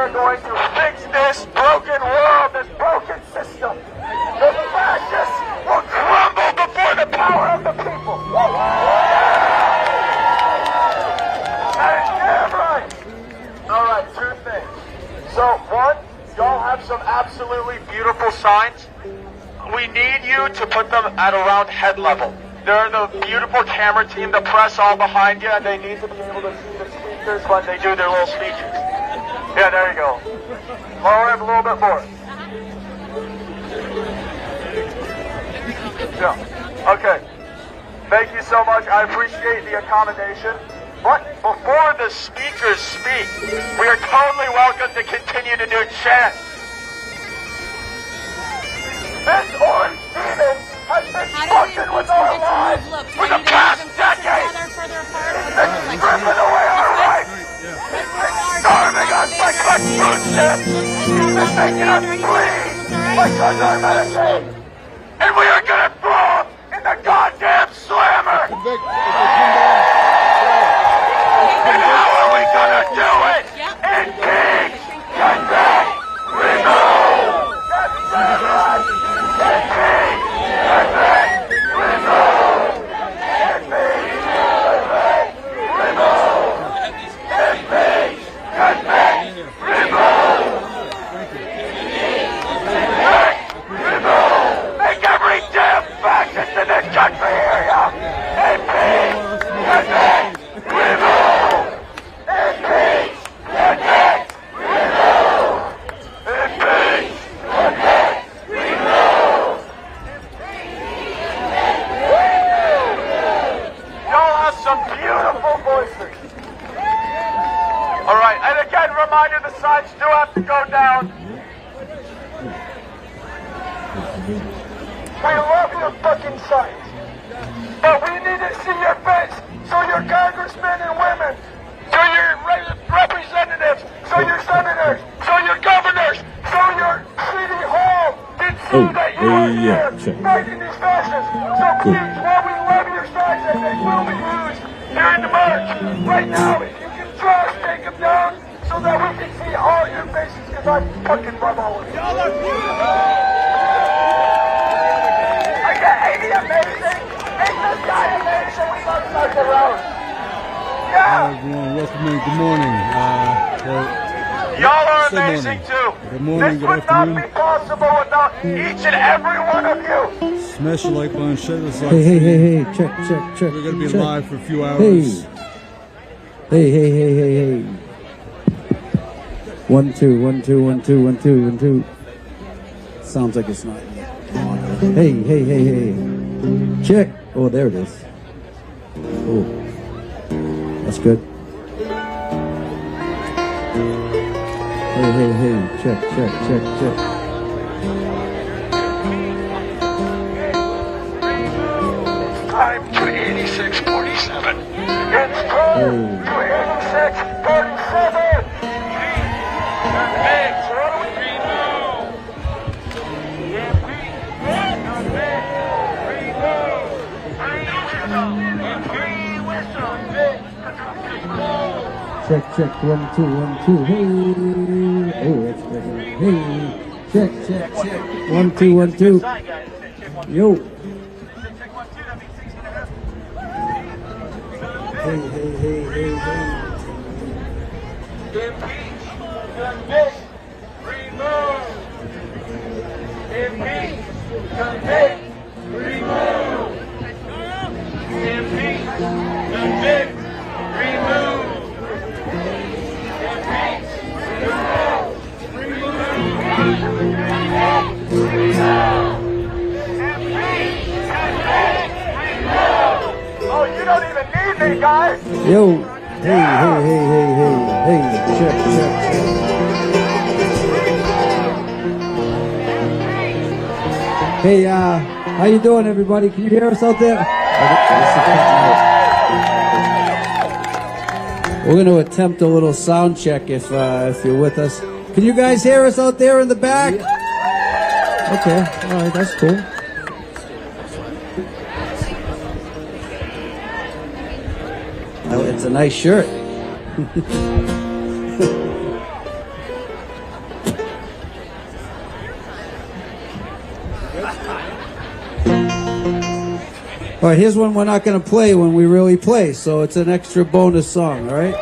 are going to fix this broken world, this broken system. The fascists will crumble before the power of the people. Damn right. All right, two things. So, one, y'all have some absolutely beautiful signs. We need you to put them at around head level. They're the beautiful camera team, the press all behind you, and they need to be able to see the speakers when they do their little speeches. Yeah, there you go. Lower him a little bit more. Yeah. Okay. Thank you so much. I appreciate the accommodation. But before the speakers speak, we are totally welcome to continue to do chants. This orange demon has been fucking with our lives for the past decade. It's stripping away our rights. It's starving us like our food chips. It's making us bleed like our medicine. And we are gonna throw them in the goddamn slammer. And how are we gonna do it? Impeach, convict, remove. That's right. Impeach, convict, remove. Impeach, convict, remove. Impeach, convict, remove. Convict, remove. Make every damn fascist in this country hear ya. Impeach, convict, remove. Impeach, convict, remove. Impeach, convict, remove. Y'all have some beautiful voices. All right, and again, reminder, the signs do have to go down. We love your fucking signs, but we need to see your face, so your congressmen and women, so your representatives, so your senators, so your governors, so your city hall can see that you are here fighting these fascists. So please, while we love your signs and they will be used during the march, right now, if you can just take them down so that we can see all your faces, because I fucking love all of you. Y'all are beautiful! Ain't he amazing? Ain't this guy amazing? We love Dr. Rose. Yeah! Hi everyone, welcome in. Good morning. Y'all are amazing too. Good morning, this good would afternoon. not be possible without each and every one of you. Smash the like button, share this live Hey, check. We're going to be check. live for a few hours. Hey. 1 2 1 2 1 2 1 2 1 2. Sounds like it's not. Hey. Check. Oh, there it is. Oh, that's good. Hey. Check. Time to 8647. It's time to 8647. Check. 1 2 1 2. Hey. Oh, that's good. Hey. Check. 1 2 1 2. Yo. Hey. Impeach, convict, remove. Impeach, convict, remove. Impeach, convict, remove. Impeach, convict, remove. Oh, you don't even need me, guys. Yo. Hey. Check. Hey, how you doing, everybody? Can you hear us out there? We're going to attempt a little sound check if you're with us. Can you guys hear us out there in the back? Okay, all right, that's cool. Oh, it's a nice shirt. All right, here's one we're not going to play when we really play, so it's an extra bonus song, all right?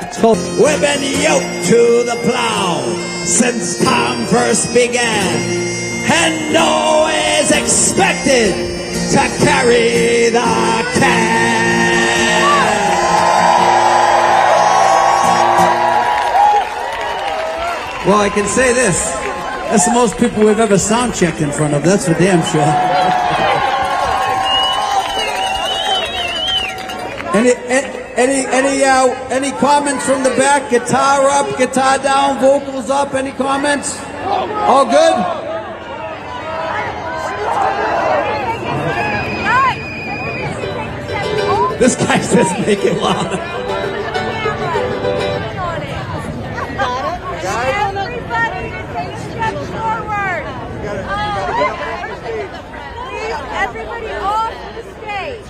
It's called We've been yoked to the plow since time first began, and always expected to carry the can. Well, I can say this. That's the most people we've ever sound checked in front of. That's for damn sure. Any comments from the back? Guitar up, guitar down, vocals up. Any comments? All good? This guy says make it louder. Everybody take a step forward. Please, everybody off the stage.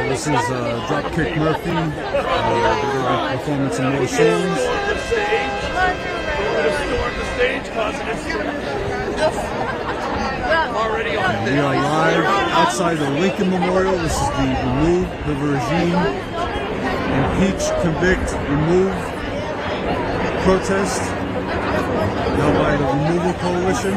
This is Dropkick Murphy. They did a performance in more songs. We are live outside the Lincoln Memorial. This is the Remove the Regime, Impeach, Convict, Remove protest held by the Removal Coalition.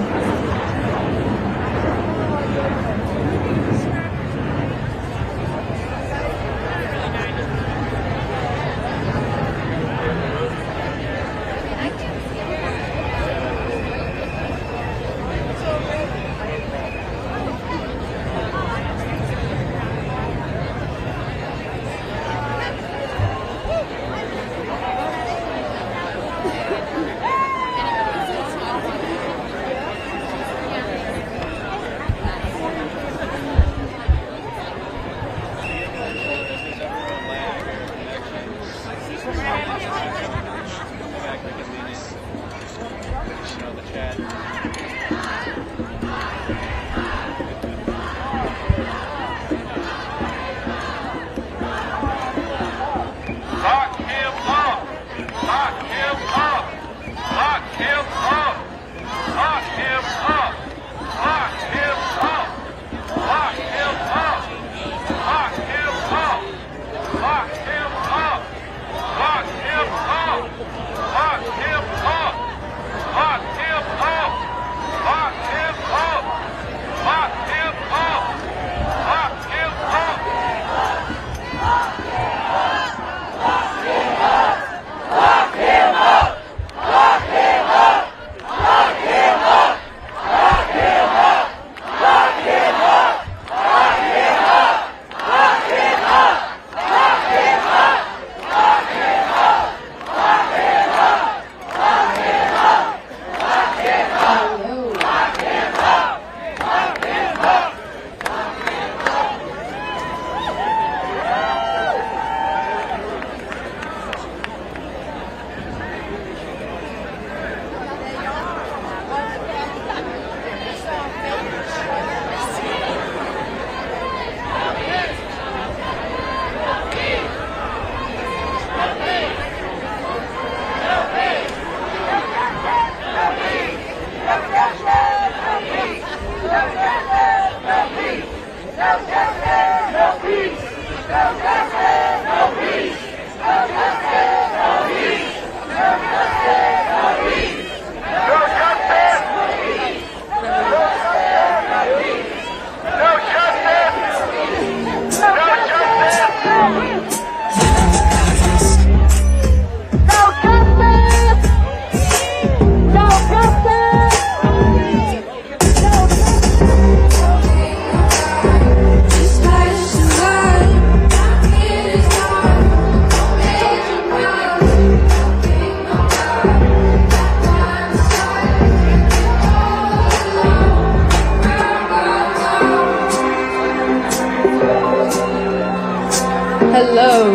Hello.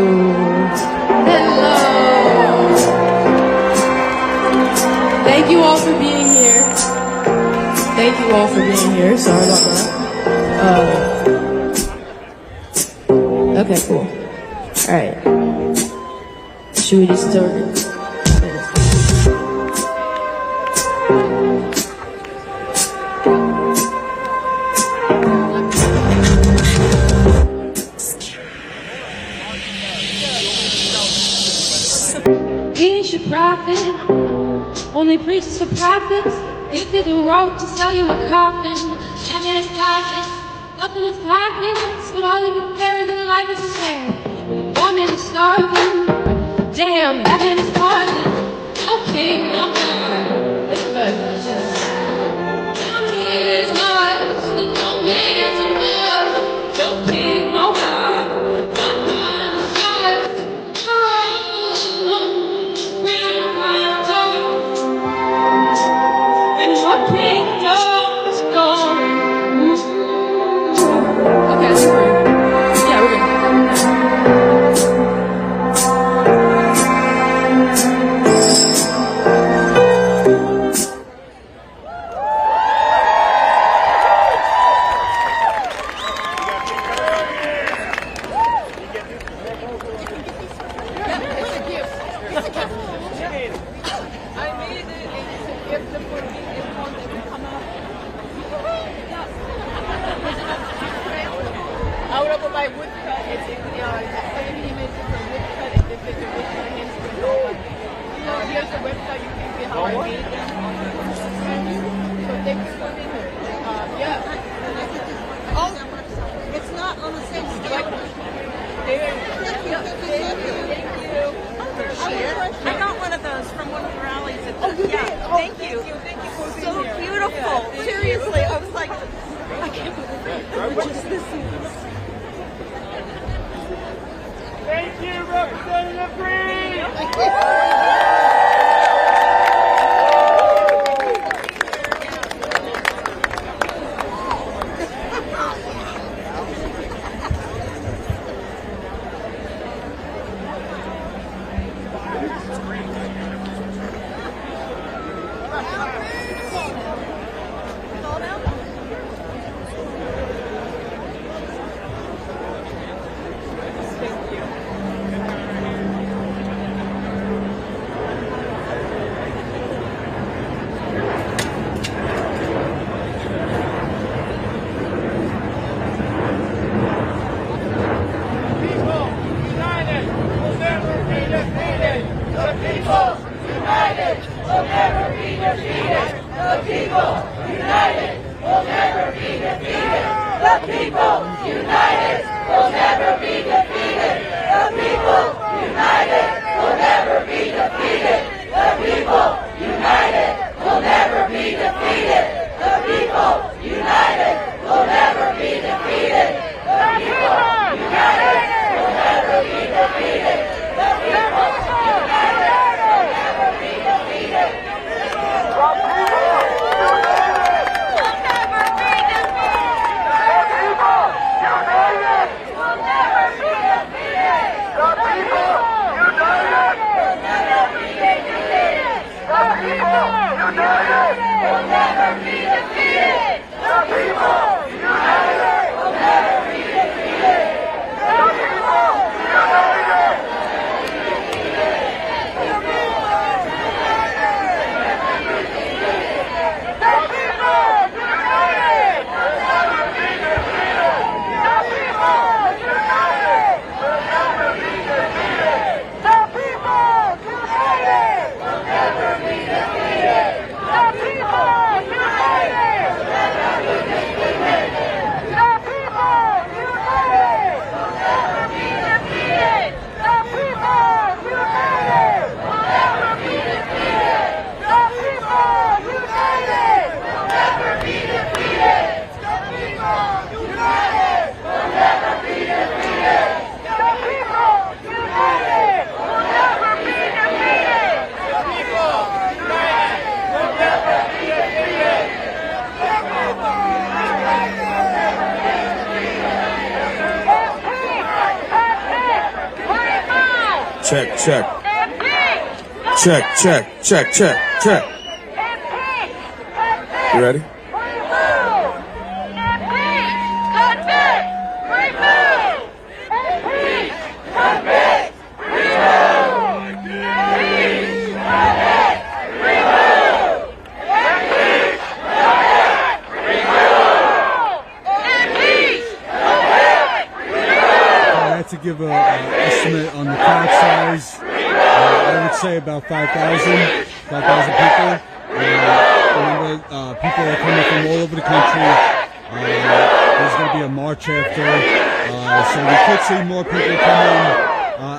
Hello. Thank you all for being here. Thank you all for being here. Sorry about that. Okay, cool. All right. Should we just start it? Prophet, only preaches for profits. You did the rope to sell you a coffin. 10 minutes pockets, nothing is pockets. But all of your parents in life is fair. 1 minute starving, damn, that man is pardon. Okay, no more. It's perfect. No man's much, no man's enough. Okay, no more. United will never check, check. Check, check, check, check, check. You ready? To give an estimate on the crowd size, I would say about 5,000 people. Remember, people are coming from all over the country. There's going to be a march after, so we could see more people come in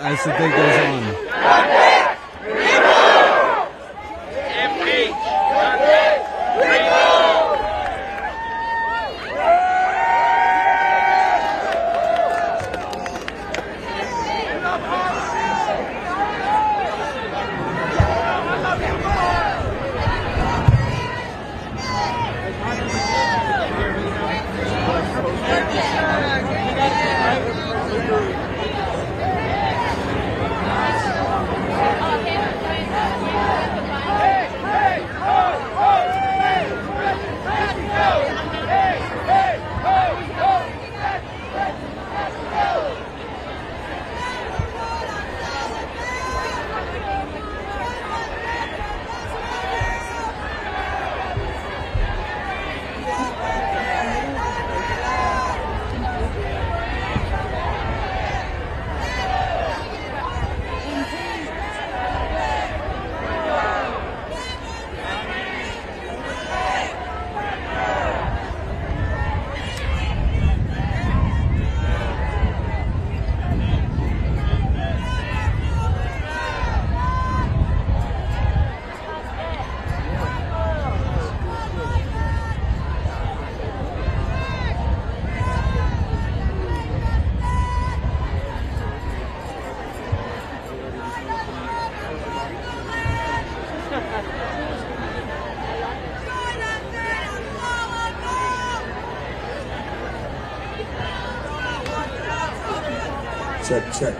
as the day goes on. Check, check.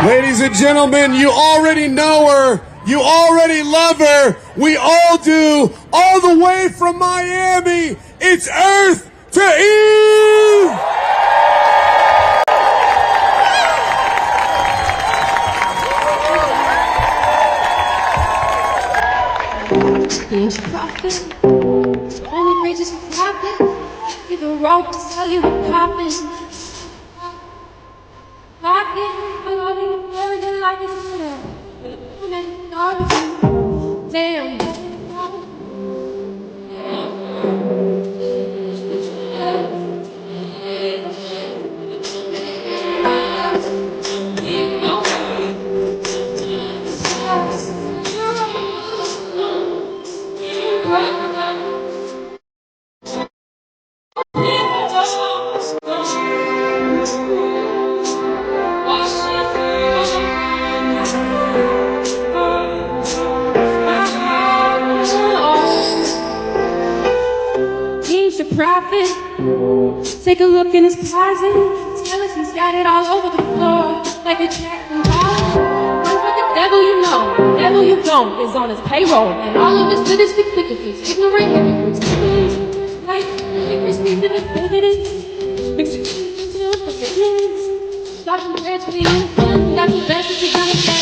Ladies and gentlemen, you already know her. You already love her. We all do. All the way from Miami, it's Earth to Eve! Change profit, only raises for profit. Give a rope to sell you a profit. Pocket, I'm loving further like it's damn. Profit. Take a look in his closet. Skeletons scattered all over the floor like a jack from college. The devil you know, the devil you don't is on his payroll, and all of his sadistic figures, ignorant hypocrites, like figures speak to the evidence. Got some prayers for the innocent, got some best that you gotta say.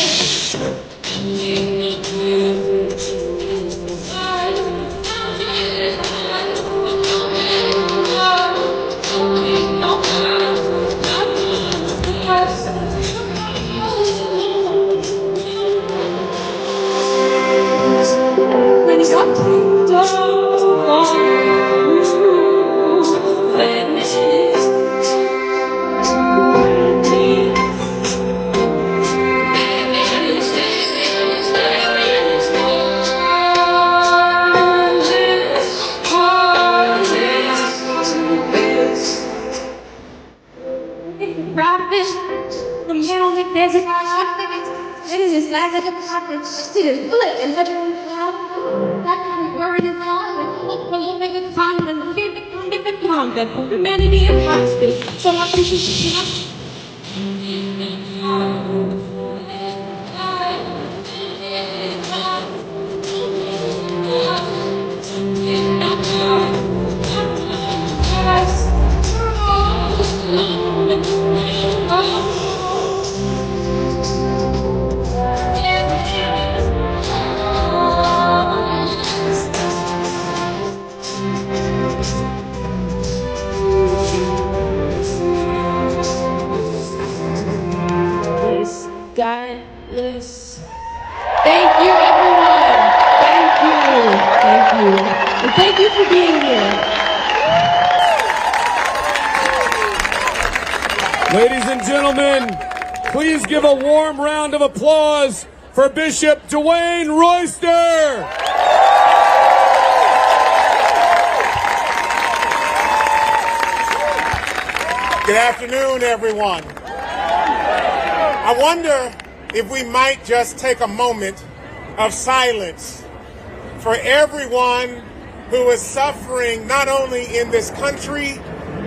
like a department, still good and let you know. That can be worried and all. Well, make it fun and give it calm. That humanity and honesty. So I think you should. Godless. Thank you, everyone. Thank you. Thank you. And thank you for being here. Ladies and gentlemen, please give a warm round of applause for Bishop Dwayne Royster. Good afternoon, everyone. I wonder if we might just take a moment of silence for everyone who is suffering not only in this country,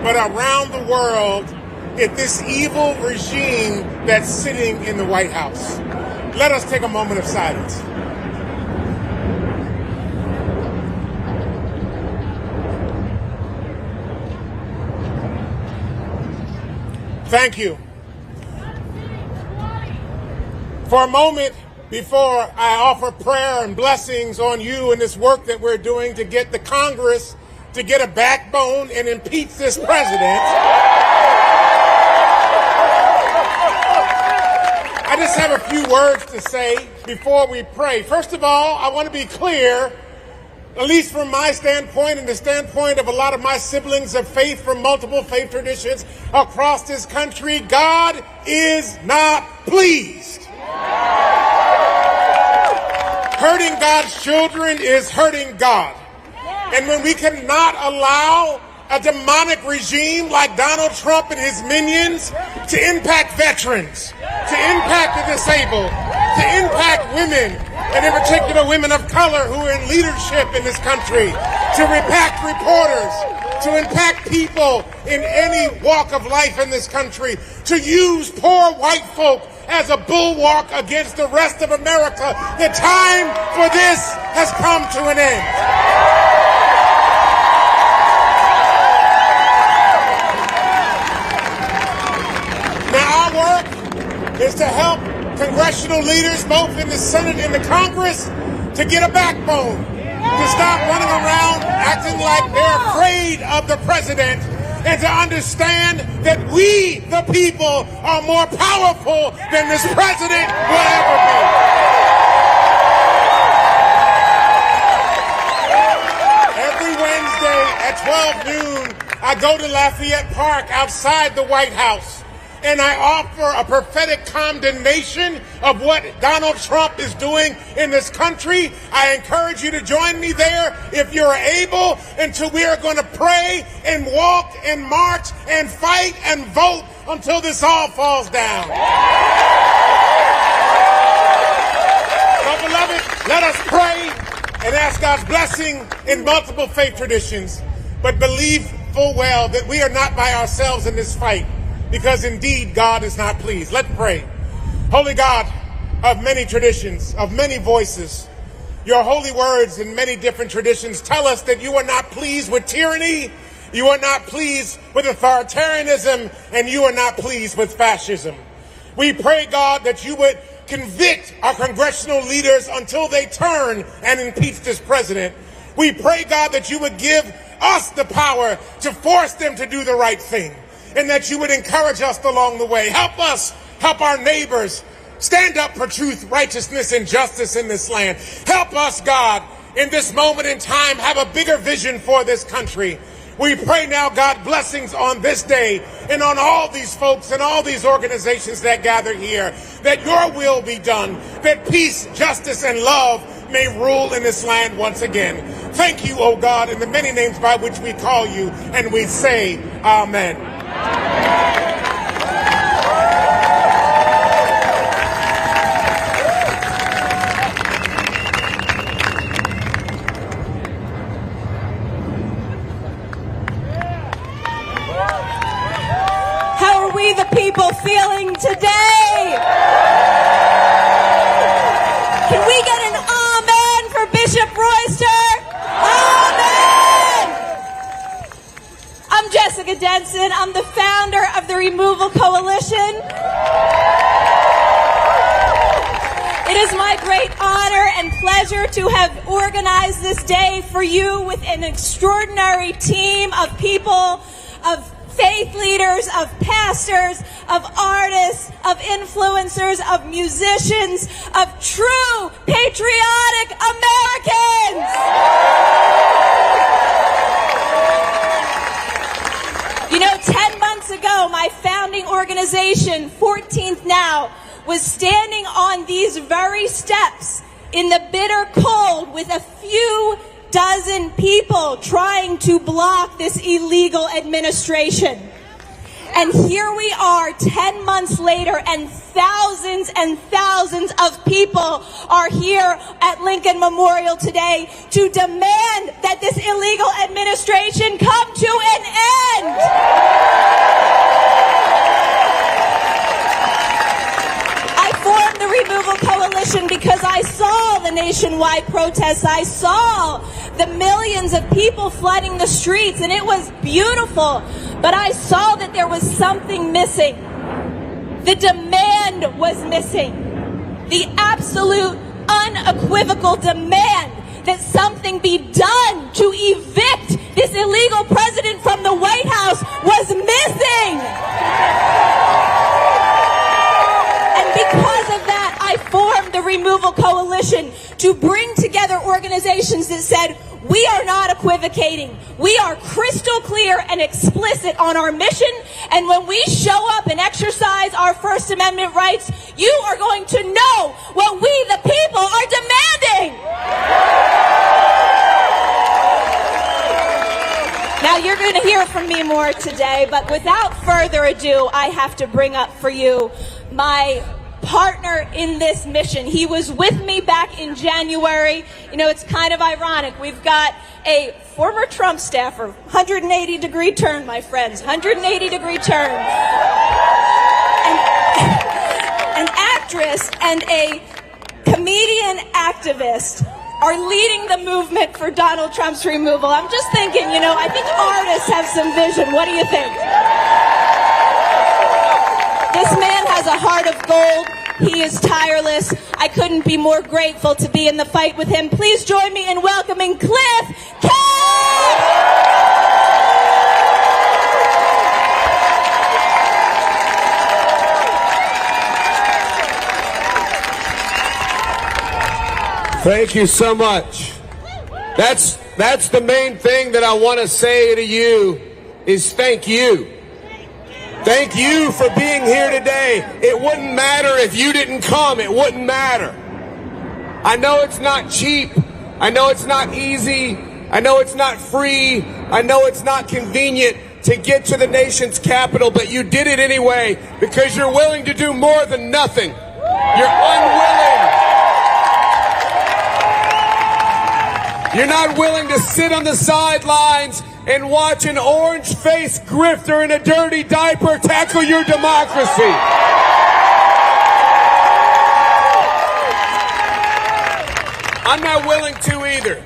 but around the world at this evil regime that's sitting in the White House. Let us take a moment of silence. Thank you. For a moment, before I offer prayer and blessings on you and this work that we're doing to get the Congress to get a backbone and impeach this president, I just have a few words to say before we pray. First of all, I want to be clear, at least from my standpoint and the standpoint of a lot of my siblings of faith from multiple faith traditions across this country, God is not pleased. Hurting God's children is hurting God. And when we cannot allow a demonic regime like Donald Trump and his minions to impact veterans, to impact the disabled, to impact women, and in particular women of color who are in leadership in this country, to impact reporters, to impact people in any walk of life in this country, to use poor white folk as a bulwark against the rest of America. The time for this has come to an end. Now our work is to help congressional leaders, both in the Senate and the Congress, to get a backbone, to stop running around acting like they're afraid of the president, and to understand that we, the people, are more powerful than this president will ever be. Every Wednesday at 12 noon, I go to Lafayette Park outside the White House, and I offer a prophetic condemnation of what Donald Trump is doing in this country. I encourage you to join me there if you're able, until we are going to pray and walk and march and fight and vote until this all falls down. So, beloved, let us pray and ask God's blessing in multiple faith traditions, but believe full well that we are not by ourselves in this fight, because indeed God is not pleased. Let's pray. Holy God of many traditions, of many voices, your holy words in many different traditions tell us that you are not pleased with tyranny, you are not pleased with authoritarianism, and you are not pleased with fascism. We pray, God, that you would convict our congressional leaders until they turn and impeach this president. We pray, God, that you would give us the power to force them to do the right thing, and that you would encourage us along the way. Help us, help our neighbors stand up for truth, righteousness, and justice in this land. Help us, God, in this moment in time, have a bigger vision for this country. We pray now, God, blessings on this day and on all these folks and all these organizations that gather here, that your will be done, that peace, justice, and love may rule in this land once again. Thank you, O God, in the many names by which we call you, and we say, Amen. today? Can we get an amen for Bishop Royster? Amen! I'm Jessica Denson. I'm the founder of the Removal Coalition. It is my great honor and pleasure to have organized this day for you with an extraordinary team of people, of faith leaders, of pastors, of artists, of influencers, of musicians, of true patriotic Americans. You know, 10 months ago, my founding organization, 14th Now, was standing on these very steps in the bitter cold with a few dozen people trying to block this illegal administration. And here we are 10 months later, and thousands of people are here at Lincoln Memorial today to demand that this illegal administration come to an end. I formed the Removal Coalition because I saw the nationwide protests. I saw the millions of people flooding the streets, and it was beautiful. But I saw that there was something missing. The demand was missing. The absolute, unequivocal demand that something be done to evict this illegal president from the White House was missing. And because of that, I formed the Removal Coalition to bring together organizations that said, we are not equivocating. We are crystal clear and explicit on our mission. And when we show up and exercise our First Amendment rights, you are going to know what we, the people, are demanding. Now, you're going to hear from me more today, but without further ado, I have to bring up for you my partner in this mission. He was with me back in January. You know, it's kind of ironic. We've got a former Trump staffer, 180-degree turn, my friends, 180-degree turn. An actress and a comedian activist are leading the movement for Donald Trump's removal. I'm just thinking, you know, I think artists have some vision. What do you think? This man has a heart of gold. He is tireless. I couldn't be more grateful to be in the fight with him. Please join me in welcoming Cliff King! Thank you so much. That's the main thing that I want to say to you is thank you. Thank you for being here today. It wouldn't matter if you didn't come. It wouldn't matter. I know it's not cheap. I know it's not easy. I know it's not free. I know it's not convenient to get to the nation's capital, but you did it anyway because you're willing to do more than nothing. You're unwilling. You're not willing to sit on the sidelines and watch an orange-faced grifter in a dirty diaper tackle your democracy. I'm not willing to either.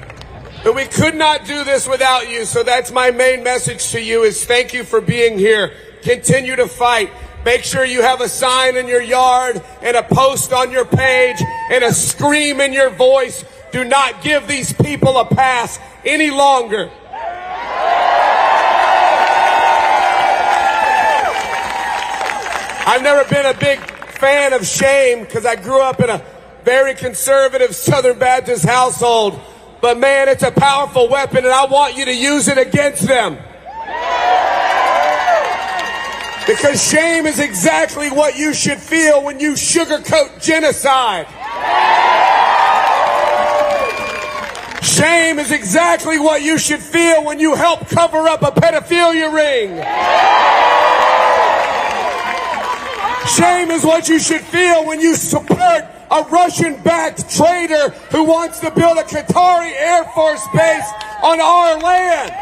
But we could not do this without you, so that's my main message to you is thank you for being here. Continue to fight. Make sure you have a sign in your yard and a post on your page and a scream in your voice. Do not give these people a pass any longer. I've never been a big fan of shame because I grew up in a very conservative Southern Baptist household. But man, it's a powerful weapon and I want you to use it against them. Because shame is exactly what you should feel when you sugarcoat genocide. Shame is exactly what you should feel when you help cover up a pedophilia ring. Shame is what you should feel when you support a Russian-backed traitor who wants to build a Qatari Air Force base on our land.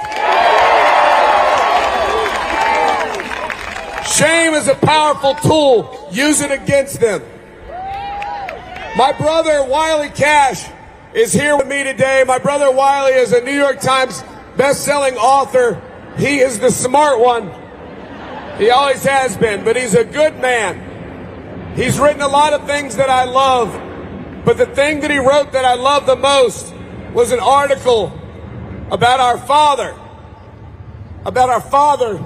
Shame is a powerful tool. Use it against them. My brother, Wiley Cash, is here with me today. My brother, Wiley, is a New York Times best-selling author. He is the smart one. He always has been, but he's a good man. He's written a lot of things that I love, but the thing that he wrote that I love the most was an article about our father. About our father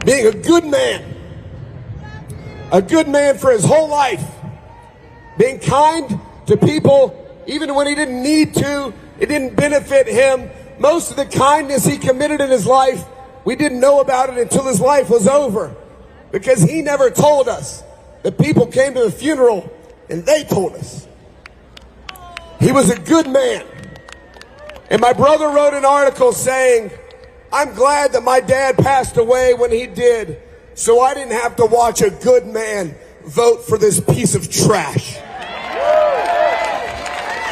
being a good man. A good man for his whole life. Being kind to people even when he didn't need to. It didn't benefit him. Most of the kindness he committed in his life, we didn't know about it until his life was over. Because he never told us. The people came to the funeral and they told us. He was a good man. And my brother wrote an article saying, I'm glad that my dad passed away when he did, so I didn't have to watch a good man vote for this piece of trash.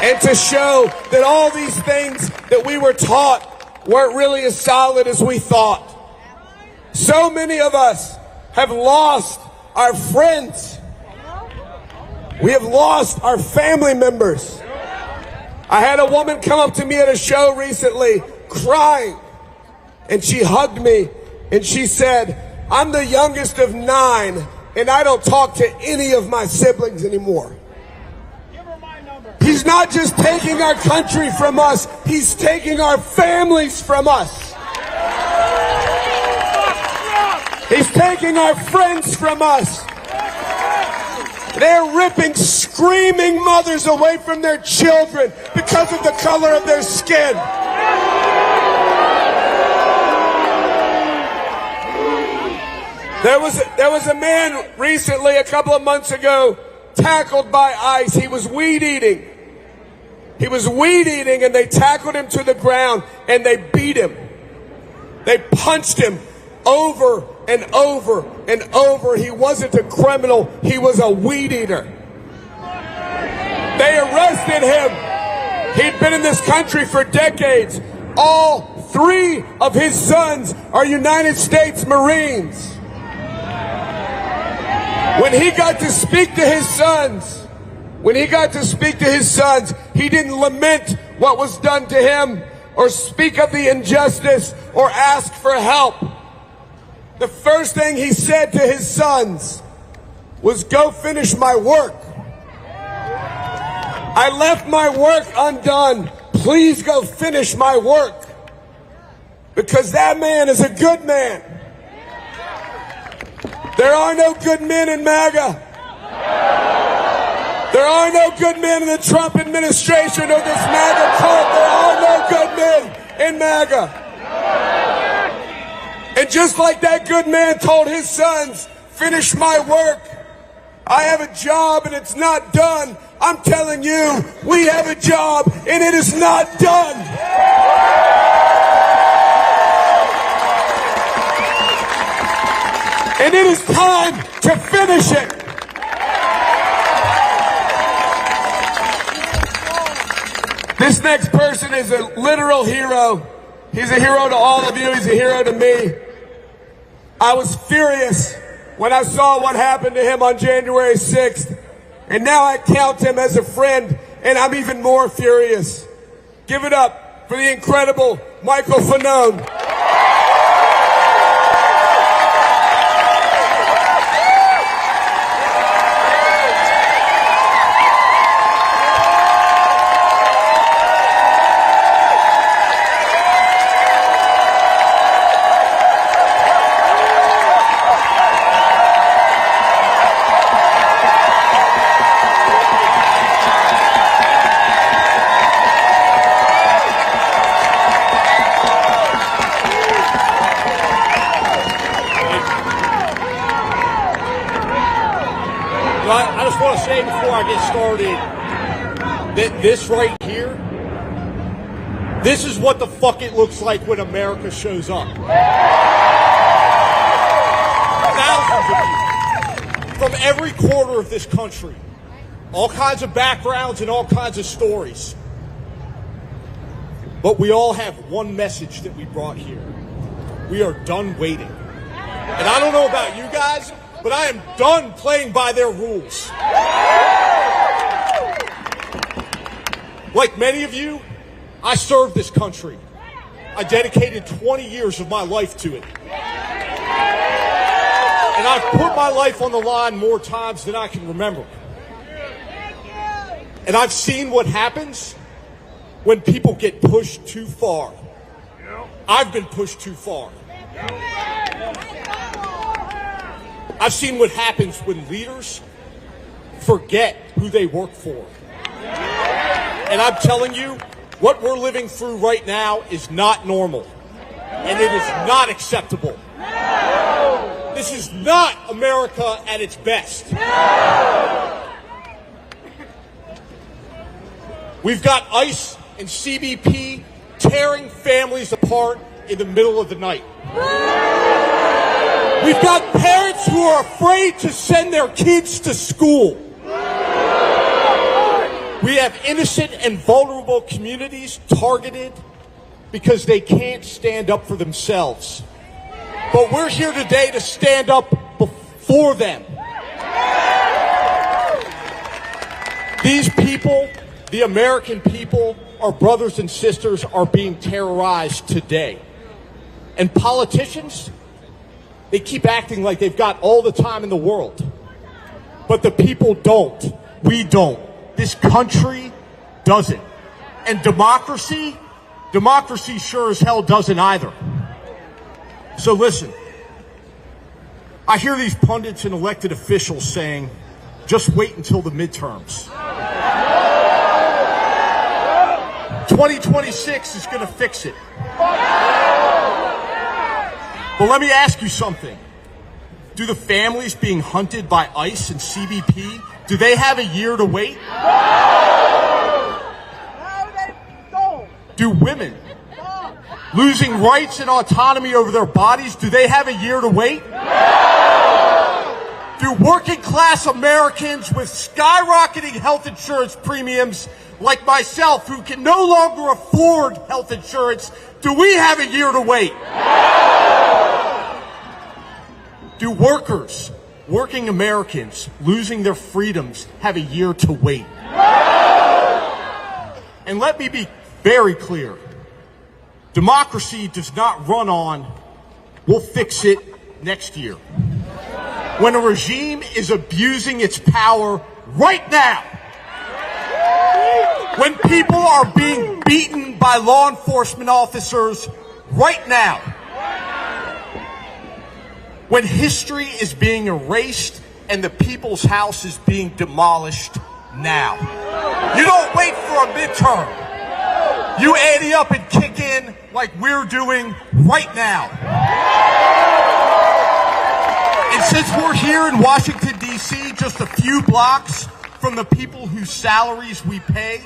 And to show that all these things that we were taught weren't really as solid as we thought. So many of us have lost our friends. We have lost our family members. I had a woman come up to me at a show recently crying, and she hugged me and she said, I'm the youngest of 9 and I don't talk to any of my siblings anymore. He's not just taking our country from us, he's taking our families from us. He's taking our friends from us. They're ripping screaming mothers away from their children because of the color of their skin. There was a man recently, a couple of months ago, tackled by ICE. He was weed eating. He was weed eating, and they tackled him to the ground and they beat him. They punched him over and over and over. He wasn't a criminal, he was a weed eater. They arrested him. He'd been in this country for decades. All 3 of his sons are United States Marines. When he got to speak to his sons, he didn't lament what was done to him or speak of the injustice or ask for help. The first thing he said to his sons was, go finish my work. I left my work undone. Please go finish my work. Because that man is a good man. There are no good men in MAGA. There are no good men in the Trump administration or this MAGA cult. There are no good men in MAGA. And just like that good man told his sons, finish my work. I have a job and it's not done. I'm telling you, we have a job and it is not done. And it is time to finish it. This next person is a literal hero. He's a hero to all of you. He's a hero to me. I was furious when I saw what happened to him on January 6th. And now I count him as a friend, and I'm even more furious. Give it up for the incredible Michael Fanone. I just want to say before I get started that this right here, this is what the fuck it looks like when America shows up. Thousands of people from every corner of this country, all kinds of backgrounds and all kinds of stories. But we all have one message that we brought here. we are done waiting. And I don't know about you guys, but I am done playing by their rules. Like many of you, I served this country. I dedicated 20 years of my life to it. And I've put my life on the line more times than I can remember. And I've seen what happens when people get pushed too far. I've been pushed too far. I've seen what happens when leaders forget who they work for. And I'm telling you, what we're living through right now is not normal. And it is not acceptable. This is not America at its best. We've got ICE and CBP tearing families apart in the middle of the night. We've got parents who are afraid to send their kids to school. We have innocent and vulnerable communities targeted because they can't stand up for themselves. But we're here today to stand up for them. These people, the American people, our brothers and sisters, are being terrorized today. And politicians, they keep acting like they've got all the time in the world. But the people don't. We don't. This country doesn't. And democracy sure as hell doesn't either. So listen, I hear these pundits and elected officials saying, just wait until the midterms. 2026 is going to fix it. But let me ask you something. Do the families being hunted by ICE and CBP, do they have a year to wait? No, they don't. Do women losing rights and autonomy over their bodies, do they have a year to wait? No. Do working class Americans with skyrocketing health insurance premiums like myself who can no longer afford health insurance, do we have a year to wait? No. Do workers, working Americans losing their freedoms have a year to wait? No. And let me be very clear. Democracy does not run on, we'll fix it next year. When a regime is abusing its power right now, when people are being beaten by law enforcement officers right now, when history is being erased and the people's house is being demolished now. You don't wait for a midterm. You ante up and kick in like we're doing right now. And since we're here in Washington, D.C., just a few blocks from the people whose salaries we pay,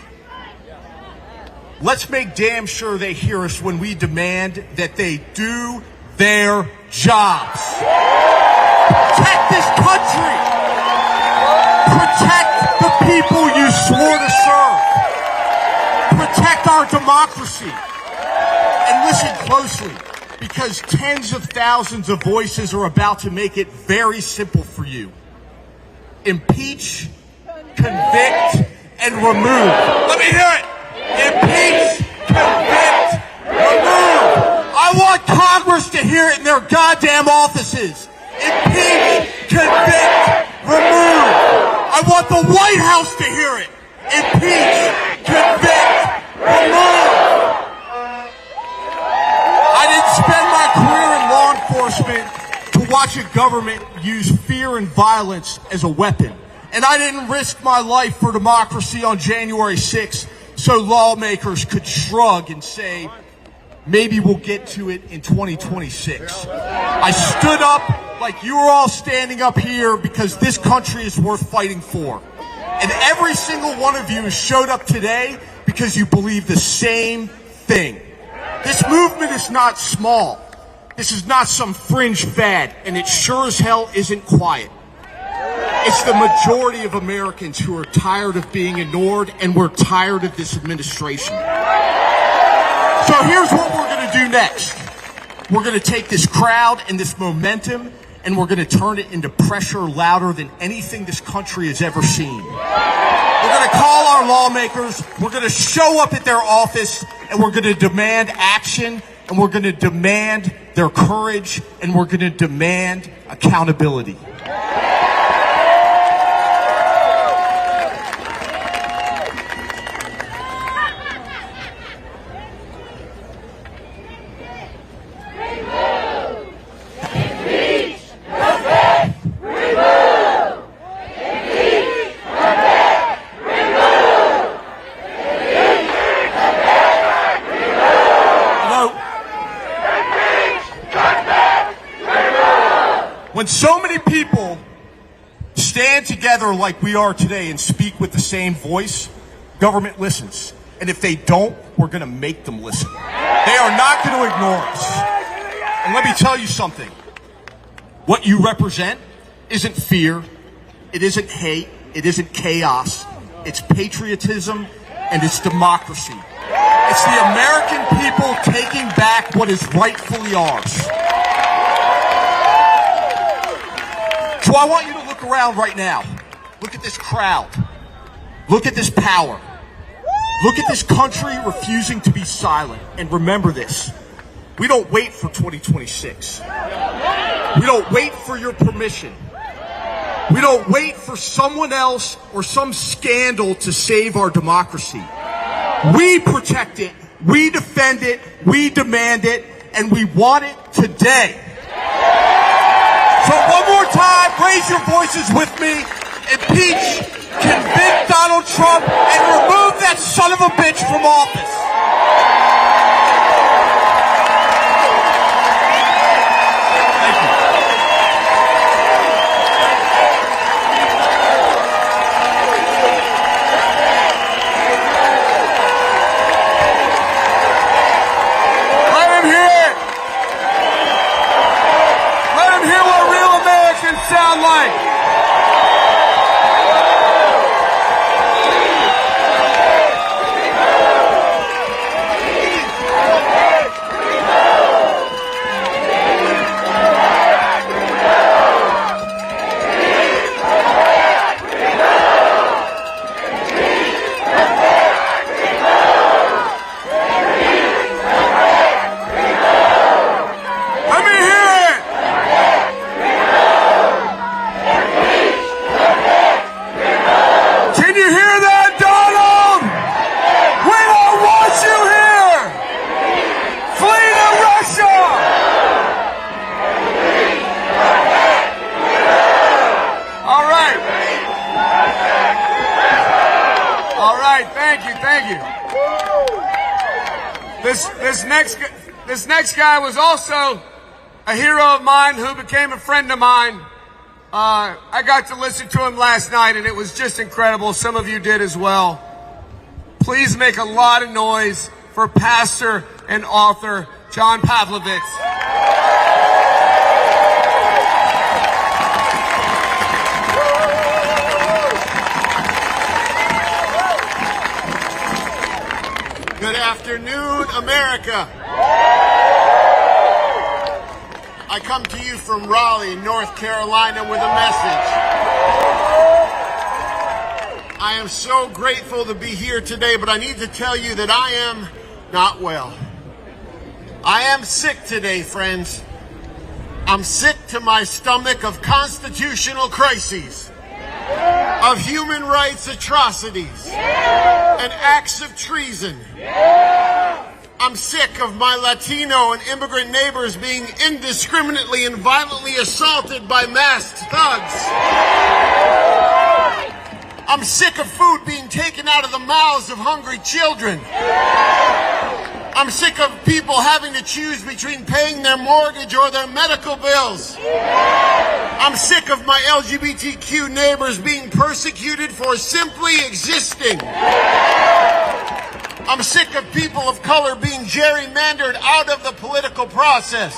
let's make damn sure they hear us when we demand that they do their jobs. Protect this country. Protect the people you swore to serve. Protect our democracy. And listen closely, because tens of thousands of voices are about to make it very simple for you. Impeach, convict, and remove. Let me hear it. Impeach, convict, remove. I want Congress to hear it in their goddamn offices. Impeach, convict, remove. I want the White House to hear it. Impeach, convict, remove. I didn't spend my career in law enforcement to watch a government use fear and violence as a weapon. And I didn't risk my life for democracy on January 6th so lawmakers could shrug and say, maybe we'll get to it in 2026. I stood up like you were all standing up here because this country is worth fighting for. And every single one of you showed up today because you believe the same thing. This movement is not small. This is not some fringe fad, and it sure as hell isn't quiet. It's the majority of Americans who are tired of being ignored, and we're tired of this administration. So here's what we're going to do next. we're going to take this crowd and this momentum, and we're going to turn it into pressure louder than anything this country has ever seen. We're going to call our lawmakers, we're going to show up at their office, and we're going to demand action, and we're going to demand their courage, and we're going to demand accountability. When so many people stand together like we are today and speak with the same voice, government listens. And if they don't, we're going to make them listen. They are not going to ignore us. And let me tell you something. What you represent isn't fear. It isn't hate. It isn't chaos. It's patriotism and it's democracy. It's the American people taking back what is rightfully ours. So I want you to look around right now. Look at this crowd. Look at this power. Look at this country refusing to be silent. And remember this. We don't wait for 2026. We don't wait for your permission. We don't wait for someone else or some scandal to save our democracy. We protect it. We defend it. We demand it. And we want it today. So one more time, raise your voices with me. Impeach, convict Donald Trump, and remove that son of a bitch from office. Thank you. Let him hear it. Let him hear what real Americans sound like. This next guy was also a hero of mine who became a friend of mine. I got to listen to him last night, and it was just incredible. Some of you did as well. Please make a lot of noise for pastor and author John Pavlovich. Good afternoon, America. I come to you from Raleigh, North Carolina with a message. I am so grateful to be here today, but I need to tell you that I am not well. I am sick today, friends. I'm sick to my stomach of constitutional crises, of human rights atrocities, and acts of treason. I'm sick of my Latino and immigrant neighbors being indiscriminately and violently assaulted by masked thugs. I'm sick of food being taken out of the mouths of hungry children. I'm sick of people having to choose between paying their mortgage or their medical bills. I'm sick of my LGBTQ neighbors being persecuted for simply existing. I'm sick of people of color being gerrymandered out of the political process.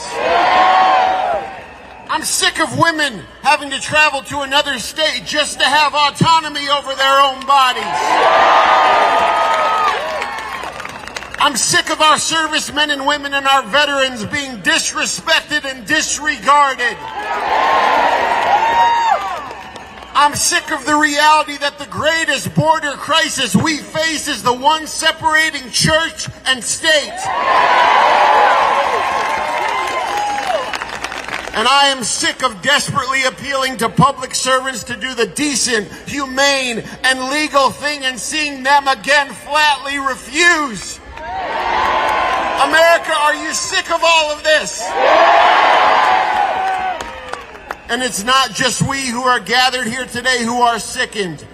I'm sick of women having to travel to another state just to have autonomy over their own bodies. I'm sick of our servicemen and women and our veterans being disrespected and disregarded. I'm sick of the reality that the greatest border crisis we face is the one separating church and state. And I am sick of desperately appealing to public servants to do the decent, humane, and legal thing and seeing them again flatly refuse. America, are you sick of all of this? And it's not just we who are gathered here today who are sickened.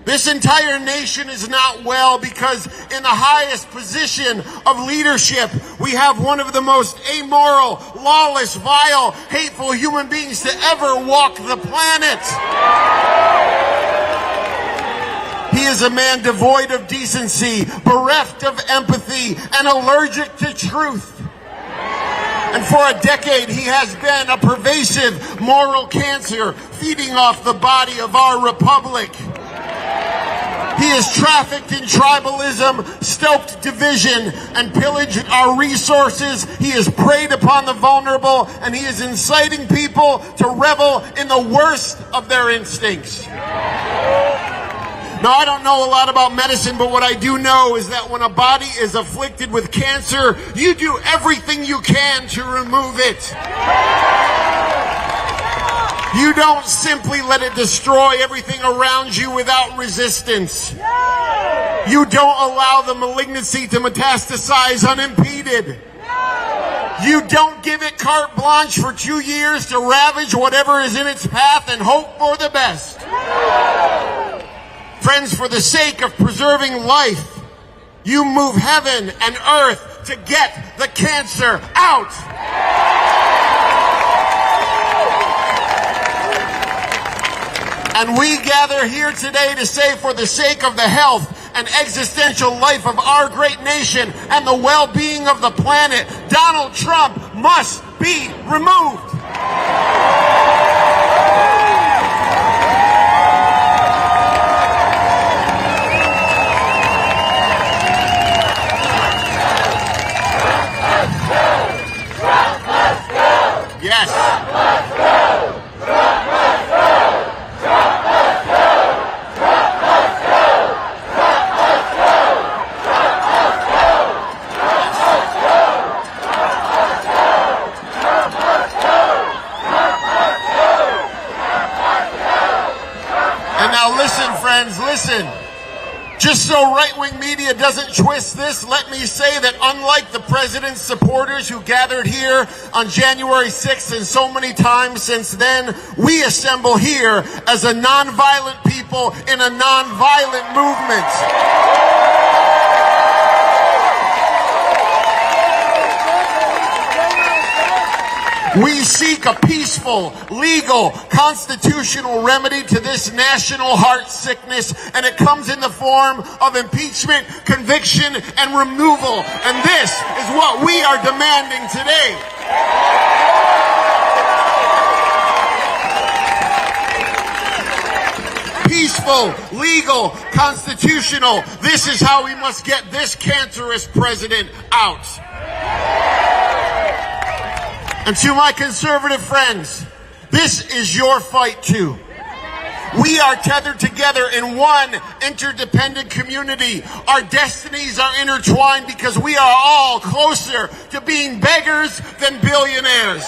This entire nation is not well because in the highest position of leadership, we have one of the most amoral, lawless, vile, hateful human beings to ever walk the planet. He is a man devoid of decency, bereft of empathy, and allergic to truth. And for a decade, he has been a pervasive moral cancer feeding off the body of our republic. He has trafficked in tribalism, stoked division, and pillaged our resources. He has preyed upon the vulnerable, and he is inciting people to revel in the worst of their instincts. Now, I don't know a lot about medicine, but what I do know is that when a body is afflicted with cancer, you do everything you can to remove it. You don't simply let it destroy everything around you without resistance. You don't allow the malignancy to metastasize unimpeded. You don't give it carte blanche for 2 years to ravage whatever is in its path and hope for the best. Friends, for the sake of preserving life, you move heaven and earth to get the cancer out. And we gather here today to say, for the sake of the health and existential life of our great nation and the well-being of the planet, Donald Trump must be removed. Yes. And now listen, friends, listen. Just so right-wing media doesn't twist this, let me say that unlike the president's supporters who gathered here on January 6th and so many times since then, we assemble here as a nonviolent people in a nonviolent movement. We seek a peaceful, legal, constitutional remedy to this national heart sickness, and it comes in the form of impeachment, conviction, and removal. And this is what we are demanding today. Peaceful, legal, constitutional. This is how we must get this cancerous president out. And to my conservative friends, this is your fight too. We are tethered together in one interdependent community. Our destinies are intertwined because we are all closer to being beggars than billionaires.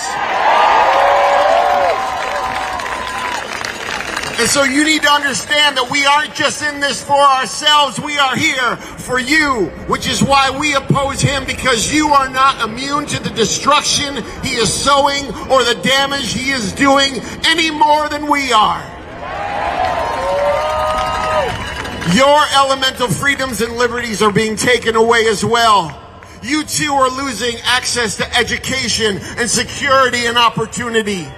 And so you need to understand that we aren't just in this for ourselves, we are here for you, which is why we oppose him, because you are not immune to the destruction he is sowing or the damage he is doing any more than we are. Your elemental freedoms and liberties are being taken away as well. You too are losing access to education and security and opportunity.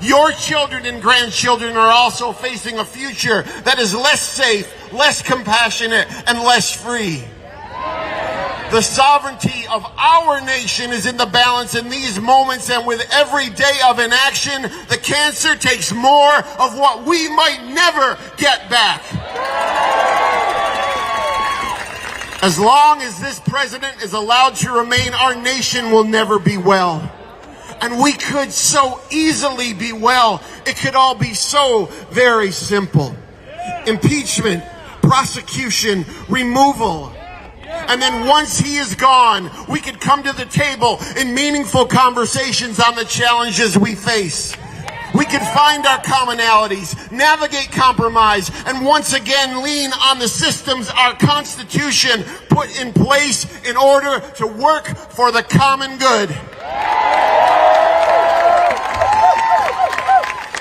Your children and grandchildren are also facing a future that is less safe, less compassionate, and less free. The sovereignty of our nation is in the balance in these moments, and with every day of inaction, the cancer takes more of what we might never get back. As long as this president is allowed to remain, our nation will never be well. And we could so easily be well. It could all be so very simple. Impeachment, prosecution, removal. And then once he is gone, we could come to the table in meaningful conversations on the challenges we face. We could find our commonalities, navigate compromise, and once again lean on the systems our Constitution put in place in order to work for the common good.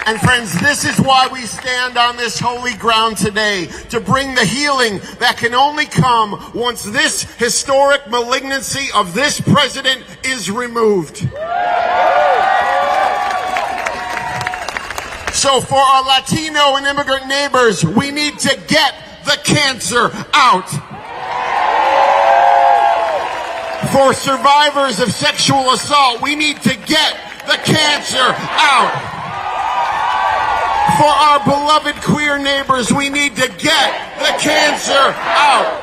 And friends, this is why we stand on this holy ground today, to bring the healing that can only come once this historic malignancy of this president is removed. So for our Latino and immigrant neighbors, we need to get the cancer out. For survivors of sexual assault, we need to get the cancer out. For our beloved queer neighbors, we need to get the cancer out.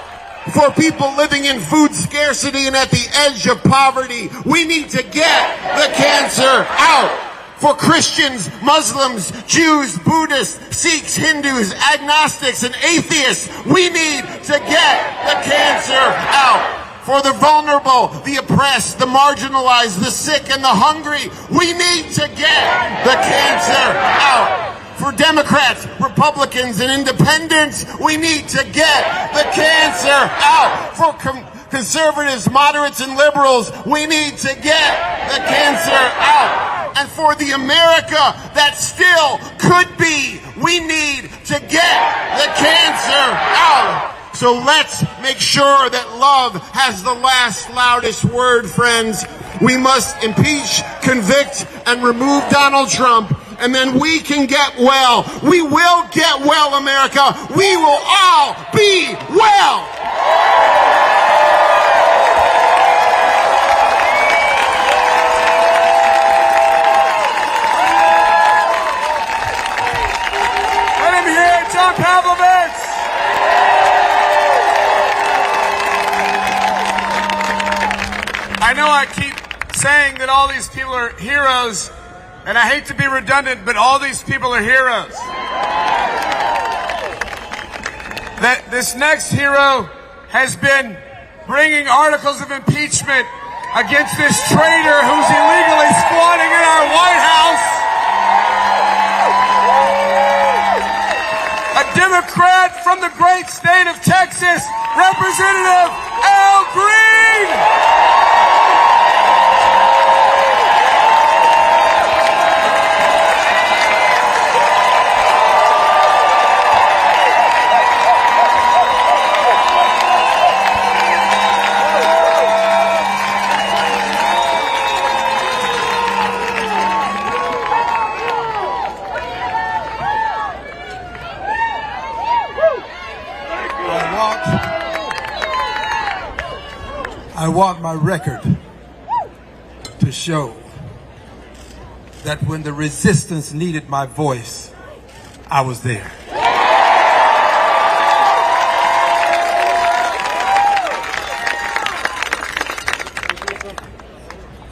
For people living in food scarcity and at the edge of poverty, we need to get the cancer out. For Christians, Muslims, Jews, Buddhists, Sikhs, Hindus, agnostics, and atheists, we need to get the cancer out. For the vulnerable, the oppressed, the marginalized, the sick, and the hungry, we need to get the cancer out. For Democrats, Republicans, and independents, we need to get the cancer out. For conservatives, moderates, and liberals, we need to get the cancer out. And for the America that still could be, we need to get the cancer out. So let's make sure that love has the last, loudest word, friends. We must impeach, convict, and remove Donald Trump, and then we can get well. We will get well, America. We will all be well. John Pavlovich! I know I keep saying that all these people are heroes, and I hate to be redundant, but all these people are heroes. That this next hero has been bringing articles of impeachment against this traitor who's illegally squatting in our White House. A Democrat from the great state of Texas, Representative Al Green! I want my record to show that when the resistance needed my voice, I was there.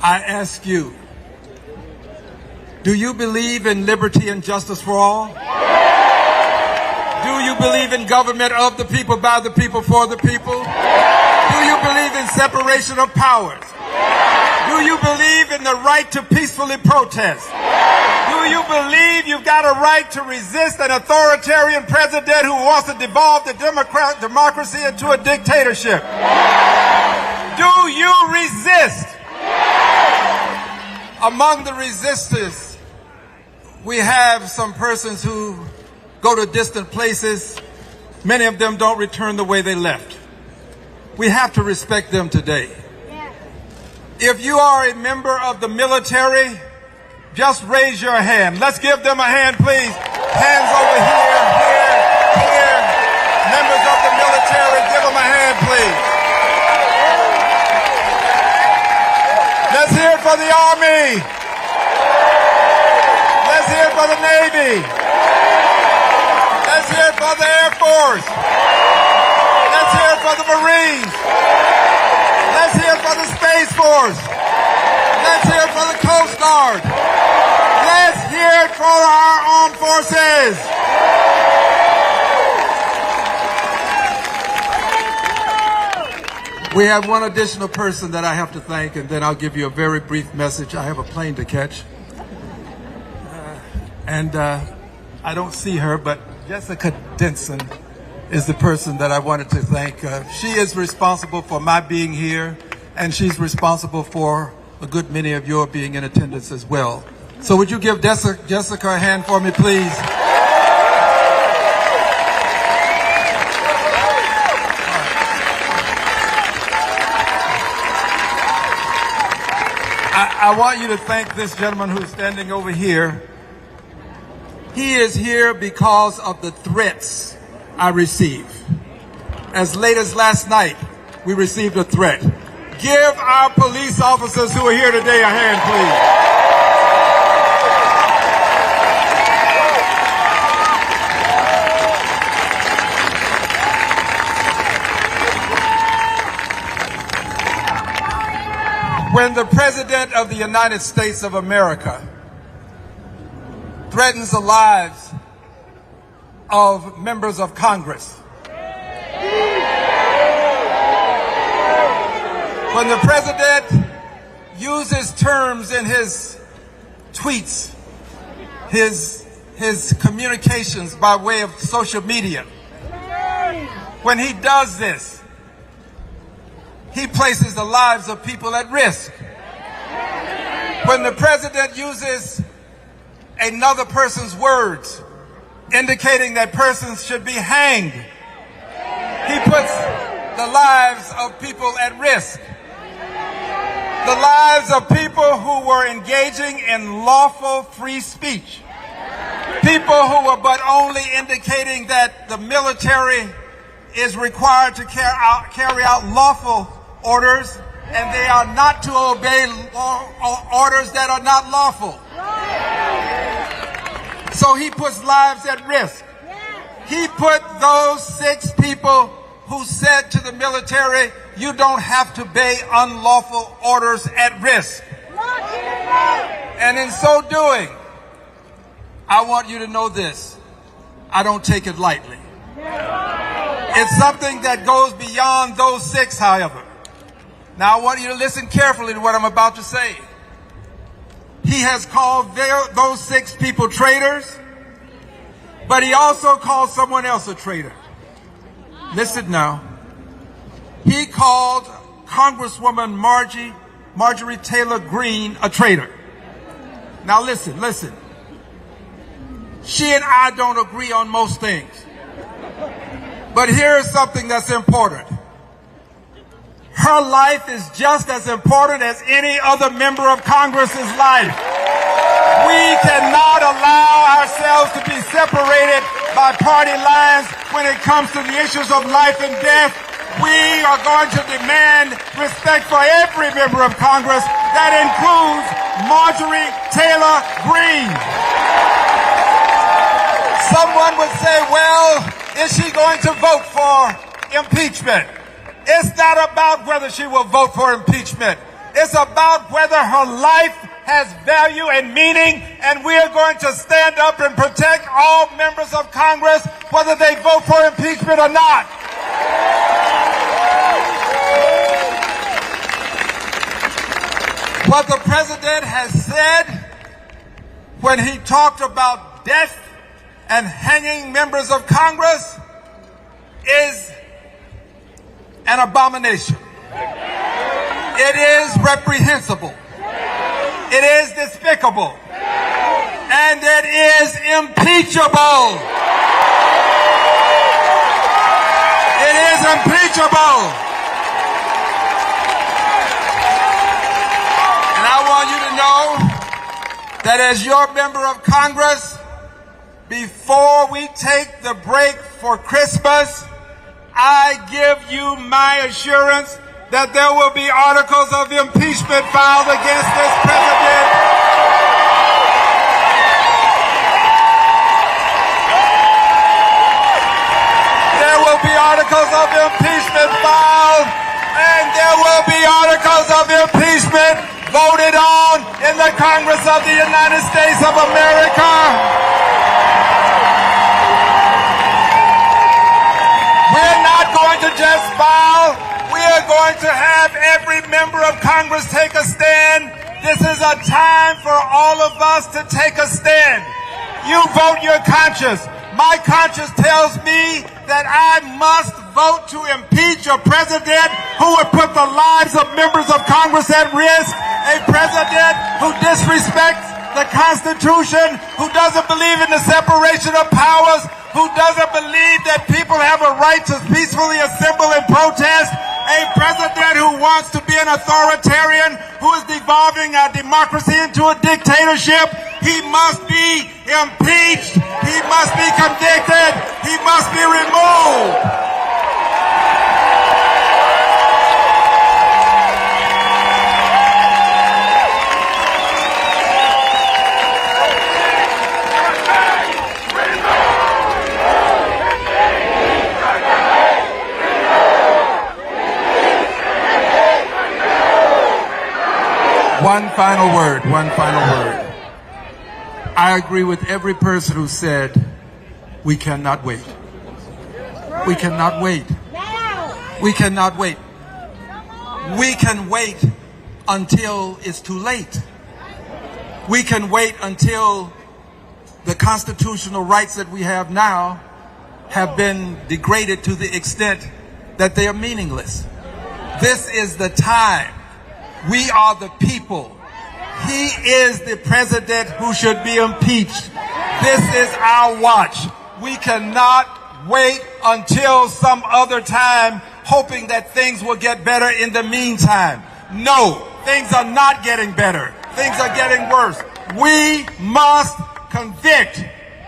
I ask you, do you believe in liberty and justice for all? Do you believe in government of the people, by the people, for the people? Do you believe in separation of powers? Do you believe in the right to peacefully protest? Do you believe you've got a right to resist an authoritarian president who wants to devolve the democracy into a dictatorship? Do you resist? Among the resistors, we have some persons who go to distant places. Many of them don't return the way they left. We have to respect them today. If you are a member of the military, just raise your hand. Let's give them a hand, please. Hands over here, here, here. Members of the military, give them a hand, please. Let's hear it for the Army. Let's hear it for the Navy. Let's hear it for the Air Force. Let's hear it for the Marines. Force. Let's hear it for the Coast Guard. Let's hear it for our armed forces. We have one additional person that I have to thank, and then I'll give you a very brief message. I have a plane to catch. I don't see her, but Jessica Denson is the person that I wanted to thank. She is responsible for my being here, and she's responsible for a good many of your being in attendance as well. So would you give Jessica a hand for me, please? I want you to thank this gentleman who is standing over here. He is here because of the threats I receive. As late as last night, we received a threat. Give our police officers who are here today a hand, please. When the President of the United States of America threatens the lives of members of Congress, when the President uses terms in his tweets, his communications by way of social media, when he does this, he places the lives of people at risk. When the President uses another person's words, indicating that persons should be hanged, he puts the lives of people at risk. The lives of people who were engaging in lawful free speech. People who were but only indicating that the military is required to carry out lawful orders, and they are not to obey orders that are not lawful. So he puts lives at risk. He put those 6 people who said to the military, you don't have to obey unlawful orders at risk. And in so doing, I want you to know this. I don't take it lightly. It's something that goes beyond those 6, however. Now, I want you to listen carefully to what I'm about to say. He has called those 6 people traitors, but he also called someone else a traitor. Listen now. He called Congresswoman Marjorie Taylor Greene a traitor. Now listen. She and I don't agree on most things. But here's something that's important. Her life is just as important as any other member of Congress's life. We cannot allow ourselves to be separated by party lines when it comes to the issues of life and death. We are going to demand respect for every member of Congress. That includes Marjorie Taylor Greene. Someone would say, well, is she going to vote for impeachment? It's not about whether she will vote for impeachment. It's about whether her life has value and meaning, and we are going to stand up and protect all members of Congress, whether they vote for impeachment or not. What the President has said when he talked about death and hanging members of Congress is an abomination. It is reprehensible. It is despicable. And it is impeachable. It is impeachable. And I want you to know that as your member of Congress, before we take the break for Christmas, I give you my assurance that there will be articles of impeachment filed against this president. There will be articles of impeachment filed, and there will be articles of impeachment Congress of the United States of America. We're not going to just bow. We are going to have every member of Congress take a stand. This is a time for all of us to take a stand. You vote your conscience. My conscience tells me that I must vote to impeach a president who would put the lives of members of Congress at risk, a president who disrespects the Constitution, who doesn't believe in the separation of powers, who doesn't believe that people have a right to peacefully assemble and protest, a president who wants to be an authoritarian, who is devolving our democracy into a dictatorship. He must be impeached. He must be convicted. He must be removed. One final word, one final word. I agree with every person who said, we cannot wait. We cannot wait. We cannot wait. We can wait until it's too late. We can wait until the constitutional rights that we have now have been degraded to the extent that they are meaningless. This is the time. We are the people. He is the president who should be impeached. This is our watch. We cannot wait until some other time, hoping that things will get better in the meantime. No, things are not getting better. Things are getting worse. We must convict.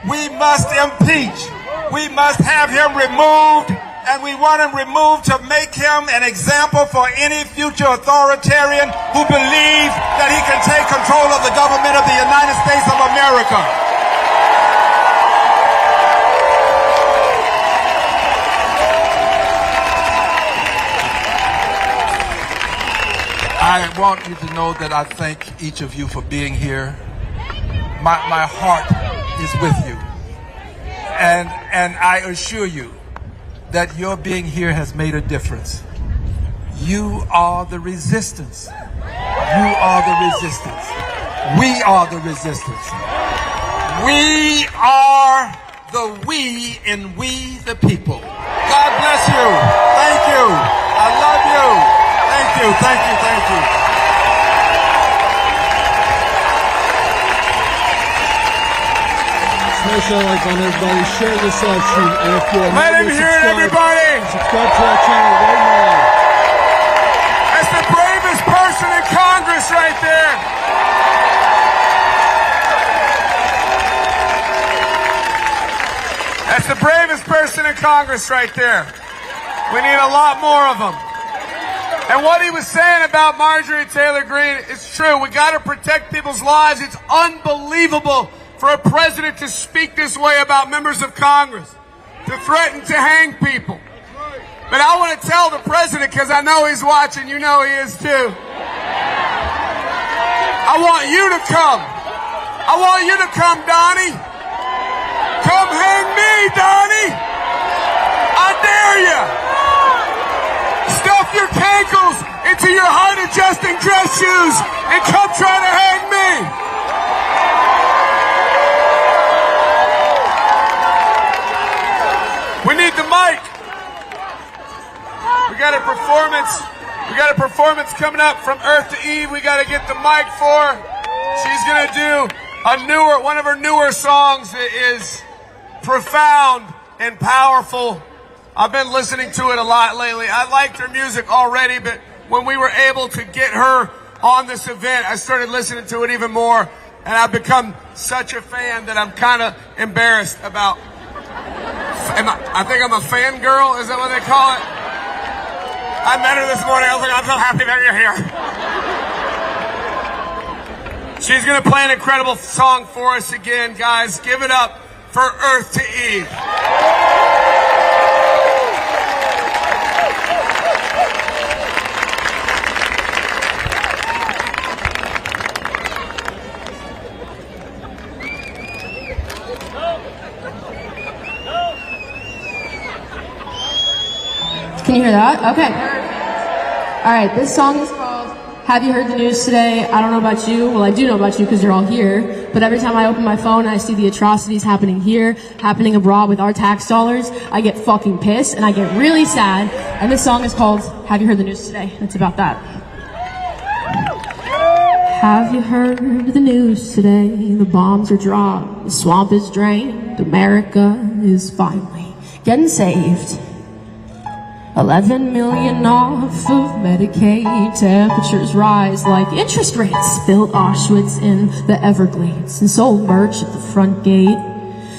We must impeach. We must have him removed. And we want him removed to make him an example for any future authoritarian who believes that he can take control of the government of the United States of America. I want you to know that I thank each of you for being here. My heart is with you. And I assure you, that your being here has made a difference. You are the resistance. You are the resistance. We are the resistance. We are the we in we the people. God bless you. Thank you. I love you. Thank you. Thank you. Thank you. Smash that like on everybody, share this live stream, and if you're Let him hear it, everybody! Subscribe to our channel right now. That's the bravest person in Congress right there! That's the bravest person in Congress right there. We need a lot more of them. And what he was saying about Marjorie Taylor Greene is true. We got to protect people's lives. It's unbelievable for a president to speak this way about members of Congress, to threaten to hang people. But I want to tell the president, because I know he's watching, you know he is too. I want you to come. I want you to come, Donnie. Come hang me, Donnie. I dare you. Stuff your cankles into your height-adjusting dress shoes and come try to hang me. We need the mic. We got a performance. We got a performance coming up from Earth to Eve. We got to get the mic for. She's gonna do one of her newer songs that is profound and powerful. I've been listening to it a lot lately. I liked her music already, but when we were able to get her on this event, I started listening to it even more, and I've become such a fan that I'm kind of embarrassed about. I think I'm a fangirl, is that what they call it? I met her this morning, I was like, I'm so happy that you're here. She's gonna play an incredible song for us again, guys. Give it up for Earth to Eve. hear that? Okay. All right, this song is called Have You Heard the News Today? I don't know about you. Well, I do know about you because you're all here. But every time I open my phone and I see the atrocities happening here, happening abroad with our tax dollars, I get fucking pissed and I get really sad. And this song is called Have You Heard the News Today? It's about that. Have you heard the news today? The bombs are dropped, the swamp is drained, America is finally getting saved. 11 million off of Medicaid, temperatures rise like interest rates, built Auschwitz in the Everglades and sold merch at the front gate.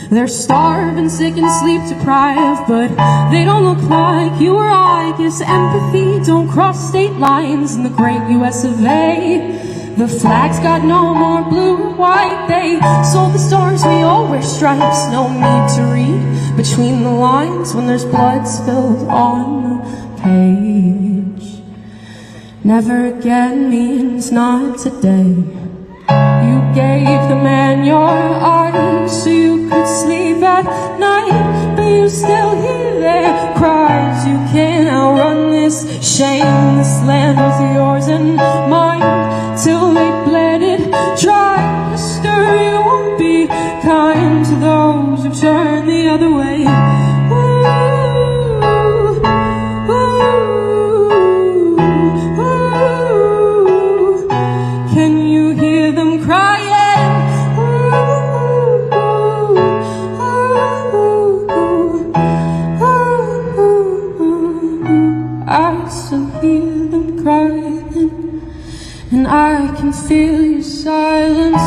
They're starving, sick and sleep deprived, but they don't look like you or I. Guess empathy don't cross state lines in the great US of A. The flag's got no more blue or white. They sold the stars, we all wear stripes. No need to read between the lines when there's blood spilled on the page. Never again means not today. You gave the man your eyes so you could sleep at night, but you still hear their cries. You can't outrun this shame. This land was yours and mine till they bled it dry. Mister, you won't be kind to those who turn the other way. Ooh, ooh, ooh. Can you hear them crying? I still hear them crying, and I can feel your silence.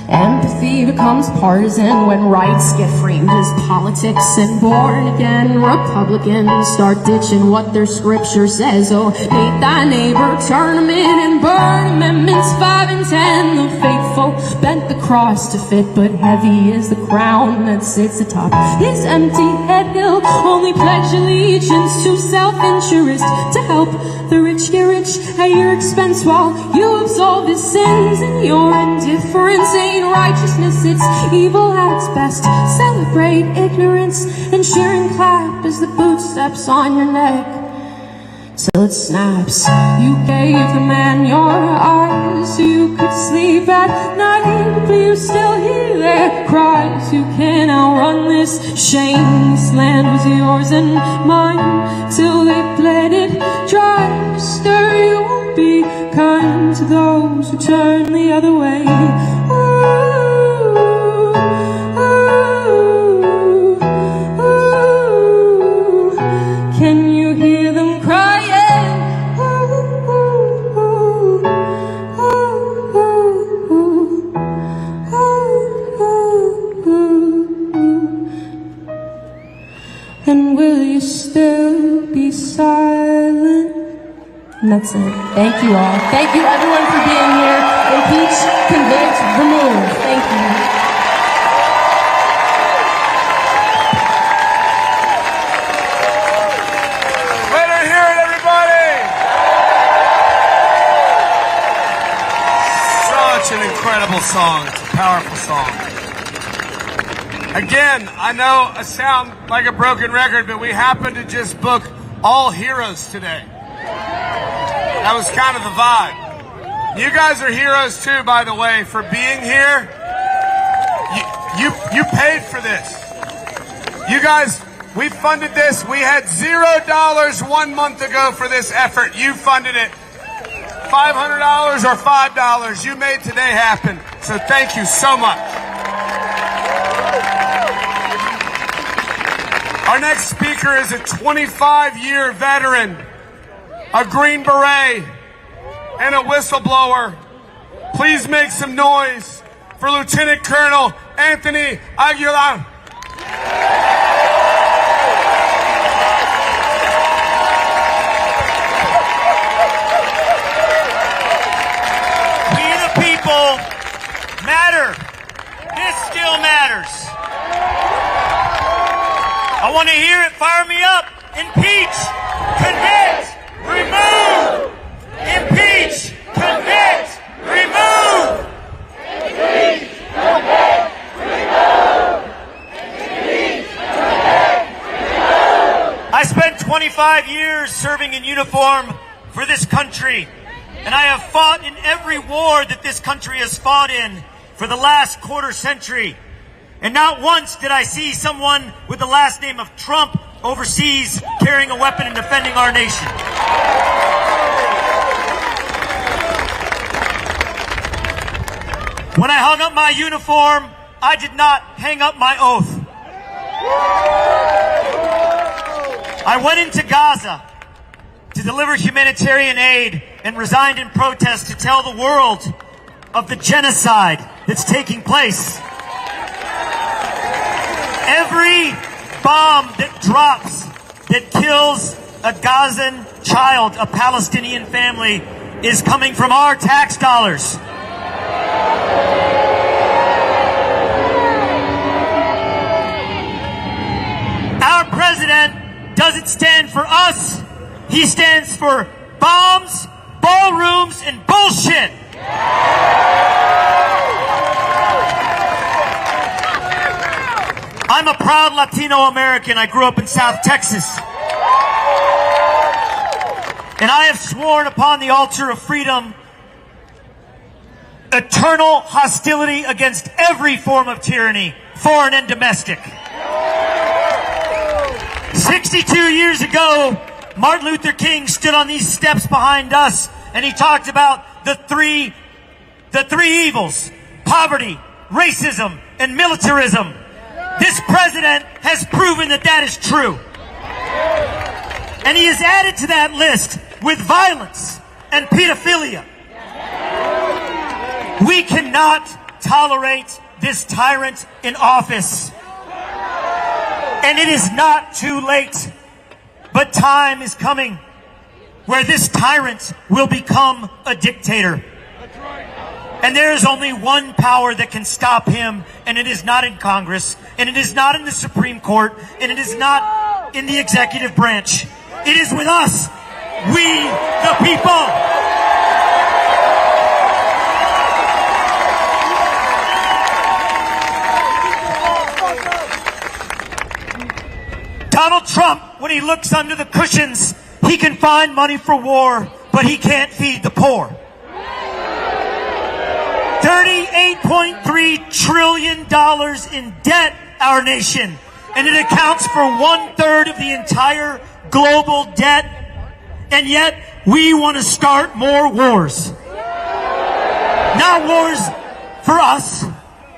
Empathy becomes partisan when rights get framed as politics, and born again Republicans start ditching what their scripture says. Oh, hate thy neighbor, turn them in and burn amendments 5 and 10. The faithful bent the cross to fit, but heavy is the crown that sits atop his empty head. He'll only pledge allegiance to self-interest, to help the rich get rich at your expense while you absolve his sins. And your indifference ain't righteousness, it's evil at its best. Celebrate ignorance and cheer and clap as the boot steps on your neck till it snaps. You gave the man your eyes so you could sleep at night, but you still hear their cries. You can't outrun this shame. This land was yours and mine till they bled it dry. Mister, you won't be kind to those who turn the other way. Can you hear them crying? And will you still be silent? And that's it. Thank you all. Thank you everyone for being here. Impeach, convict, remove. Thank you. An incredible song. It's a powerful song. Again, I know I sound like a broken record, but we happen to just book all heroes today. That was kind of the vibe. You guys are heroes too, by the way, for being here. You paid for this. You guys, we funded this. We had $0 1 month ago for this effort. You funded it. $500 or $5, you made today happen. So thank you so much. Our next speaker is a 25-year veteran, a Green Beret, and a whistleblower. Please make some noise for Lieutenant Colonel Anthony Agulan. Matter. This still matters. I want to hear it. Fire me up. Impeach, convict, remove. Impeach, convict, remove. 25 years serving in uniform for this country, and I have fought in every war that this country has fought in for the last quarter century. And not once did I see someone with the last name of Trump overseas carrying a weapon and defending our nation. When I hung up my uniform, I did not hang up my oath. I went into Gaza to deliver humanitarian aid and resigned in protest to tell the world of the genocide that's taking place. Every bomb that drops that kills a Gazan child, a Palestinian family, is coming from our tax dollars. Our president doesn't stand for us. He stands for bombs, ballrooms, and bullshit. I'm a proud Latino American. I grew up in South Texas. And I have sworn upon the altar of freedom eternal hostility against every form of tyranny, foreign and domestic. 62 years ago, Martin Luther King stood on these steps behind us, and he talked about the three evils: poverty, racism, and militarism. This president has proven that that is true. And he has added to that list with violence and pedophilia. We cannot tolerate this tyrant in office. And it is not too late, but time is coming where this tyrant will become a dictator. And there is only one power that can stop him, and it is not in Congress, and it is not in the Supreme Court, and it is not in the executive branch. It is with us, we the people. Donald Trump, when he looks under the cushions, he can find money for war, but he can't feed the poor. $38.3 trillion in debt, our nation, and it accounts for 1/3 of the entire global debt, and yet we want to start more wars. Not wars for us,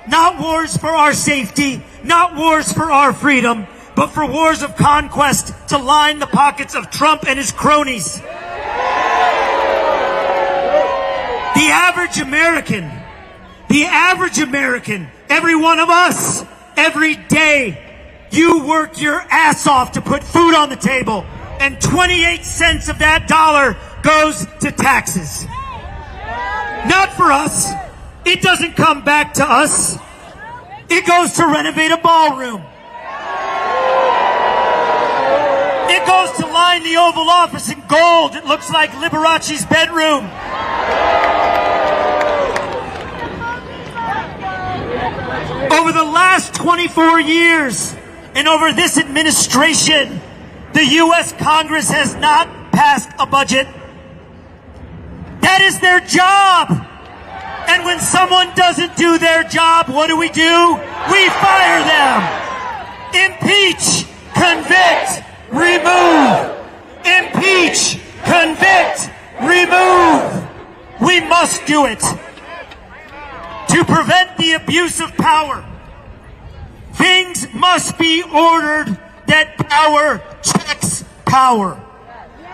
not wars for our safety, not wars for our freedom, but for wars of conquest to line the pockets of Trump and his cronies. The average American, every one of us, every day, you work your ass off to put food on the table, and 28 cents of that dollar goes to taxes. Not for us. It doesn't come back to us. It goes to renovate a ballroom. It goes to line the Oval Office in gold. It looks like Liberace's bedroom. Over the last 24 years, and over this administration, the U.S. Congress has not passed a budget. That is their job. And when someone doesn't do their job, what do? We fire them. Impeach, convict, remove. Impeach, convict, remove. We must do it. To prevent the abuse of power, things must be ordered that power checks power.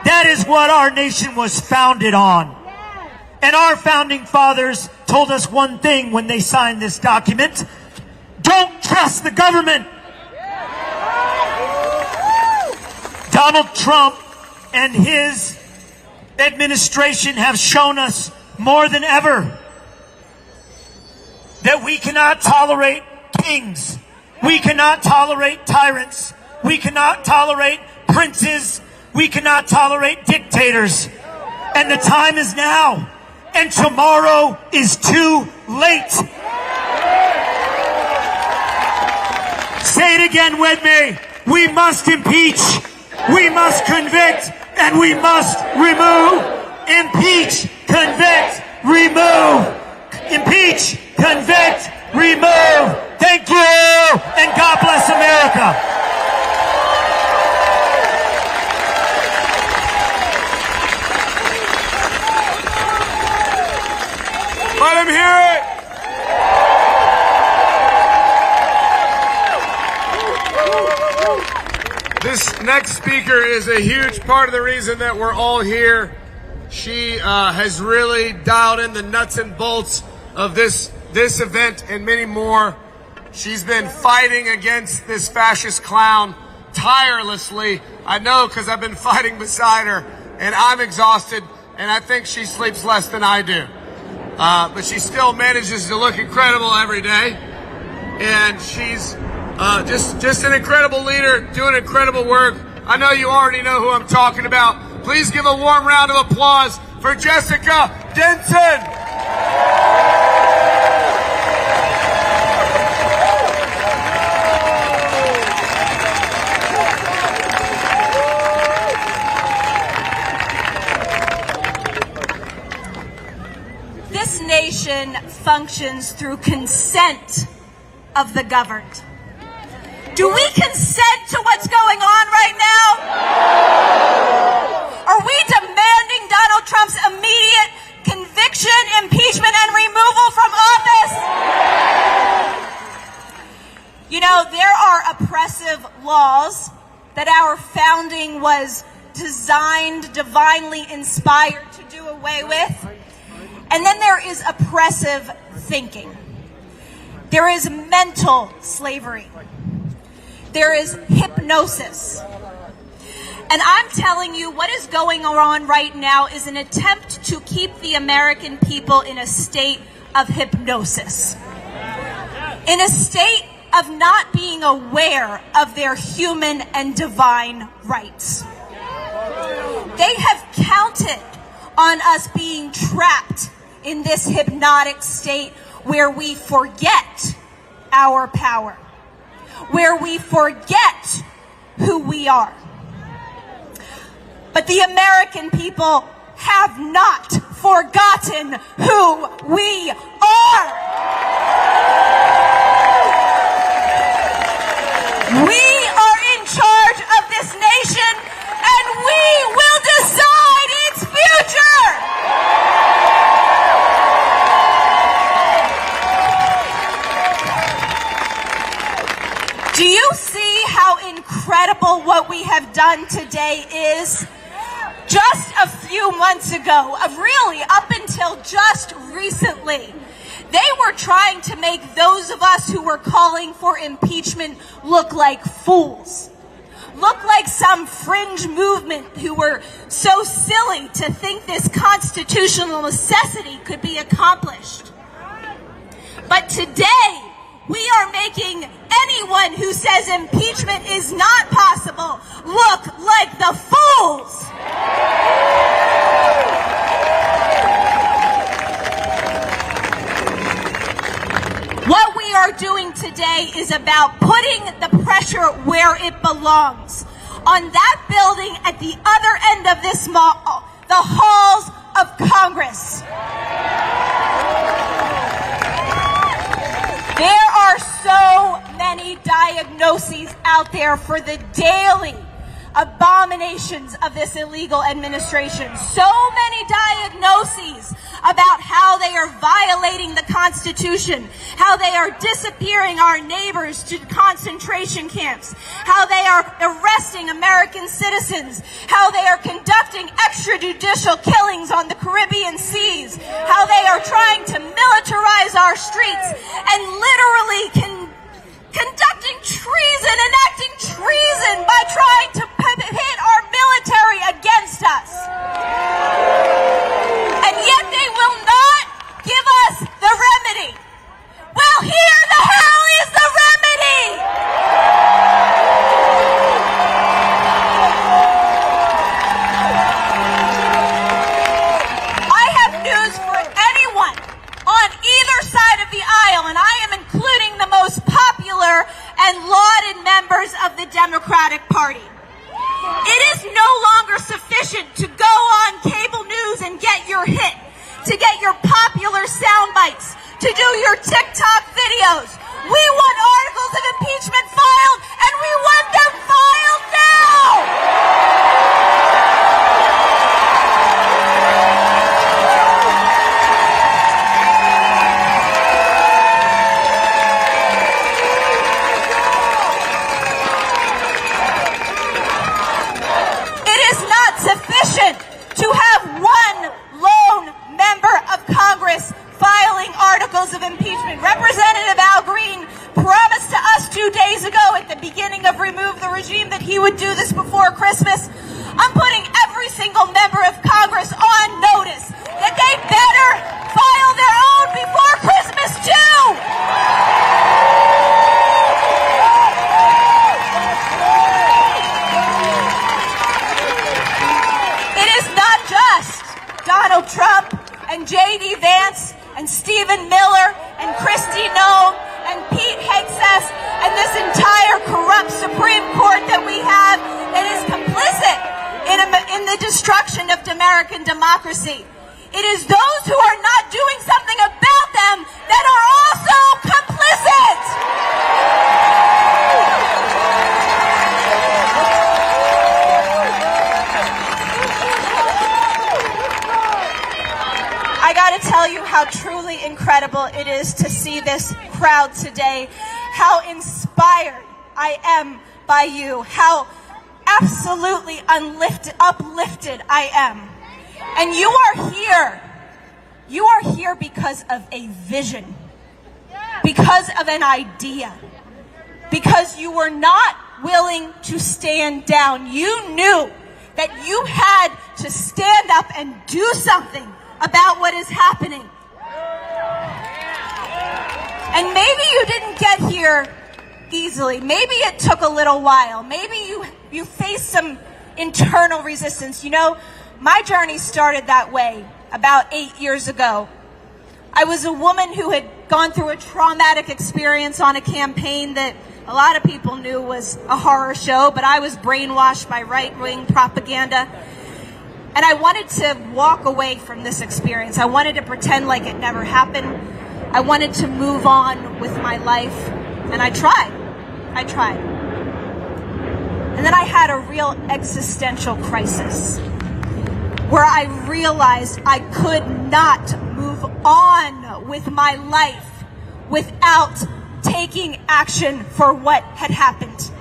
That is what our nation was founded on. And our founding fathers told us one thing when they signed this document: don't trust the government. Donald Trump and his administration have shown us more than ever that we cannot tolerate kings. We cannot tolerate tyrants. We cannot tolerate princes. We cannot tolerate dictators. And the time is now. And tomorrow is too late. Say it again with me. We must impeach. We must convict and we must remove. Impeach, convict, remove. Impeach, convict, remove. Thank you, and God bless America. Let him hear it. This next speaker is a huge part of the reason that we're all here. She has really dialed in the nuts and bolts of this event and many more. She's been fighting against this fascist clown tirelessly. I know because I've been fighting beside her, and I'm exhausted, and I think she sleeps less than I do. But she still manages to look incredible every day. And she's just an incredible leader, doing incredible work. I know you already know who I'm talking about. Please give a warm round of applause for Jessica Denson. This nation functions through consent of the governed. Do we consent to what's going on right now? Are we demanding Donald Trump's immediate conviction, impeachment, and removal from office? You know, there are oppressive laws that our founding was designed, divinely inspired to do away with. And then there is oppressive thinking. There is mental slavery. There is hypnosis. And I'm telling you, what is going on right now is an attempt to keep the American people in a state of hypnosis. In a state of not being aware of their human and divine rights. They have counted on us being trapped in this hypnotic state where we forget our power, where we forget who we are. But the American people have not forgotten who we are. We are in charge of this nation, and we will decide its future. Do you see how incredible what we have done today is? Just a few months ago, really up until just recently, they were trying to make those of us who were calling for impeachment look like fools. Look like some fringe movement who were so silly to think this constitutional necessity could be accomplished. But today, we are making anyone who says impeachment is not possible look like the fools. What we are doing today is about putting the pressure where it belongs. On that building at the other end of this mall, the halls of Congress. There are so many diagnoses out there for the daily abominations of this illegal administration. So many diagnoses about how they are violating the Constitution, how they are disappearing our neighbors to concentration camps, how they are arresting American citizens, how they are conducting extrajudicial killings on the Caribbean seas, how they are trying to militarize our streets and literally conducting treason, enacting treason by trying to pit our military against us. And yet they will not give us the remedy. Well, here the hell is the remedy! I have news for anyone on either side of the aisle, and I am including the most popular and lauded members of the Democratic Party. It videos. We want articles of impeachment filed, and we want them filed now! Sufficient to have one lone member of Congress filing articles of impeachment. Representative Al Green promised to us 2 days ago at the beginning of Remove the Regime that he would do this before Christmas. I'm putting every single member of Congress on notice that they better file their own before Christmas too! Donald Trump and J.D. Vance and Stephen Miller and Kristi Noem and Pete Hegseth and this entire corrupt Supreme Court that we have that is complicit in the destruction of American democracy. It is those who are not doing something about them that are also complicit! I gotta tell you how truly incredible it is to see this crowd today, how inspired I am by you, how absolutely uplifted I am. And you are here because of a vision, because of an idea, because you were not willing to stand down. You knew that you had to stand up and do something about what is happening. And maybe you didn't get here easily. Maybe it took a little while. Maybe you faced some internal resistance. You know, my journey started that way about 8 years ago. I was a woman who had gone through a traumatic experience on a campaign that a lot of people knew was a horror show, but I was brainwashed by right-wing propaganda. And I wanted to walk away from this experience. I wanted to pretend like it never happened. I wanted to move on with my life. And I tried. And then I had a real existential crisis where I realized I could not move on with my life without taking action for what had happened.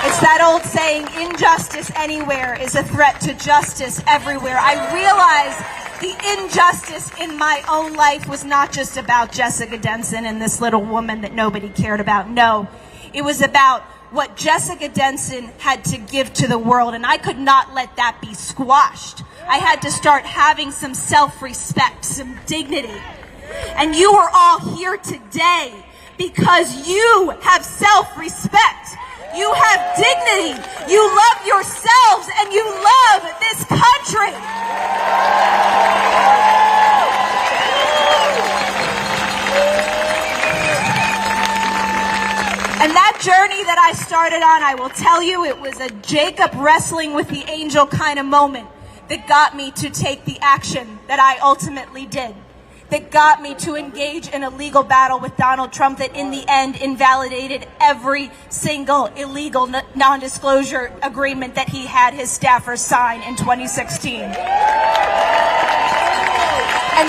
It's that old saying, injustice anywhere is a threat to justice everywhere. I realized the injustice in my own life was not just about Jessica Denson and this little woman that nobody cared about. No, it was about what Jessica Denson had to give to the world, and I could not let that be squashed. I had to start having some self-respect, some dignity. And you are all here today because you have self-respect. You have dignity. You love yourselves and you love this country. And that journey that I started on, I will tell you, it was a Jacob wrestling with the angel kind of moment that got me to take the action that I ultimately did, that got me to engage in a legal battle with Donald Trump that in the end invalidated every single illegal non-disclosure agreement that he had his staffers sign in 2016. And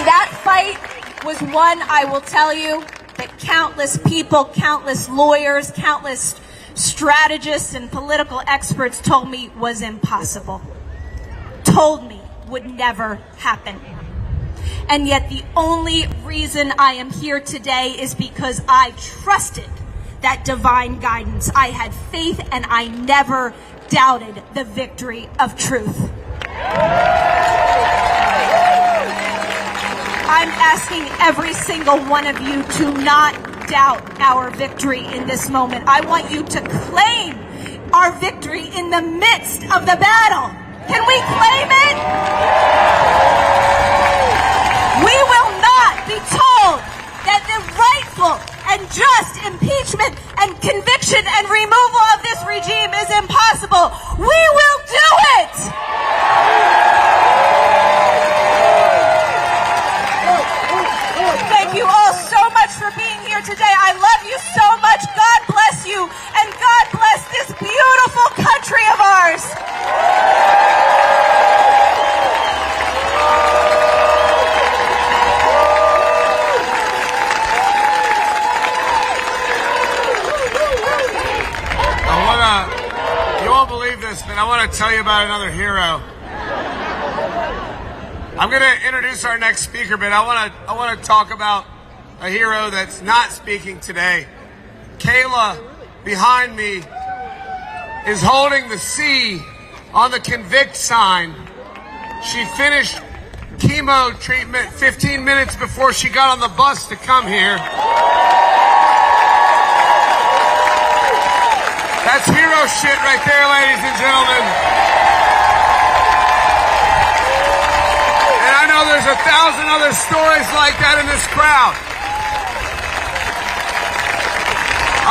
that fight was one, I will tell you, that countless people, countless lawyers, countless strategists and political experts told me was impossible, told me would never happen. And yet the only reason I am here today is because I trusted that divine guidance. I had faith and I never doubted the victory of truth. I'm asking every single one of you to not doubt our victory in this moment. I want you to claim our victory in the midst of the battle. Can we claim it? We will not be told that the rightful and just impeachment and conviction and removal of this regime is impossible. We will do it! I want to tell you about another hero. I'm going to introduce our next speaker, but I want to talk about a hero that's not speaking today. Kayla, behind me, is holding the C on the convict sign. She finished chemo treatment 15 minutes before she got on the bus to come here. That's hero shit right there, ladies and gentlemen. And I know there's 1,000 other stories like that in this crowd.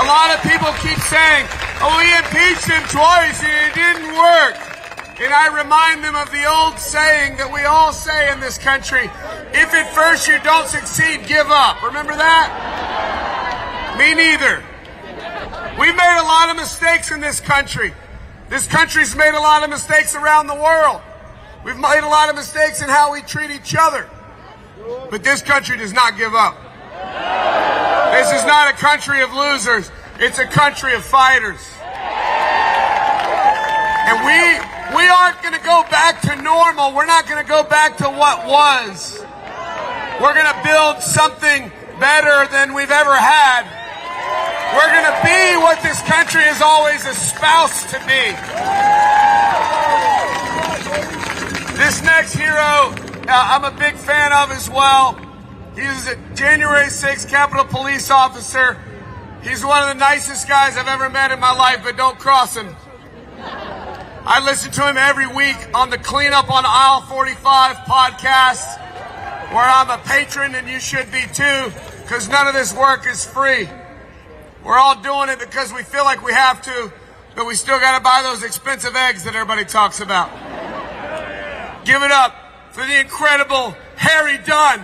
A lot of people keep saying, oh, we impeached him twice and it didn't work. And I remind them of the old saying that we all say in this country, if at first you don't succeed, give up. Remember that? Me neither. We've made a lot of mistakes in this country. This country's made a lot of mistakes around the world. We've made a lot of mistakes in how we treat each other. But this country does not give up. This is not a country of losers. It's a country of fighters. And we aren't going to go back to normal. We're not going to go back to what was. We're going to build something better than we've ever had. We're going to be what this country has always espoused to be. This next hero, I'm a big fan of as well. He's a January 6th Capitol Police officer. He's one of the nicest guys I've ever met in my life, but don't cross him. I listen to him every week on the Cleanup on Aisle 45 podcast, where I'm a patron and you should be too, because none of this work is free. We're all doing it because we feel like we have to, but we still got to buy those expensive eggs that everybody talks about. Give it up for the incredible Harry Dunn.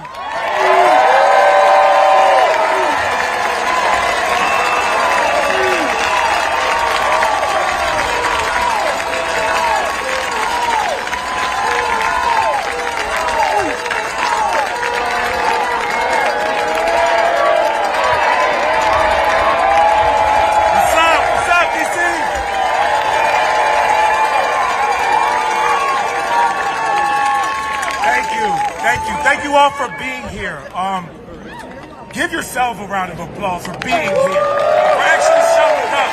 Thank you all for being here. Give yourself a round of applause for being here, for actually showing up.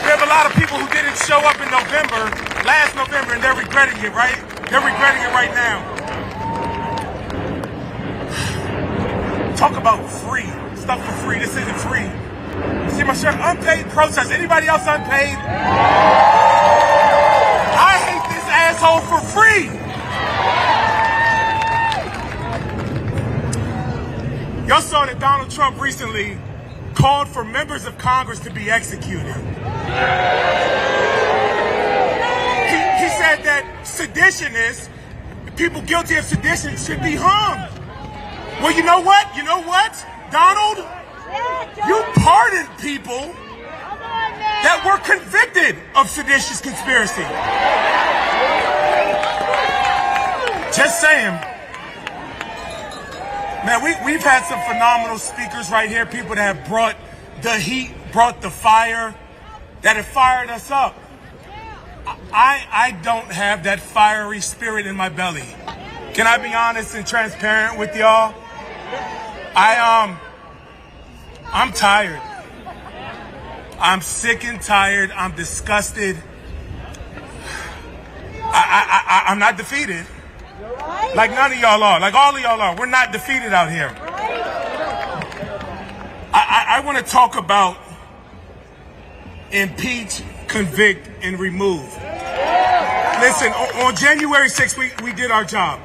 We have a lot of people who didn't show up in November, last November, and they're regretting it, right? They're regretting it right now. Talk about free. Stuff for free. This isn't free. See my shirt? Unpaid protest. Anybody else unpaid? I hate this asshole for free. Y'all saw that Donald Trump recently called for members of Congress to be executed. He said that seditionists, people guilty of sedition, should be hung. Well, you know what? You know what, Donald? You pardoned people that were convicted of seditious conspiracy. Just saying. Man, we've had some phenomenal speakers right here, people that have brought the heat, brought the fire, that have fired us up. I don't have that fiery spirit in my belly. Can I be honest and transparent with y'all? I'm tired. I'm sick and tired. I'm disgusted. I'm not defeated. Like none of y'all are. Like all of y'all are. We're not defeated out here. I want to talk about impeach, convict, and remove. Listen, on January 6th, we did our job.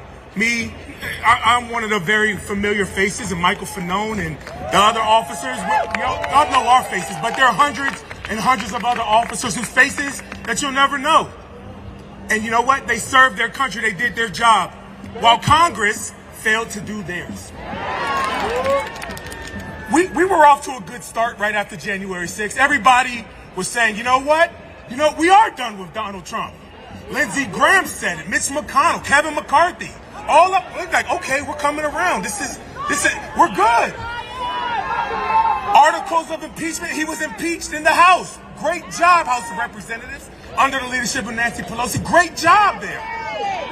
I'm one of the very familiar faces of Michael Fanone and the other officers. Y'all know our faces, but there are hundreds and hundreds of other officers whose faces that you'll never know. And you know what? They served their country. They did their job, while Congress failed to do theirs. We were off to a good start right after January 6th. Everybody was saying, you know what? We are done with Donald Trump. Lindsey Graham said it. Mitch McConnell, Kevin McCarthy. All up, like, okay, we're coming around. This is, we're good. Articles of impeachment. He was impeached in the House. Great job, House of Representatives. under the leadership of Nancy Pelosi. Great job there.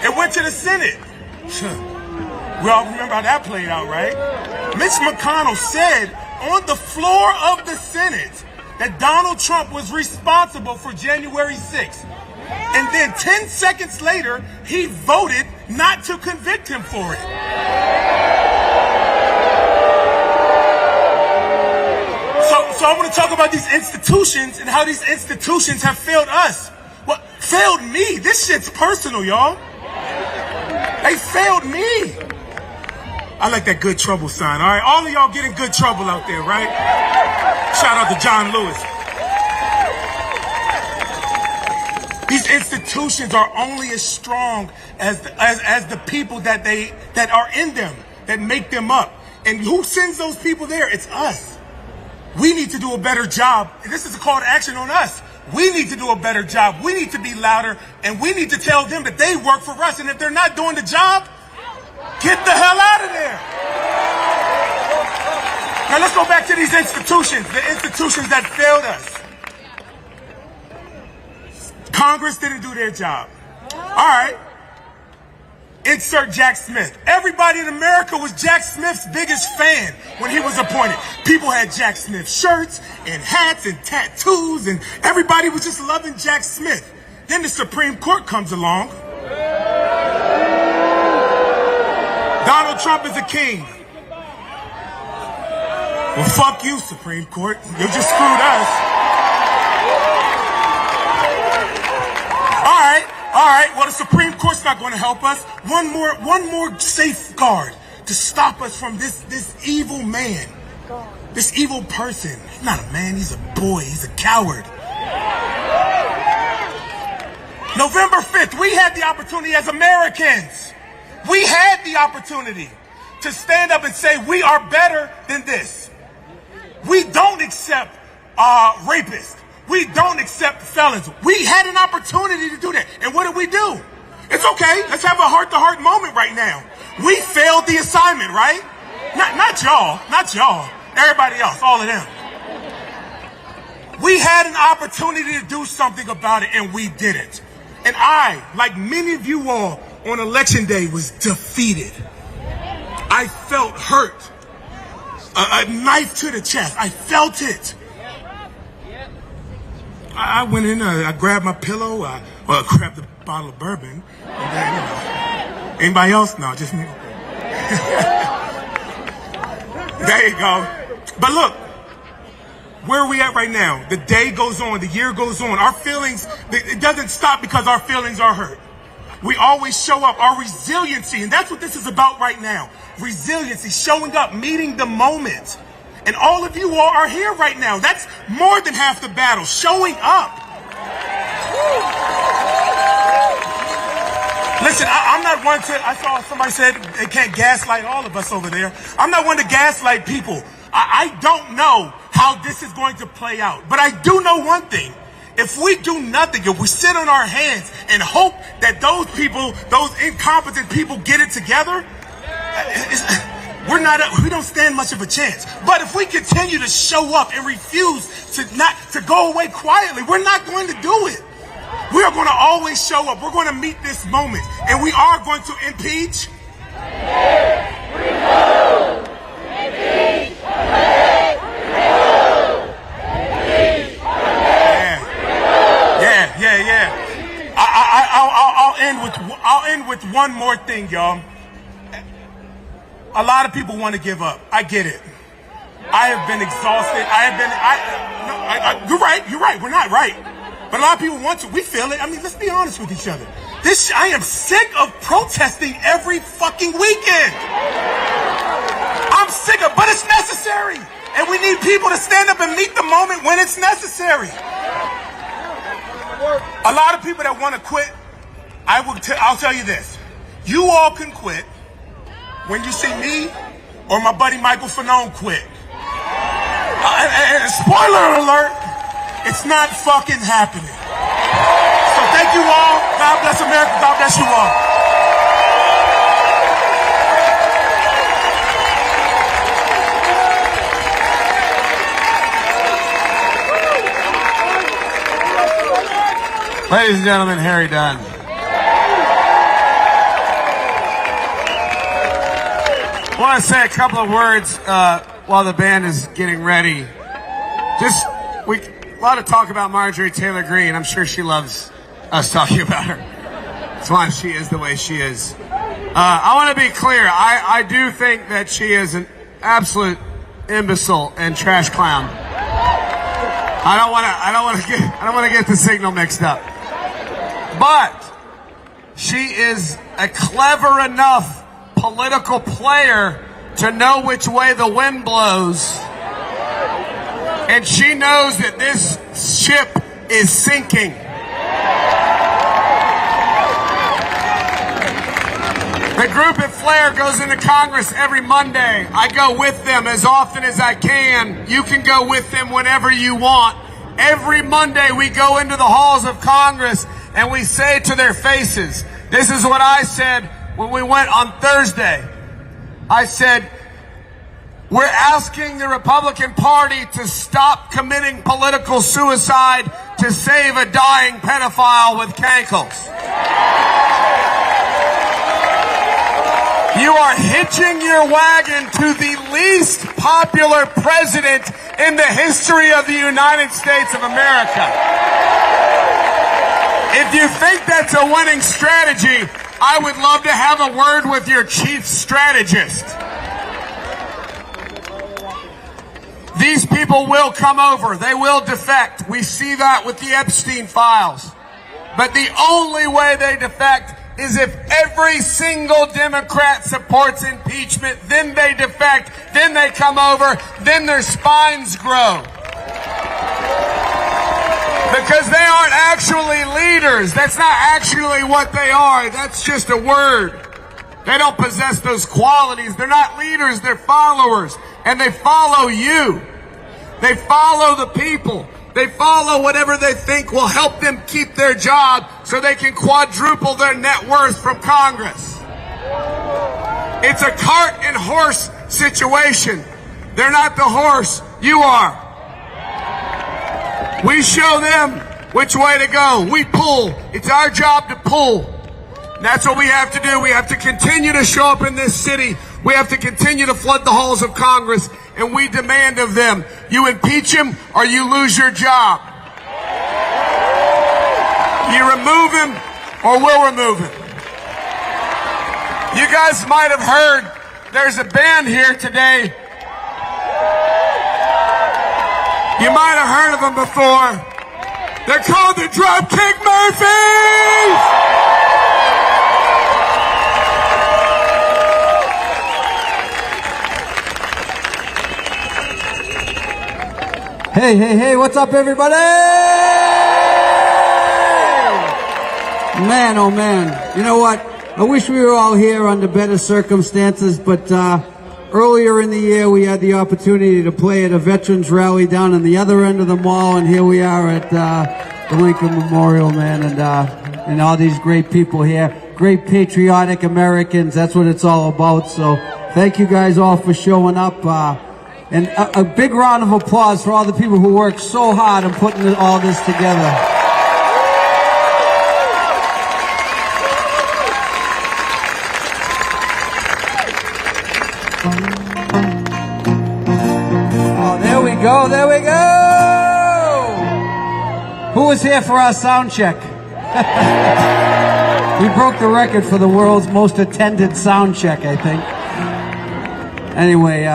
It went to the Senate. We all remember how that played out, right? Mitch McConnell said on the floor of the Senate that Donald Trump was responsible for January 6th. And then 10 seconds later, he voted not to convict him for it. So I want to talk about these institutions and how these institutions have failed us. Well, failed me. This shit's personal, y'all. They failed me. I like that good trouble sign, all right? All of y'all getting good trouble out there, right? Shout out to John Lewis. These institutions are only as strong as the people that are in them, that make them up. And who sends those people there? It's us. We need to do a better job. This is a call to action on us. We need to do a better job. We need to be louder, and we need to tell them that they work for us. And if they're not doing the job, get the hell out of there. Now let's go back to these institutions, the institutions that failed us. Congress didn't do their job. All right. Insert Jack Smith. Everybody in America was Jack Smith's biggest fan when he was appointed. People had Jack Smith shirts and hats and tattoos, and everybody was just loving Jack Smith. Then the Supreme Court comes along. Donald Trump is a king. Well, fuck you, Supreme Court. You just screwed us. All right. Well, the Supreme Court's not going to help us. One more safeguard to stop us from this evil man, this evil person. He's not a man. He's a boy. He's a coward. November 5th, we had the opportunity as Americans. We had the opportunity to stand up and say we are better than this. We don't accept rapists. We don't accept felons. We had an opportunity to do that. And what did we do? It's okay. Let's have a heart-to-heart moment right now. We failed the assignment, right? Not y'all. Everybody else, all of them. We had an opportunity to do something about it, and we didn't. And I, like many of you all, on election day was defeated. I felt hurt. A knife to the chest. I felt it. I went in, I grabbed my pillow, I grabbed a bottle of bourbon, and then, anybody else? No, just me. There you go. But look, where are we at right now? The day goes on, the year goes on. Our feelings, it doesn't stop because our feelings are hurt. We always show up, our resiliency, and that's what this is about right now. Resiliency, showing up, meeting the moment. And all of you all are here right now. That's more than half the battle, showing up. Listen, I'm not one to, I saw somebody said they can't gaslight all of us over there. I'm not one to gaslight people. I don't know how this is going to play out. But I do know one thing. If we do nothing, if we sit on our hands and hope that those people, those incompetent people get it together, we don't stand much of a chance. But if we continue to show up and refuse to go away quietly, we're not going to do it. We are going to always show up. We're going to meet this moment, and we are going to impeach. Yeah. I'll end with one more thing, y'all. A lot of people want to give up. I get it. I have been exhausted. You're right. We're not right. But a lot of people want to. We feel it. I mean, let's be honest with each other. I am sick of protesting every fucking weekend. I'm sick of, but it's necessary. And we need people to stand up and meet the moment when it's necessary. A lot of people that want to quit, I'll tell you this. You all can quit when you see me or my buddy Michael Fanone quit. And spoiler alert, it's not fucking happening. So thank you all. God bless America. God bless you all. Ladies and gentlemen, Harry Dunn. I want to say a couple of words while the band is getting ready. A lot of talk about Marjorie Taylor Greene. I'm sure she loves us talking about her. That's why she is the way she is. I want to be clear. I do think that she is an absolute imbecile and trash clown. I don't want to get the signal mixed up. But she is a clever enough political player to know which way the wind blows. And she knows that this ship is sinking. The group at Flair goes into Congress every Monday. I go with them as often as I can. You can go with them whenever you want. Every Monday we go into the halls of Congress and we say to their faces, this is what I said when we went on Thursday. I said, we're asking the Republican Party to stop committing political suicide to save a dying pedophile with cankles. You are hitching your wagon to the least popular president in the history of the United States of America. If you think that's a winning strategy, I would love to have a word with your chief strategist. These people will come over. They will defect. We see that with the Epstein files. But the only way they defect is if every single Democrat supports impeachment, then they defect, then they come over, then their spines grow. Because they aren't actually leaders. That's not actually what they are. That's just a word. They don't possess those qualities. They're not leaders, they're followers. And they follow you. They follow the people. They follow whatever they think will help them keep their job so they can quadruple their net worth from Congress. It's a cart and horse situation. They're not the horse. You are. We show them which way to go. We pull. It's our job to pull. And that's what we have to do. We have to continue to show up in this city. We have to continue to flood the halls of Congress. And we demand of them, you impeach him or you lose your job. You remove him or we'll remove him. You guys might have heard there's a band here today. You might have heard of them before. They're called the Dropkick Murphys! Hey, hey, hey, what's up, everybody? Man, oh man. You know what? I wish we were all here under better circumstances, but earlier in the year we had the opportunity to play at a veterans rally down on the other end of the mall, and here we are at the Lincoln Memorial, man, and all these great people here. Great patriotic Americans, that's what it's all about. So thank you guys all for showing up. And a big round of applause for all the people who worked so hard on putting all this together. Oh, there we go, there we go! Who was here for our sound check? We broke the record for the world's most attended sound check, I think. Anyway,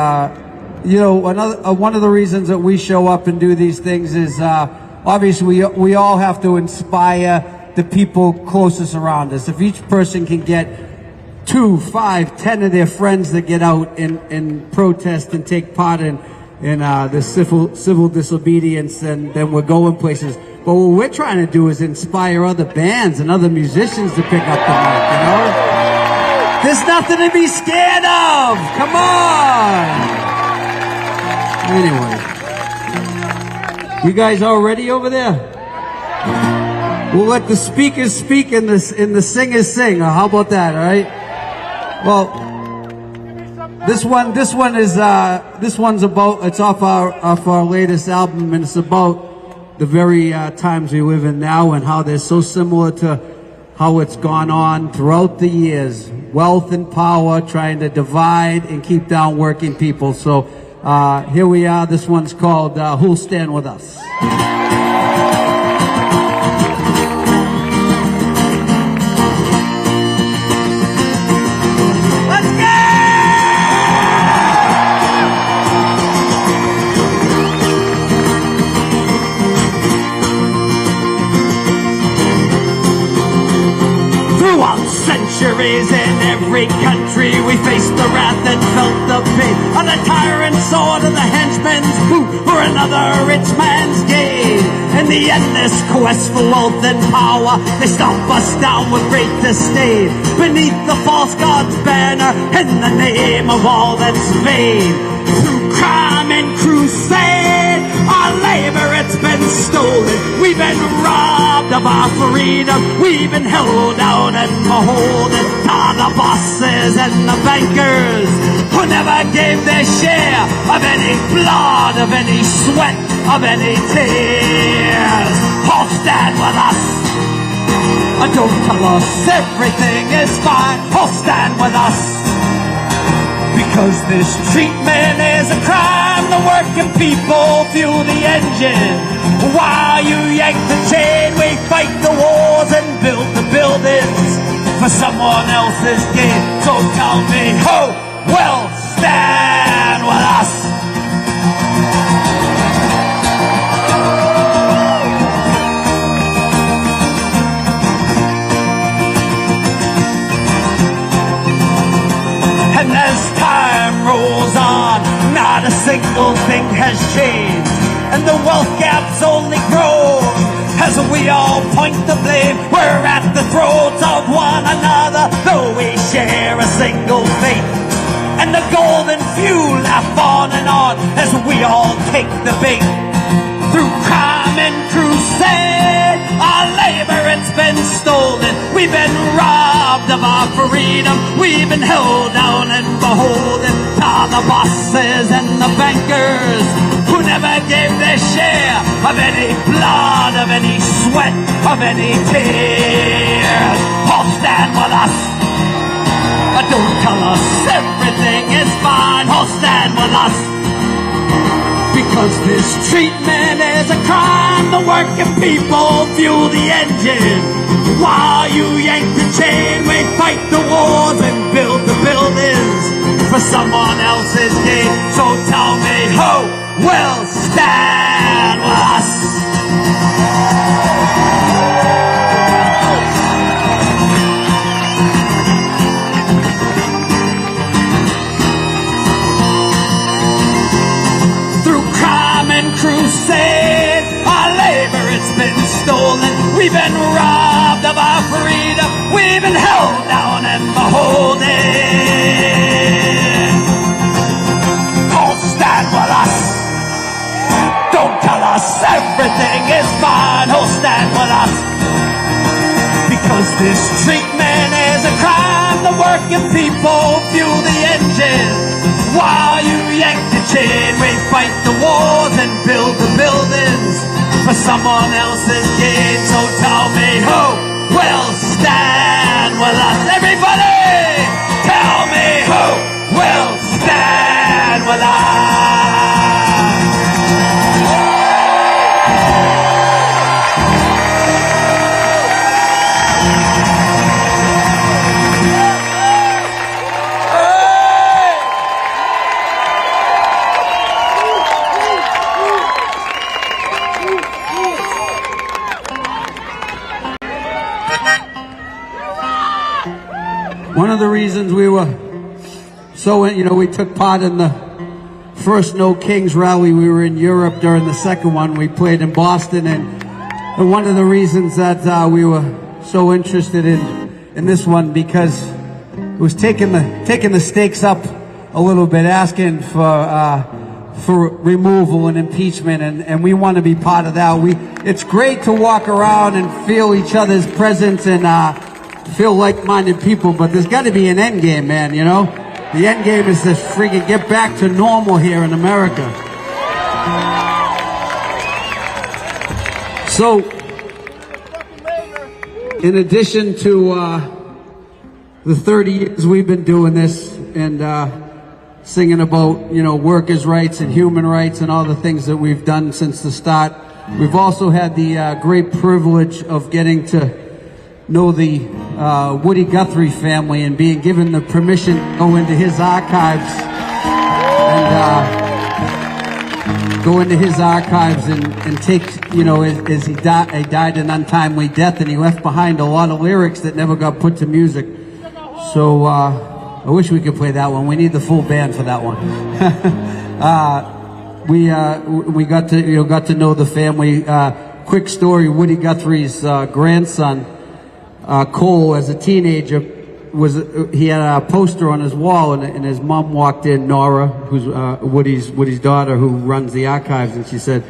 you know, one of the reasons that we show up and do these things is obviously we all have to inspire the people closest around us. If each person can get 2, 5, 10 of their friends that get out and protest and take part in the civil disobedience, then we're going places. But what we're trying to do is inspire other bands and other musicians to pick up the mic, you know? There's nothing to be scared of! Come on! Anyway, you guys all ready over there? We'll let the speakers speak and the singers sing. How about that? All right. Well, this one's about. It's off our latest album, and it's about the very times we live in now and how they're so similar to how it's gone on throughout the years. Wealth and power trying to divide and keep down working people. So here we are. This one's called Who'll Stand With Us? Centuries in every country we faced the wrath and felt the pain of the tyrant's sword and the henchman's boot for another rich man's gain. In the endless quest for wealth and power, they stomp us down with great disdain beneath the false god's banner in the name of all that's vain. Through crime and crusade, our labor, it's been stolen. We've been robbed of our freedom. We've been held down and beholden to the bosses and the bankers who never gave their share of any blood, of any sweat, of any tears. All stand with us. Don't tell us everything is fine. All stand with us. Because this treatment is a crime. The working people fuel the engine. While you yank the chain, we fight the wars and build the buildings for someone else's gain. So tell me who will stand with us? And as time rolls on, not a single thing has changed, and the wealth gap's only grown as we all point the blame. We're at the throats of one another, though we share a single fate. And the golden few laugh on and on as we all take the bait. Through crime and crusade, our labor, it's been stolen. We've been robbed of our freedom. We've been held down and beholden to the bosses and the bankers who never gave their share of any blood, of any sweat, of any tears. All stand with us. Don't tell us everything is fine. All stand with us. Because this treatment is a crime. The working people fuel the engine. While you yank the chain, we fight the wars and build the buildings for someone else's gain. So tell me who will stand with us? Crusade, our labor, it's been stolen. We've been robbed of our freedom. We've been held down and beholden. All stand with us. Don't tell us everything is fine. All stand with us. Because this treatment is a crime. The working people fuel the engine. While you yank the chain, we fight the wars and build the buildings for someone else's gain. So tell me who will stand with us? Everybody, tell me who will stand with us? One of the reasons we were so, we took part in the first No Kings rally. We were in Europe during the second one. We played in Boston, and one of the reasons that we were so interested in this one, because it was taking the stakes up a little bit, asking for removal and impeachment, and we want to be part of that. It's great to walk around and feel each other's presence and feel like-minded people, but there's got to be an end game, man, you know? The end game is to freaking get back to normal here in America. So, in addition to the 30 years we've been doing this and singing about, you know, workers' rights and human rights and all the things that we've done since the start, we've also had the great privilege of getting to know the Woody Guthrie family and being given the permission to go into his archives and take, you know, as he died an untimely death, and he left behind a lot of lyrics that never got put to music. So I wish we could play that one. We need the full band for that one. We got to know the family. Quick story: Woody Guthrie's grandson, Cole, as a teenager, he had a poster on his wall, and his mom walked in, Nora, who's Woody's daughter, who runs the archives, and she said,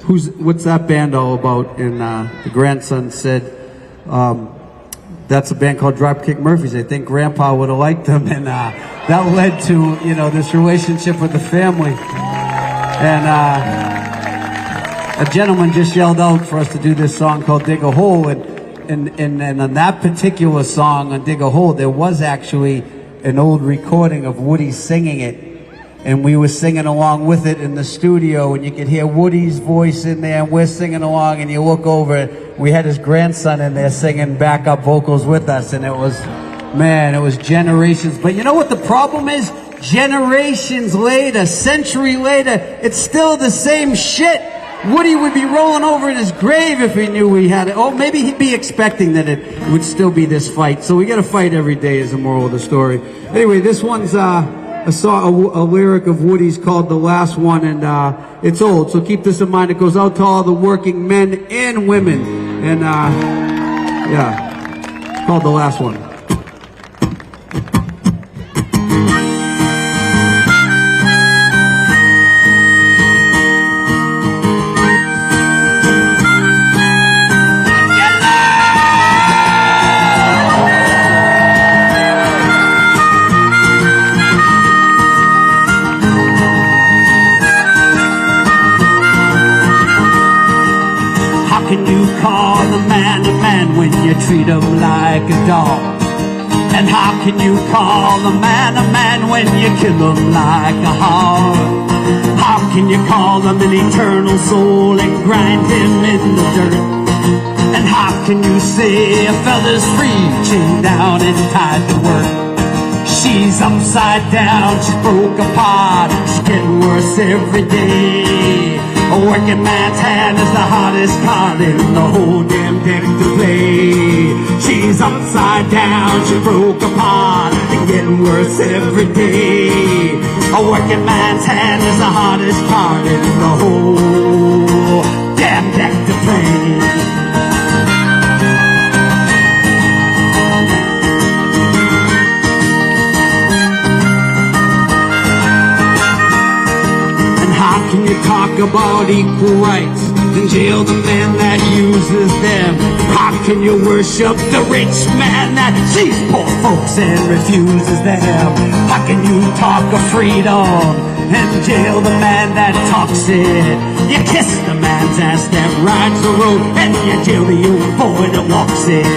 "What's that band all about?" And the grandson said, "That's a band called Dropkick Murphys. I think Grandpa would have liked them," and that led to, you know, this relationship with the family. And a gentleman just yelled out for us to do this song called "Dig a Hole," and on that particular song, on "Dig a Hole," there was actually an old recording of Woody singing it, and we were singing along with it in the studio, and you could hear Woody's voice in there, and we're singing along, and you look over, we had his grandson in there singing backup vocals with us, and it was generations. But you know what the problem is? Generations later, century later, it's still the same shit. Woody would be rolling over in his grave if he knew we had it. Oh, maybe he'd be expecting that it would still be this fight. So we got to fight every day is the moral of the story. Anyway, this one's a lyric of Woody's called "The Last One," and it's old, so keep this in mind. It goes out to all the working men and women, and yeah, it's called "The Last One." You treat him like a dog. And how can you call a man when you kill him like a hog? How can you call him an eternal soul and grind him in the dirt? And how can you say a fella's free, chained down and tied to work? She's upside down, she's broke apart, she's getting worse every day. A working man's hand is the hardest card in the whole damn deck to play. She's upside down, she broke apart, and getting worse every day. A working man's hand is the hardest card in the whole damn deck to play. Can you talk about equal rights and jail the man that uses them? How can you worship the rich man that sees poor folks and refuses them? How can you talk of freedom and jail the man that talks it? You kiss the man's ass that rides the road, and you jail the old boy that walks it.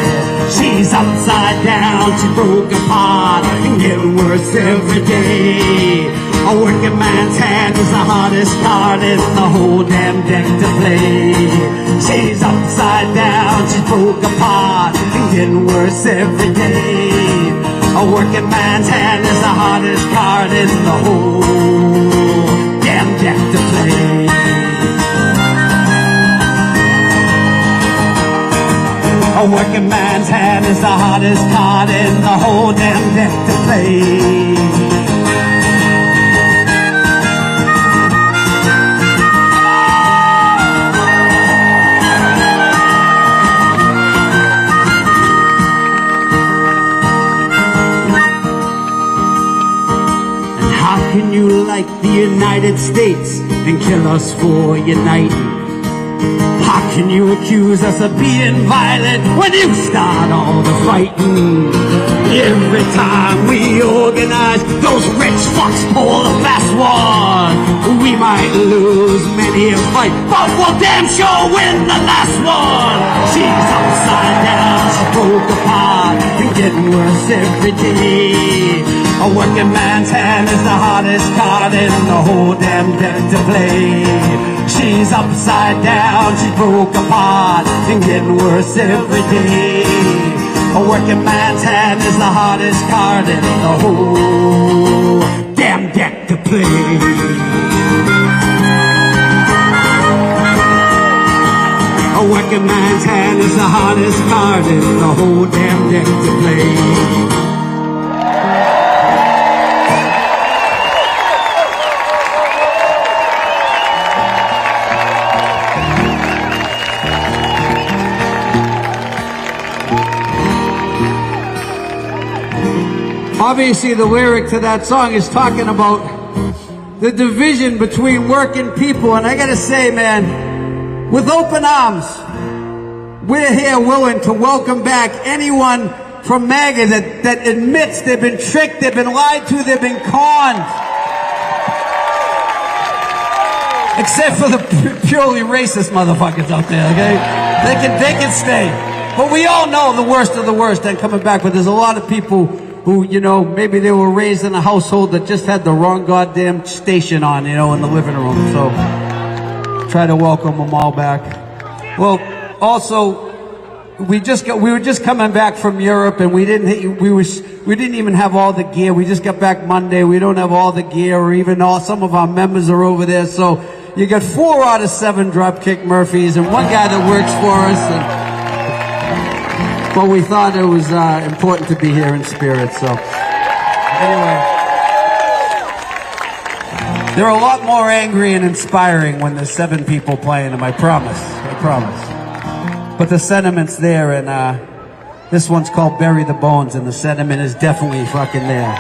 She's upside down, she broke apart, and getting worse every day. A working man's hand is the hardest card in the whole damn deck to play. She's upside down, she's broke apart, and getting worse every day. A working man's hand is the hardest card in the whole damn deck to play. A working man's hand is the hardest card in the whole damn deck to play. Can you like the United States and kill us for uniting? How can you accuse us of being violent when you start all the fighting? Every time we organize, those rich fucks pull the fast one. We might lose many party and fight, but we'll damn sure win the last one. She's upside down, she broke apart, and getting worse every day. A working man's hand is the hardest card in the whole damn deck to play. She's upside down, she broke apart, and getting worse every day. A working man's hand is the hardest card in the whole damn deck to play. A working man's hand is the hardest card in the whole damn deck to play. Obviously, the lyric to that song is talking about the division between working people. And I gotta say, man, with open arms, we're here willing to welcome back anyone from MAGA that admits they've been tricked, they've been lied to, they've been conned. Except for the purely racist motherfuckers out there, okay? They can stay. But we all know the worst of the worst ain't coming back. But there's a lot of people who, you know, maybe they were raised in a household that just had the wrong goddamn station on, you know, in the living room. So try to welcome them all back. Well, also, we were just coming back from Europe, and we didn't even have all the gear. We just got back Monday. We don't have all the gear, or even some of our members are over there. So you got 4 out of 7 Dropkick Murphys and one guy that works for us. But we thought it was important to be here in spirit, so anyway. They're a lot more angry and inspiring when there's 7 people playing them, I promise. But the sentiment's there, and this one's called Bury the Bones, and the sentiment is definitely fucking there.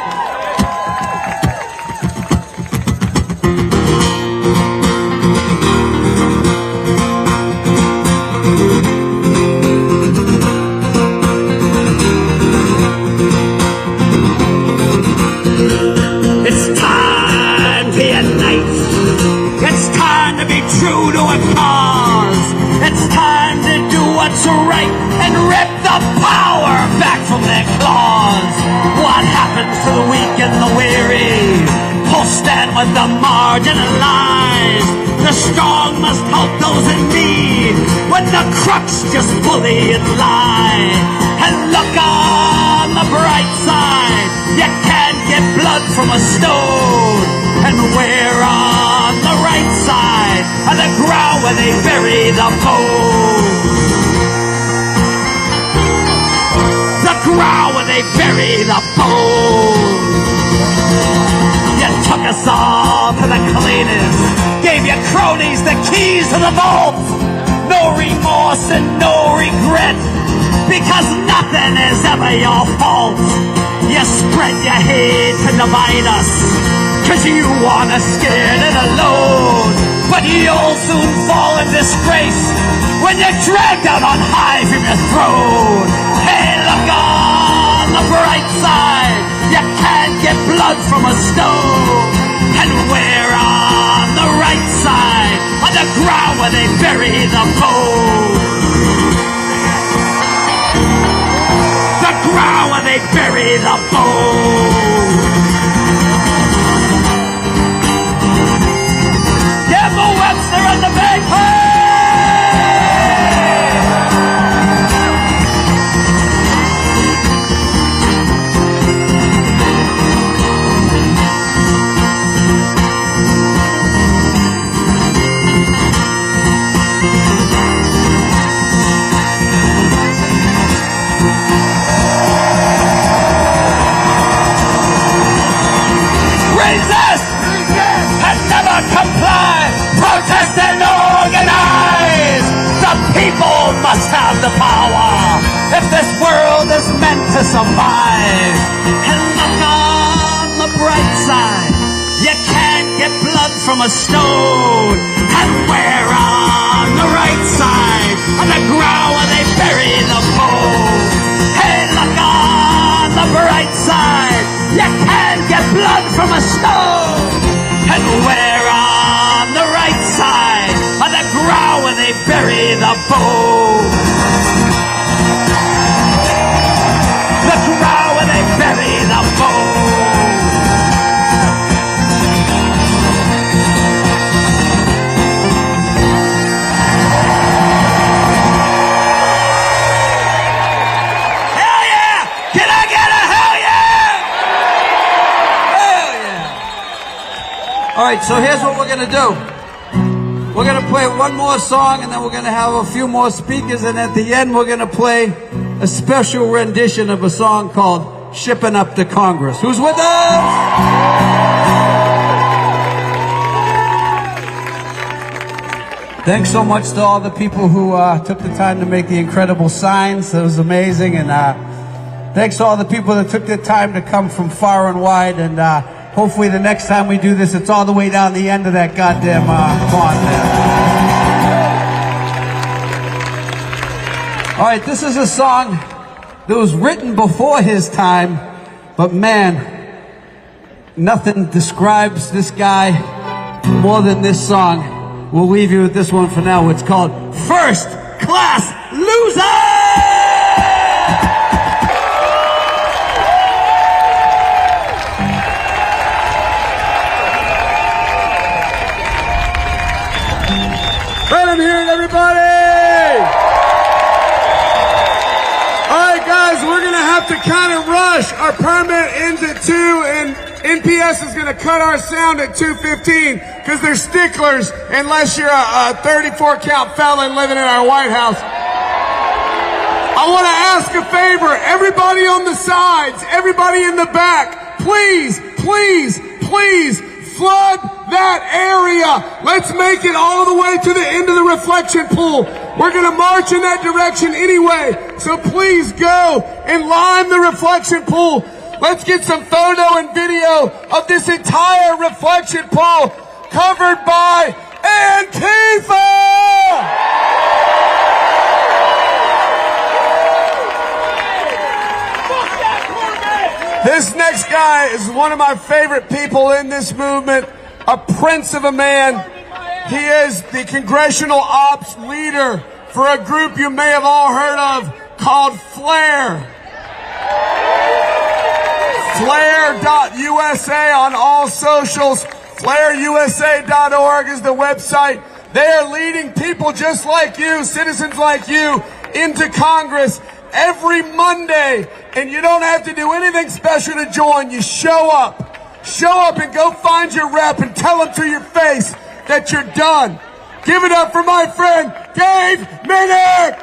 With the marginalized, the strong must help those in need when the crooks just bully and lie. And look on the bright side, you can't get blood from a stone. And we're on the right side of the ground where they bury the bones. The ground where they bury the bones. Took us all to the cleaners, gave your cronies the keys to the vault. No remorse and no regret, because nothing is ever your fault. You spread your hate to divide us, cause you want us scared and alone. But you'll soon fall in disgrace when you're dragged out on high from your throne. Hey, look on the bright side, you can't get blood from a stone. And we're on the right side of the ground where they bury the bones. The ground where they bury the bones. Yeah, Mo Webster on the big play. Comply, protest and organize. The people must have the power if this world is meant to survive. And look on the bright side, you can't get blood from a stone. And we're on the right side on the ground where they bury the bones. Hey, look on the bright side, you can't get blood from a stone. And we're on the right side foe. The ground where they bury the foe. Hell yeah! Can I get a hell yeah? Hell yeah! All right, so here's what we're gonna do. We're going to play one more song, and then we're going to have a few more speakers, and at the end we're going to play a special rendition of a song called Shipping Up to Congress. Who's with us? Thanks so much to all the people who took the time to make the incredible signs. That was amazing. And thanks to all the people that took the time to come from far and wide. And hopefully the next time we do this, it's all the way down the end of that goddamn pond there. All right, this is a song that was written before his time, but man, nothing describes this guy more than this song. We'll leave you with this one for now. It's called First Class Loser! Let him hear it, everybody! Alright guys, we're gonna have to kind of rush. Our permit ends at 2 and NPS is gonna cut our sound at 2:15 because they're sticklers unless you're a 34 count felon living in our White House. I wanna ask a favor, everybody on the sides, everybody in the back, please, please, please, flood that area. Let's make it all the way to the end of the reflection pool. We're going to march in that direction anyway. So please go and line the reflection pool. Let's get some photo and video of this entire reflection pool covered by Antifa! This next guy is one of my favorite people in this movement, a prince of a man. He is the congressional ops leader for a group you may have all heard of called FLARE. FLARE.USA on all socials. FLAREUSA.org is the website. They are leading people just like you, citizens like you, into Congress every Monday, and you don't have to do anything special to join. You show up. Show up and go find your rep and tell him to your face that you're done. Give it up for my friend, Dave Minnick!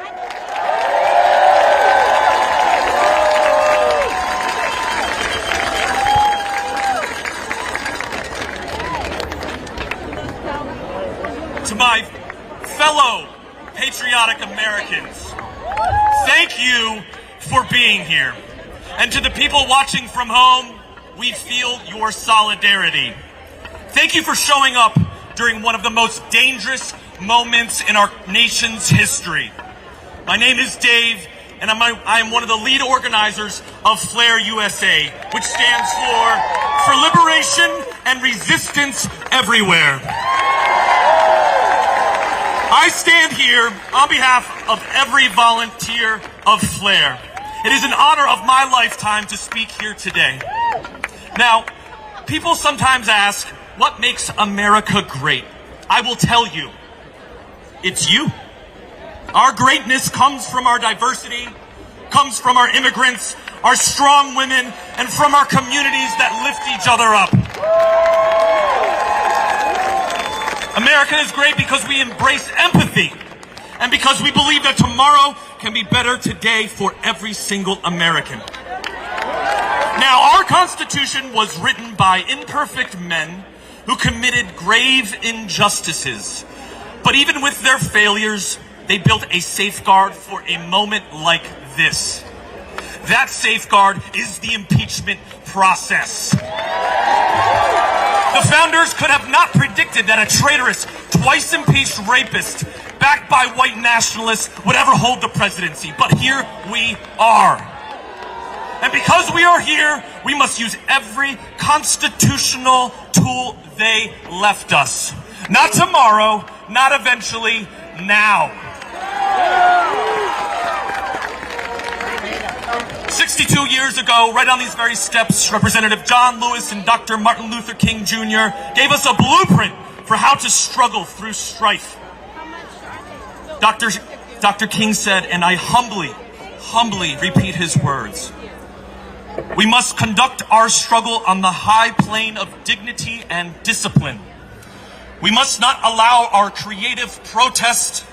To my fellow patriotic Americans, thank you for being here. And to the people watching from home, we feel your solidarity. Thank you for showing up during one of the most dangerous moments in our nation's history. My name is Dave, and I am one of the lead organizers of FLARE USA, which stands for Liberation and Resistance Everywhere. I stand here on behalf of every volunteer of FLARE. It is an honor of my lifetime to speak here today. Now, people sometimes ask, what makes America great? I will tell you, it's you. Our greatness comes from our diversity, comes from our immigrants, our strong women, and from our communities that lift each other up. America is great because we embrace empathy and because we believe that tomorrow can be better today for every single American. Now, our Constitution was written by imperfect men who committed grave injustices. But even with their failures, they built a safeguard for a moment like this. That safeguard is the impeachment process. The founders could have not predicted that a traitorous, twice impeached rapist backed by white nationalists would ever hold the presidency. But here we are. And because we are here, we must use every constitutional tool they left us. Not tomorrow, not eventually, now. 62 years ago, right on these very steps, Representative John Lewis and Dr. Martin Luther King Jr. gave us a blueprint for how to struggle through strife. Dr. King said, and I humbly repeat his words, we must conduct our struggle on the high plane of dignity and discipline. We must not allow our creative protest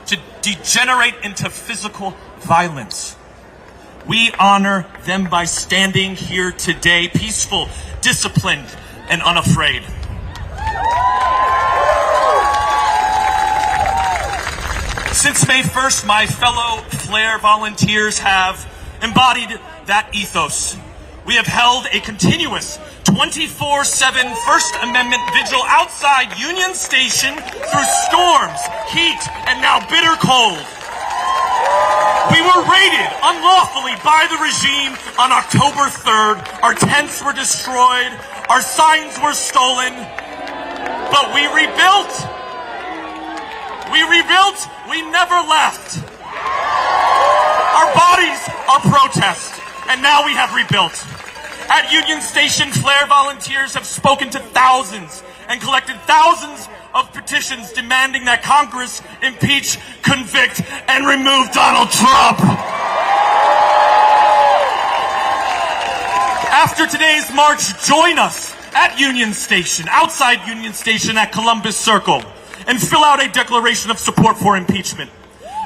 to degenerate into physical violence. We honor them by standing here today, peaceful, disciplined, and unafraid. Since May 1st, my fellow Flare volunteers have embodied that ethos. We have held a continuous 24/7 First Amendment vigil outside Union Station through storms, heat, and now bitter cold. We were raided unlawfully by the regime on October 3rd. Our tents were destroyed. Our signs were stolen. But we rebuilt. We never left. Our bodies are protest, and now we have rebuilt. At Union Station, Flare volunteers have spoken to thousands and collected thousands of petitions demanding that Congress impeach, convict, and remove Donald Trump. After today's march, join us at Union Station, outside Union Station at Columbus Circle, and fill out a declaration of support for impeachment.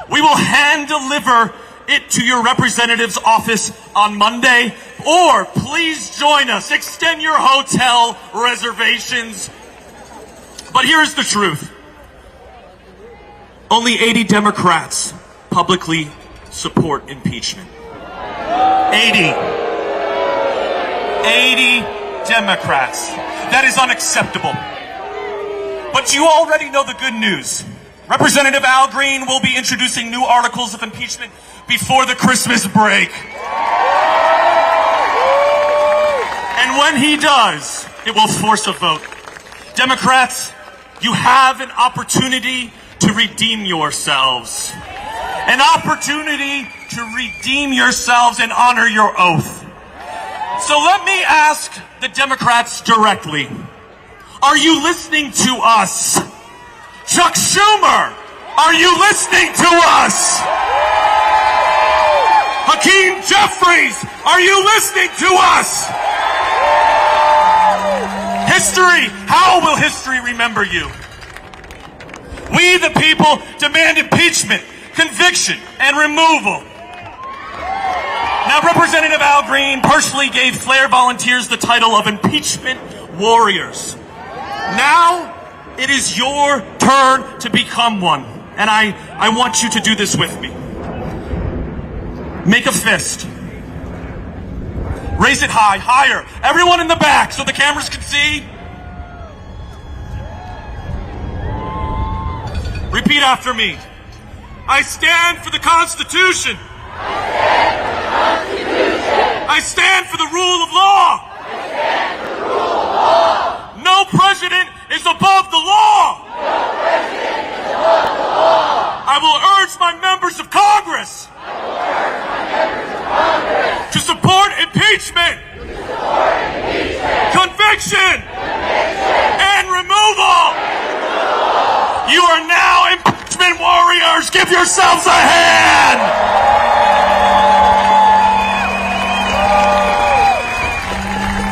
We will hand deliver it to your representative's office on Monday, or please join us. Extend your hotel reservations. But here's the truth. Only 80 Democrats publicly support impeachment. 80 Democrats. That is unacceptable. But you already know the good news. Representative Al Green will be introducing new articles of impeachment before the Christmas break. And when he does, it will force a vote. Democrats, you have an opportunity to redeem yourselves. An opportunity to redeem yourselves and honor your oath. So let me ask the Democrats directly. Are you listening to us? Chuck Schumer, are you listening to us? Hakeem Jeffries, are you listening to us? History, how will history remember you? We, the people, demand impeachment, conviction, and removal. Now, Representative Al Green personally gave Flare volunteers the title of impeachment warriors. Now, it is your turn to become one. And I want you to do this with me. Make a fist. Raise it high, higher. Everyone in the back so the cameras can see. Repeat after me. I stand for the Constitution. I stand for the rule of law. No president is above the law. I will urge my members of Congress to support impeachment, conviction, and removal. You are now impeachment warriors. Give yourselves a hand.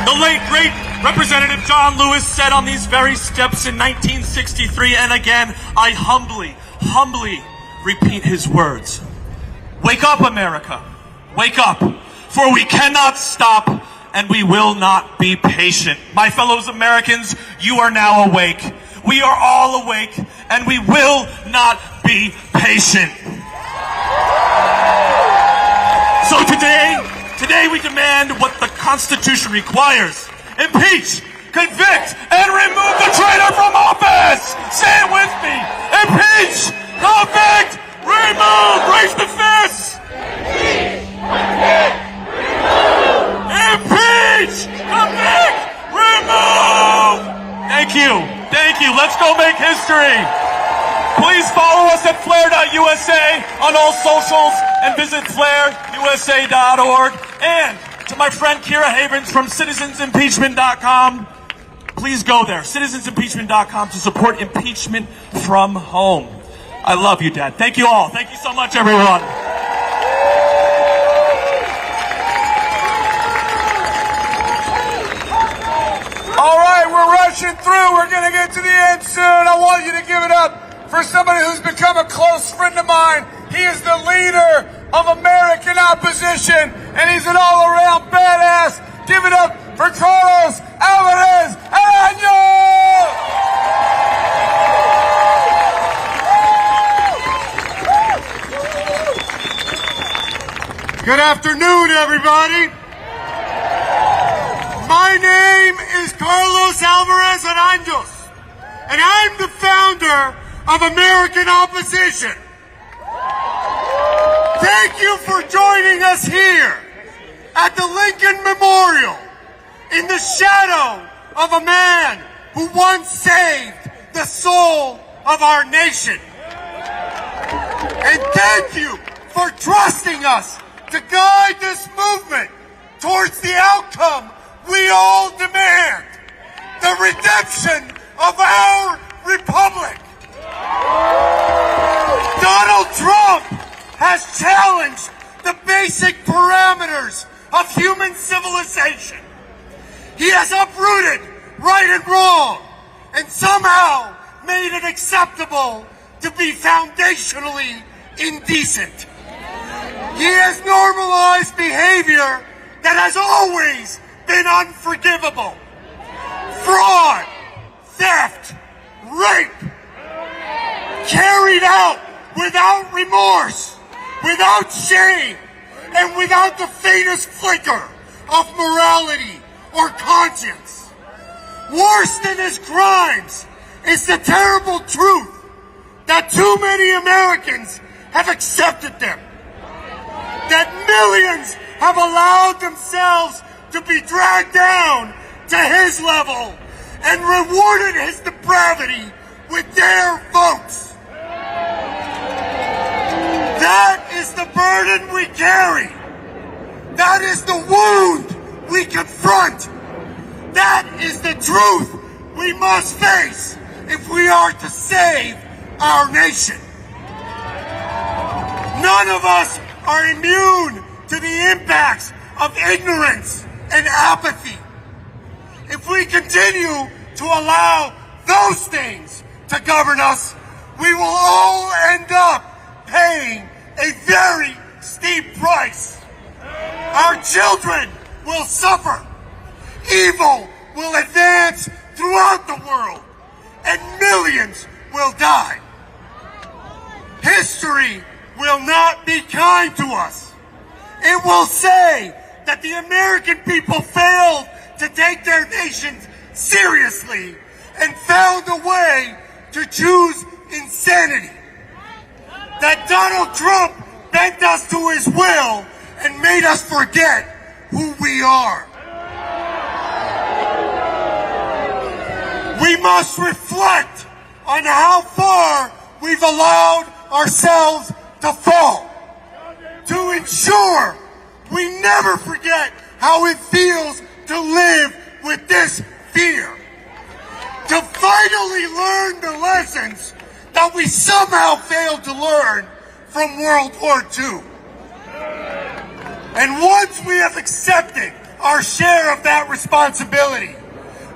The late, great Representative John Lewis said on these very steps in 1963, and again, I humbly repeat his words. Wake up, America. Wake up, for we cannot stop and we will not be patient. My fellow Americans, you are now awake. We are all awake and we will not be patient. So today we demand what the Constitution requires. Impeach, convict, and remove the traitor from office! Say it with me! Impeach, convict, remove! Raise the fists! Impeach, convict, remove! Thank you. Let's go make history. Please follow us at flare.usa on all socials and visit flareusa.org. And to my friend Kira Havens from citizensimpeachment.com, please go there, citizensimpeachment.com, to support impeachment from home. I love you, Dad. Thank you all. Thank you so much, everyone. All right, we're rushing through. We're going to get to the end soon. I want you to give it up for somebody who's become a close friend of mine. He is the leader of American opposition, and he's an all-around badass. Give it up for Carlos Alvarez Año! Good afternoon, everybody. My name is Carlos Alvarez Aranjos, and I'm the founder of American Opposition. Thank you for joining us here at the Lincoln Memorial in the shadow of a man who once saved the soul of our nation. And thank you for trusting us to guide this movement towards the outcome we all demand, the redemption of our republic. Donald Trump has challenged the basic parameters of human civilization. He has uprooted right and wrong and somehow made it acceptable to be foundationally indecent. He has normalized behavior that has always been unforgivable. Fraud, theft, rape, carried out without remorse, without shame, and without the faintest flicker of morality or conscience. Worse than his crimes is the terrible truth that too many Americans have accepted them. That millions have allowed themselves to be dragged down to his level and rewarded his depravity with their votes. That is the burden we carry. That is the wound we confront. That is the truth we must face if we are to save our nation. None of us are immune to the impacts of ignorance and apathy. If we continue to allow those things to govern us, we will all end up paying a very steep price. Our children will suffer. Evil will advance throughout the world, and millions will die. History will not be kind to us. It will say that the American people failed to take their nations seriously and found a way to choose insanity. That Donald Trump bent us to his will and made us forget who we are. We must reflect on how far we've allowed ourselves to fall, to ensure we never forget how it feels to live with this fear, to finally learn the lessons that we somehow failed to learn from World War II. And once we have accepted our share of that responsibility,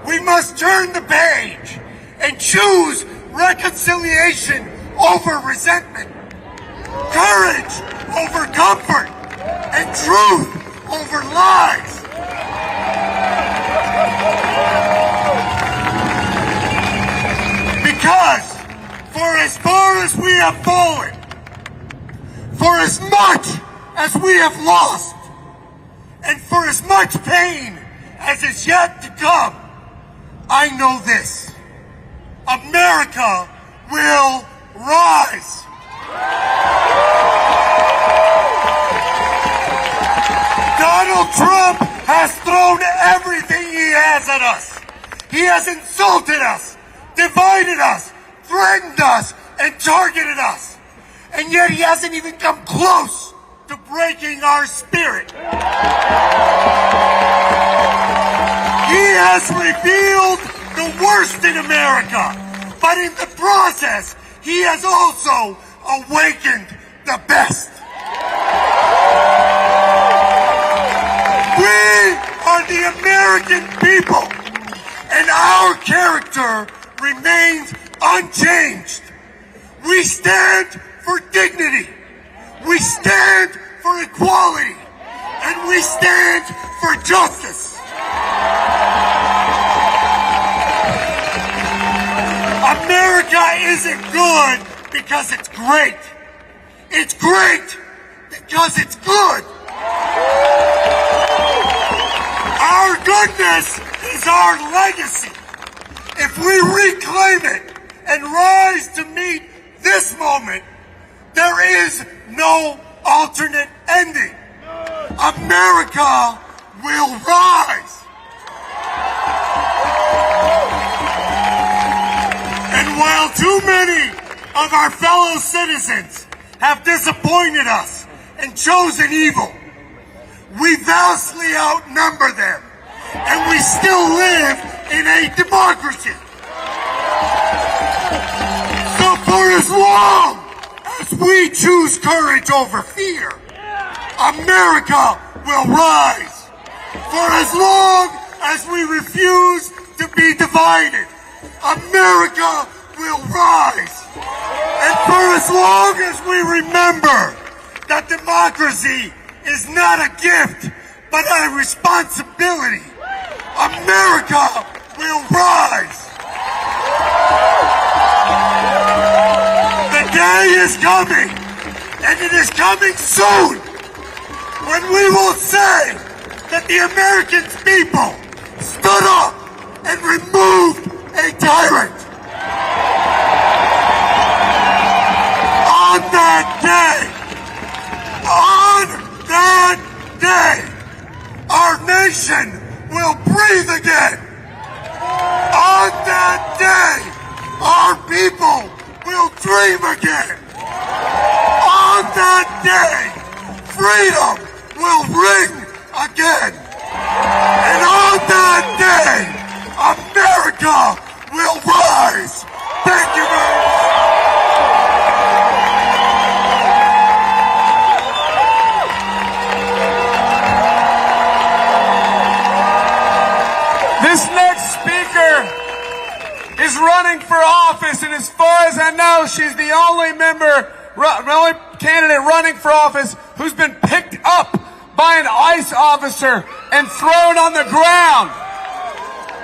we must turn the page and choose reconciliation over resentment, courage over comfort, and truth over lies. Because for as far as we have fallen, for as much as we have lost, and for as much pain as is yet to come, I know this: America will rise. Donald Trump has thrown everything he has at us. He has insulted us, divided us, threatened us, and targeted us. And yet he hasn't even come close to breaking our spirit. He has revealed the worst in America, but in the process, he has also awakened the best. We are the American people, and our character remains unchanged. We stand for dignity, we stand for equality, and we stand for justice. America isn't good because it's great. It's great because it's good. Our goodness is our legacy. If we reclaim it and rise to meet this moment, there is no alternate ending. America will rise. And while too many of our fellow citizens have disappointed us and chosen evil, we vastly outnumber them, and we still live in a democracy. So for as long as we choose courage over fear, America will rise. For as long as we refuse to be divided, America will rise. And for as long as we remember that democracy is not a gift, but a responsibility, America will rise. The day is coming, and it is coming soon, when we will say that the American people stood up and removed a tyrant. On that day, our nation will breathe again. On that day, our people will dream again. On that day, freedom will ring again. And on that day, America will rise. Thank you very much. This next speaker is running for office, and as far as I know, she's the only only candidate running for office who's been picked up by an ICE officer and thrown on the ground.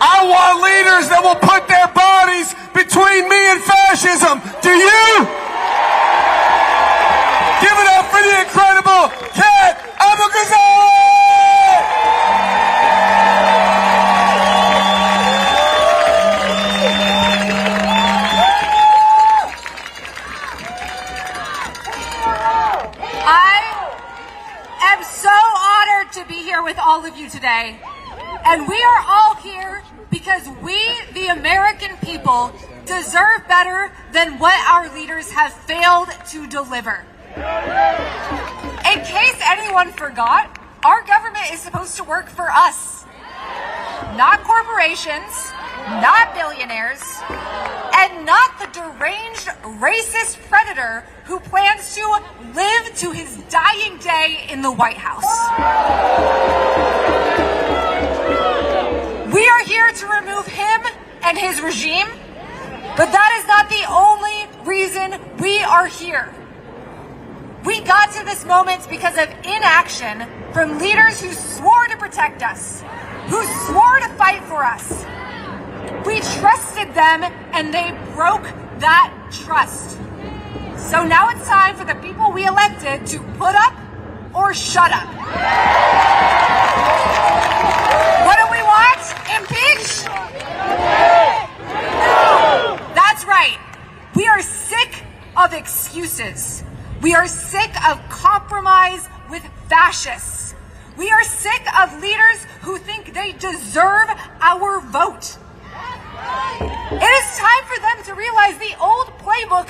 I want leaders that will put their bodies between me and fascism. Do you? Give it up for the incredible Kat Abou-Ghazaleh! To be here with all of you today, and we are all here because we, the American people, deserve better than what our leaders have failed to deliver. In case anyone forgot, our government is supposed to work for us, not corporations, not billionaires, and not the deranged racist predator who plans to live to his dying day in the White House. We are here to remove him and his regime, but that is not the only reason we are here. We got to this moment because of inaction from leaders who swore to protect us, who swore to fight for us. We trusted them, and they broke that trust. So now it's time for the people we elected to put up or shut up. What do we want? Impeach? That's right. We are sick of excuses. We are sick of compromise with fascists. We are sick of leaders who think they deserve our vote. It is time for them to realize the old playbook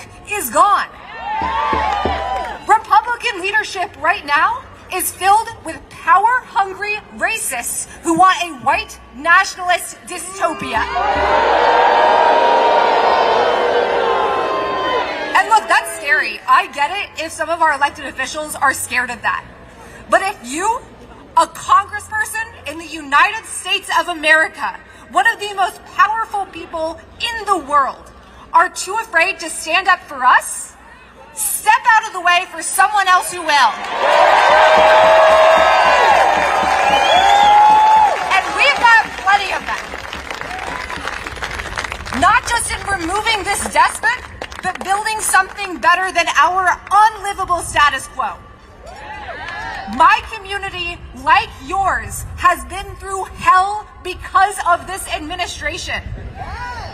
white nationalist dystopia. And look, that's scary. I get it if some of our elected officials are scared of that. But if you, a congressperson in the United States of America, one of the most powerful people in the world, are too afraid to stand up for us, step out of the way for someone else who will. And we've got plenty of them. Not just in removing this despot, but building something better than our unlivable status quo. My community, like yours, has been through hell because of this administration.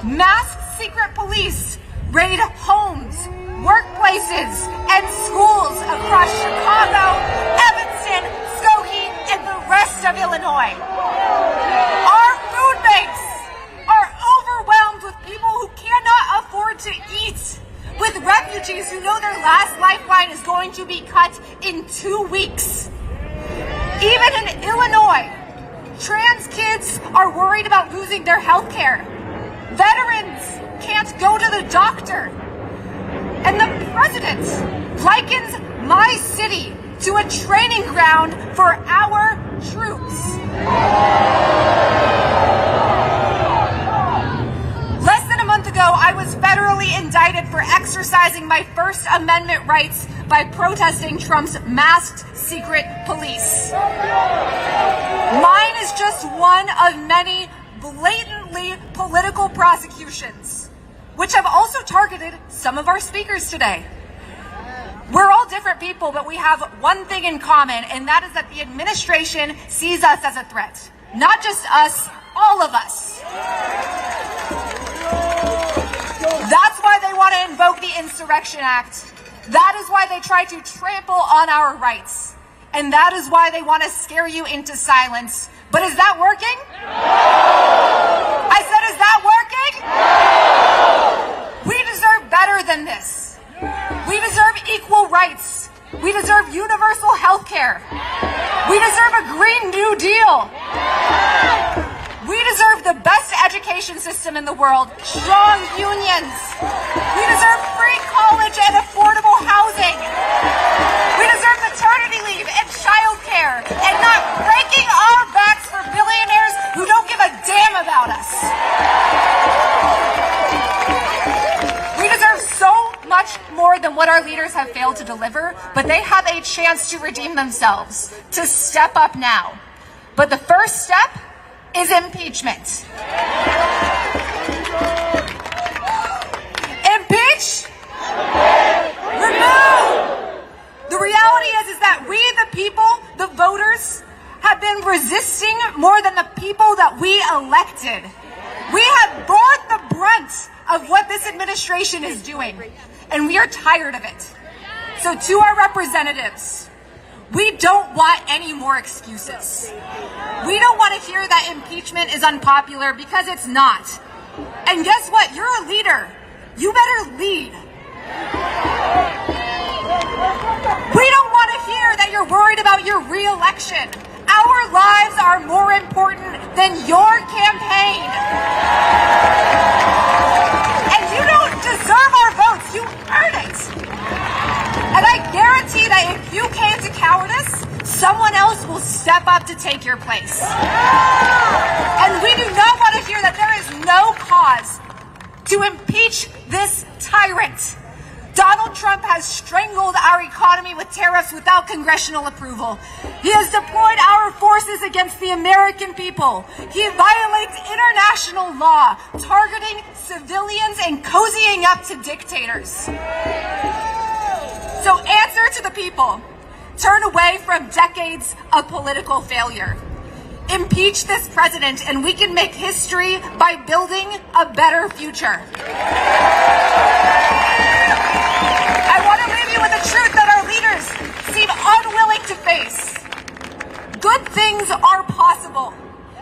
Masked secret police raid homes, workplaces, and schools across Chicago, Evanston, Skokie, and the rest of Illinois. Our food banks are overwhelmed with people who cannot afford to eat, with refugees who know their last lifeline is going to be cut in 2 weeks. Even in Illinois, trans kids are worried about losing their health care. Veterans can't go to the doctor. And the president likens my city to a training ground for our troops. Less than a month ago, I was federally indicted for exercising my First Amendment rights by protesting Trump's masked secret police. Mine is just one of many blatantly political prosecutions, which have also targeted some of our speakers today. We're all different people, but we have one thing in common, and that is that the administration sees us as a threat. Not just us, all of us. That's why they want to invoke the Insurrection Act. That is why they try to trample on our rights. And that is why they want to scare you into silence. But is that working? No! I said, is that working? No! We deserve better than this. We deserve equal rights. We deserve universal health care. We deserve a Green New Deal. We deserve the best education system in the world, strong unions. We deserve free college and affordable housing. We deserve maternity leave and child care, and not breaking our backs for billionaires who don't give a damn about us. We deserve so much more than what our leaders have failed to deliver, but they have a chance to redeem themselves, to step up now. But the first step is impeachment. Impeach? Remove! The reality is that we, the people, the voters, have been resisting more than the people that we elected. We have borne the brunt of what this administration is doing, and we are tired of it. So to our representatives, we don't want any more excuses. We don't want to hear that impeachment is unpopular, because it's not. And guess what? You're a leader. You better lead. We don't want to hear that you're worried about your re-election. Our lives are more important than your campaign. And you don't deserve our votes. You earn it. And I guarantee that if you came to cowardice, someone else will step up to take your place. And we do not want to hear that there is no cause to impeach this tyrant. Donald Trump has strangled our economy with tariffs without congressional approval. He has deployed our forces against the American people. He violates international law, targeting civilians and cozying up to dictators. So answer to the people. Turn away from decades of political failure. Impeach this president, and we can make history by building a better future. I want to leave you with the truth that our leaders seem unwilling to face. Good things are possible.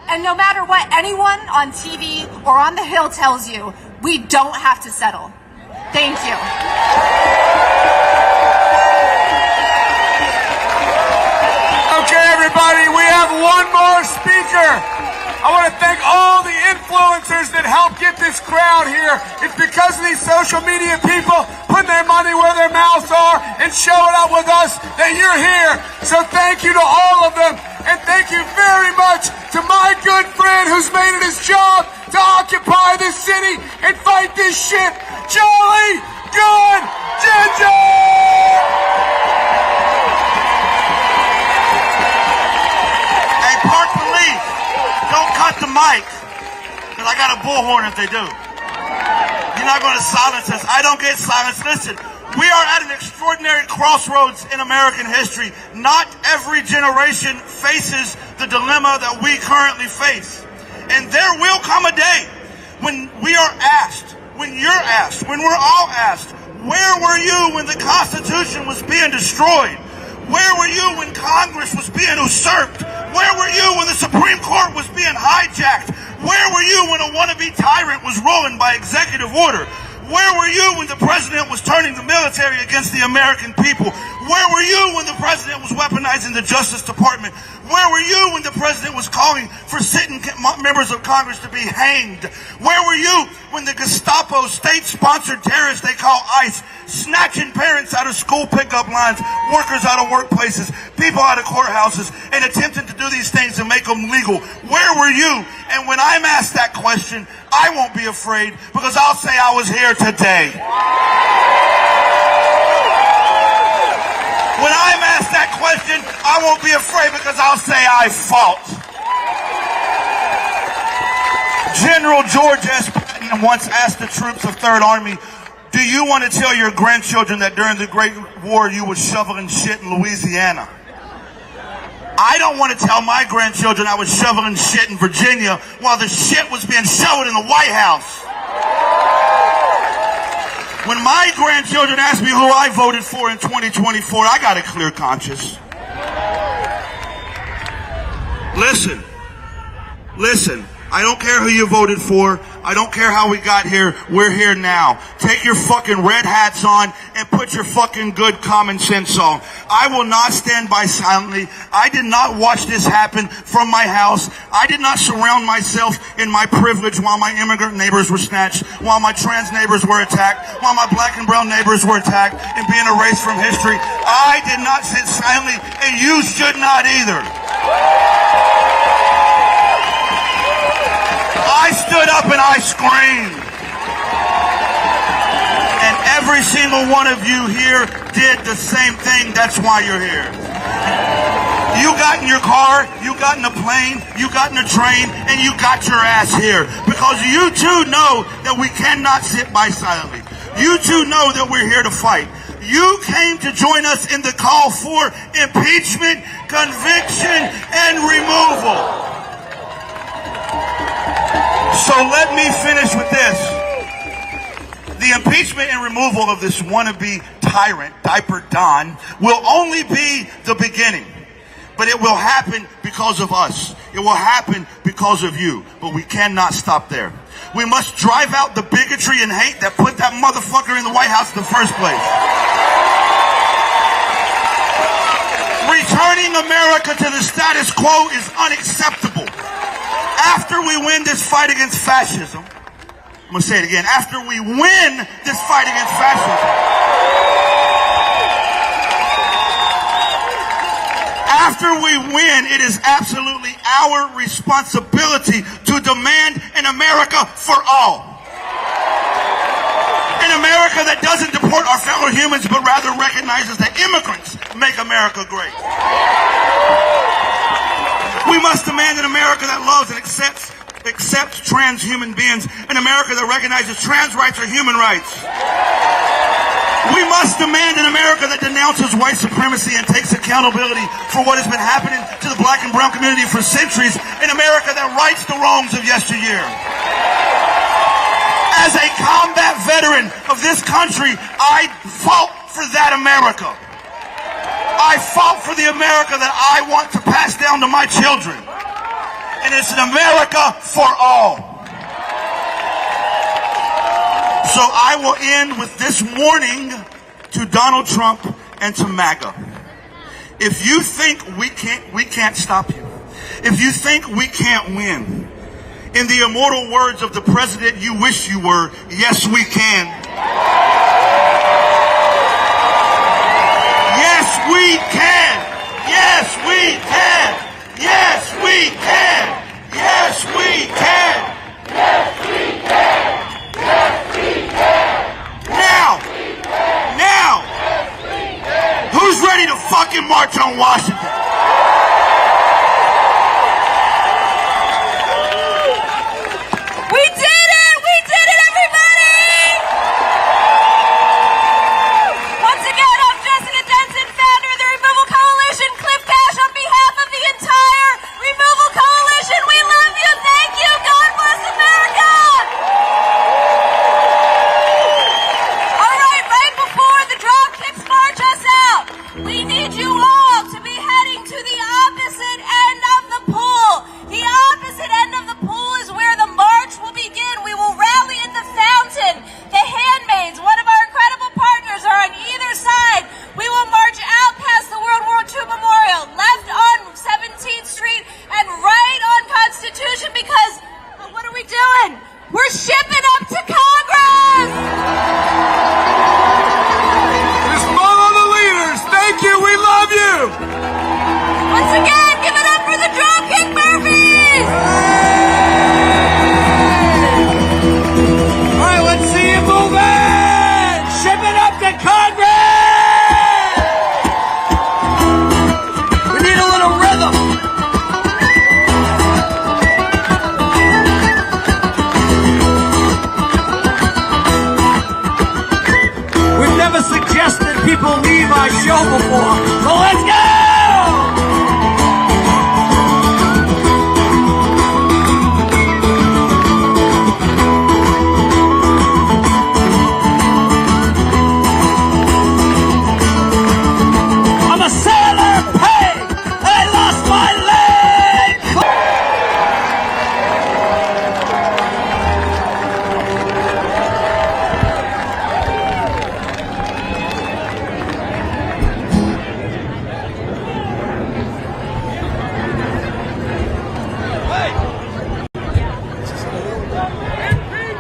And no matter what anyone on TV or on the Hill tells you, we don't have to settle. Thank you. Okay, everybody, we have one more speaker. I want to thank all the influencers that helped get this crowd here. It's because of these social media people putting their money where their mouths are and showing up with us that you're here. So thank you to all of them. And thank you very much to my good friend who's made it his job to occupy this city and fight this shit, Charlie Good Ginger! Hey, Park Police, don't cut the mic, because I got a bullhorn if they do. You're not going to silence us. I don't get silenced. Listen, we are at an extraordinary crossroads in American history. Not every generation faces the dilemma that we currently face. And there will come a day when we are asked, when you're asked, when we're all asked, where were you when the Constitution was being destroyed? Where were you when Congress was being usurped? Where were you when the Supreme Court was being hijacked? Where were you when a wannabe tyrant was ruling by executive order? Where were you when the president was turning the military against the American people? Where were you when the president was weaponizing the Justice Department? Where were you when the president was calling for sitting members of Congress to be hanged? Where were you when the Gestapo, state-sponsored terrorists they call ICE, snatching parents out of school pickup lines, workers out of workplaces, people out of courthouses, and attempting to do these things and make them legal? Where were you? And when I'm asked that question, I won't be afraid, because I'll say I was here today. When I'm asked that question, I won't be afraid, because I'll say I fought. General George S. Patton once asked the troops of Third Army, do you want to tell your grandchildren that during the Great War you was shoveling shit in Louisiana? I don't want to tell my grandchildren I was shoveling shit in Virginia while the shit was being shoveled in the White House. When my grandchildren ask me who I voted for in 2024, I got a clear conscience. Listen, I don't care who you voted for. I don't care how we got here. We're here now. Take your fucking red hats on and put your fucking good common sense on. I will not stand by silently. I did not watch this happen from my house. I did not surround myself in my privilege while my immigrant neighbors were snatched, while my trans neighbors were attacked, while my black and brown neighbors were attacked and being erased from history. I did not sit silently, and you should not either. I stood up and I screamed. And every single one of you here did the same thing. That's why you're here. You got in your car, you got in a plane, you got in a train, and you got your ass here. Because you too know that we cannot sit by silently. You too know that we're here to fight. You came to join us in the call for impeachment, conviction, and removal. So let me finish with this. The impeachment and removal of this wannabe tyrant, Diaper Don, will only be the beginning. But it will happen because of us. It will happen because of you. But we cannot stop there. We must drive out the bigotry and hate that put that motherfucker in the White House in the first place. Returning America to the status quo is unacceptable. After we win this fight against fascism, I'm going to say it again, after we win this fight against fascism, after we win, it is absolutely our responsibility to demand an America for all. An America that doesn't deport our fellow humans, but rather recognizes that immigrants make America great. We must demand an America that loves and accepts trans human beings, an America that recognizes trans rights are human rights. We must demand an America that denounces white supremacy and takes accountability for what has been happening to the black and brown community for centuries, an America that rights the wrongs of yesteryear. As a combat veteran of this country, I fought for that America. I fought for the America that I want to pass down to my children. And it's an America for all. So I will end with this warning to Donald Trump and to MAGA. If you think we can't stop you, if you think we can't win, In the immortal words of the president you wish you were, yes, we can. Yes, we can. Yes, we can. Yes, we can. Yes, we can. Yes, we can. Yes, we can. Now, who's ready to fucking march on Washington? We did it! We did it, everybody! Once again, I'm Jessica Denson, founder of the Removal Coalition. Cliff Cash on behalf of the entire Removal Coalition. We love you. Thank you. God bless America. All right before the Dropkicks march us out, we need you all to be heading to the opposite end of the pool. The opposite end of the pool is where the march will begin. We will rally in the fountain. The Handmaids, one of our incredible partners, are on either side. We will march out past the World War II Memorial, left on 17th Street, and right on Constitution, because what are we doing? We're shipping up to Congress! Just follow the leaders. Thank you. We love you. Once again, give it up for the Dropkick Murphys! All right, let's see you move it! Ship it up to Congress! We need a little rhythm. We've never suggested people leave our show before, so let's go! I'm a sailor, hey! I lost my leg!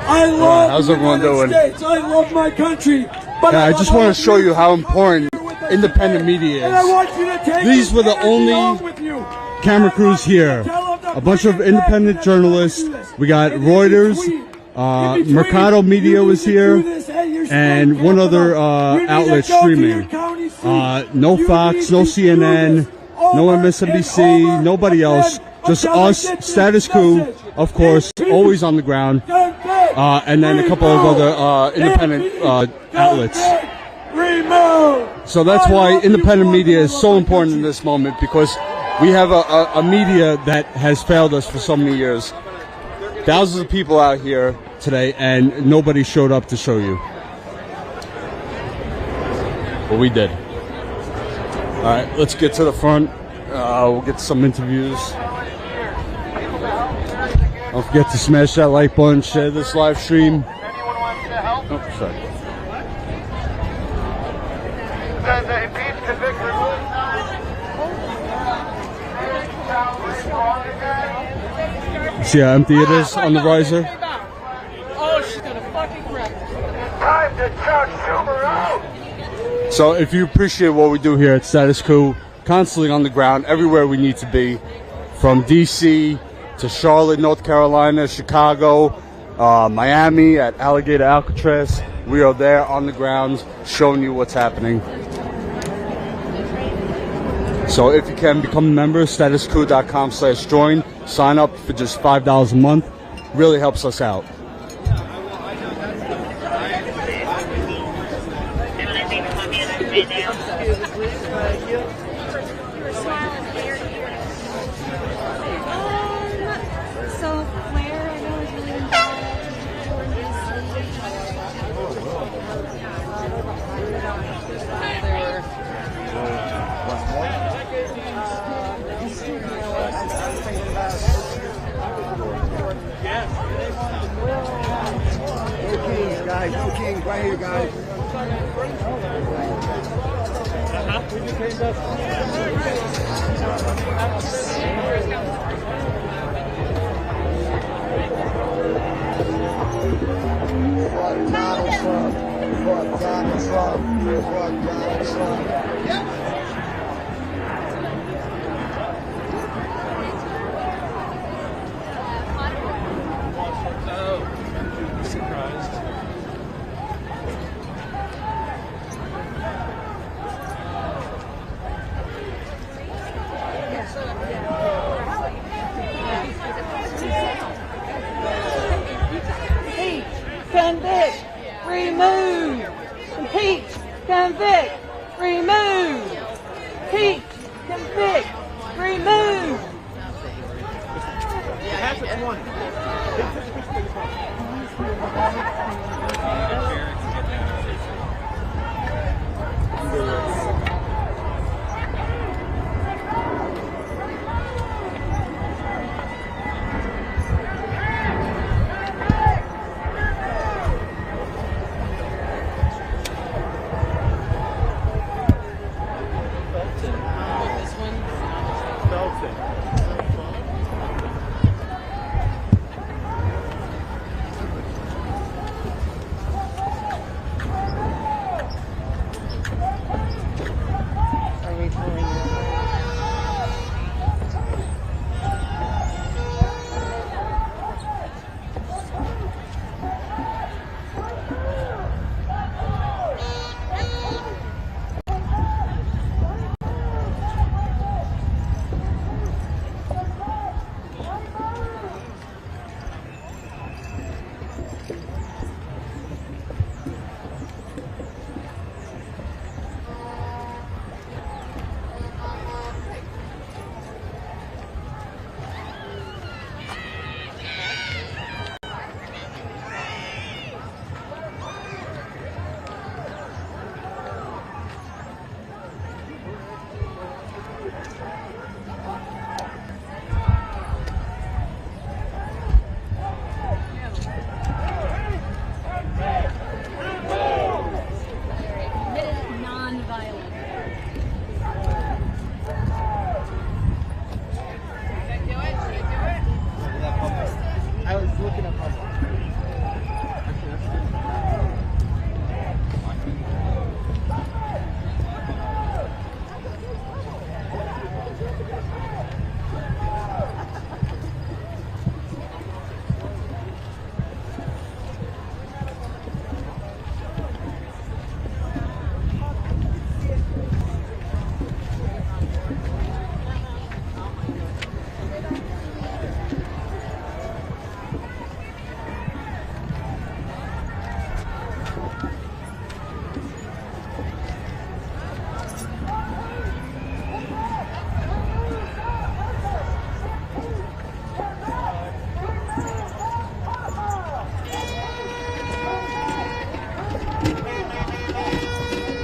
I love How's the everyone United doing? States. I love my country. But I just want to show you how important independent media And I is. want you to take These were the everything only with you. camera crews here. A bunch of independent journalists. We got Reuters, Mercado Media was here, and one other outlet streaming. No Fox, no CNN, no MSNBC, nobody else. Just us, Status Coup, of course, always on the ground, and then a couple of other independent outlets. So that's why independent media is so important in this moment, because we have a media that has failed us for so many years. Thousands of people out here today, and nobody showed up to show you. But we did. All right, let's get to the front. We'll get some interviews. Don't forget to smash that like button, share this live stream. Oh, sorry. See how empty it is on the riser? Oh, she's gonna fucking wreck. Time to chuck Schumer out. So if you appreciate what we do here at Status Coup, constantly on the ground, everywhere we need to be, from DC to Charlotte, North Carolina, Chicago, Miami, at Alligator Alcatraz, we are there on the ground showing you what's happening. So if you can, become a member, statuscoup.com/join. Sign up for just $5 a month. Really helps us out. No kings, right here, guys. Convict, remove. Impeach, convict, remove. Impeach, convict, remove.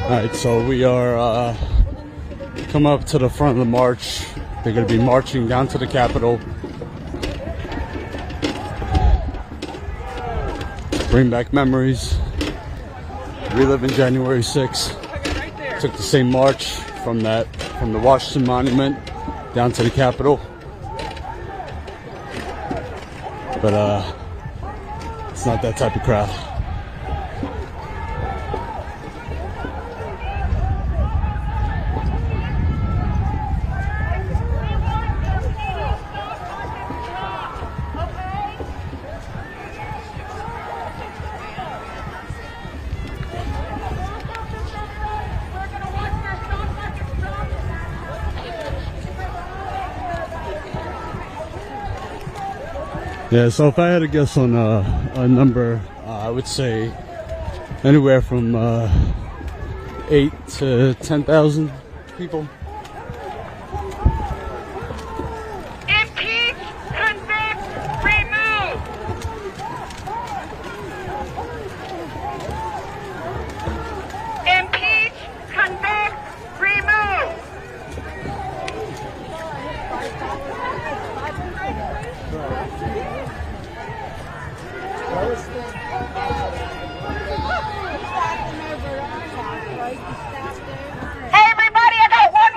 Alright, so we are come up to the front of the march. They're going to be marching down to the Capitol. Bring back memories. Reliving January 6th. Took the same march from the Washington Monument down to the Capitol. But it's not that type of crowd. Yeah, so if I had to guess on a number, I would say anywhere from 8 to 10,000 people. Impeach, convict, remove. Impeach, convict, remove. Hey everybody, I got one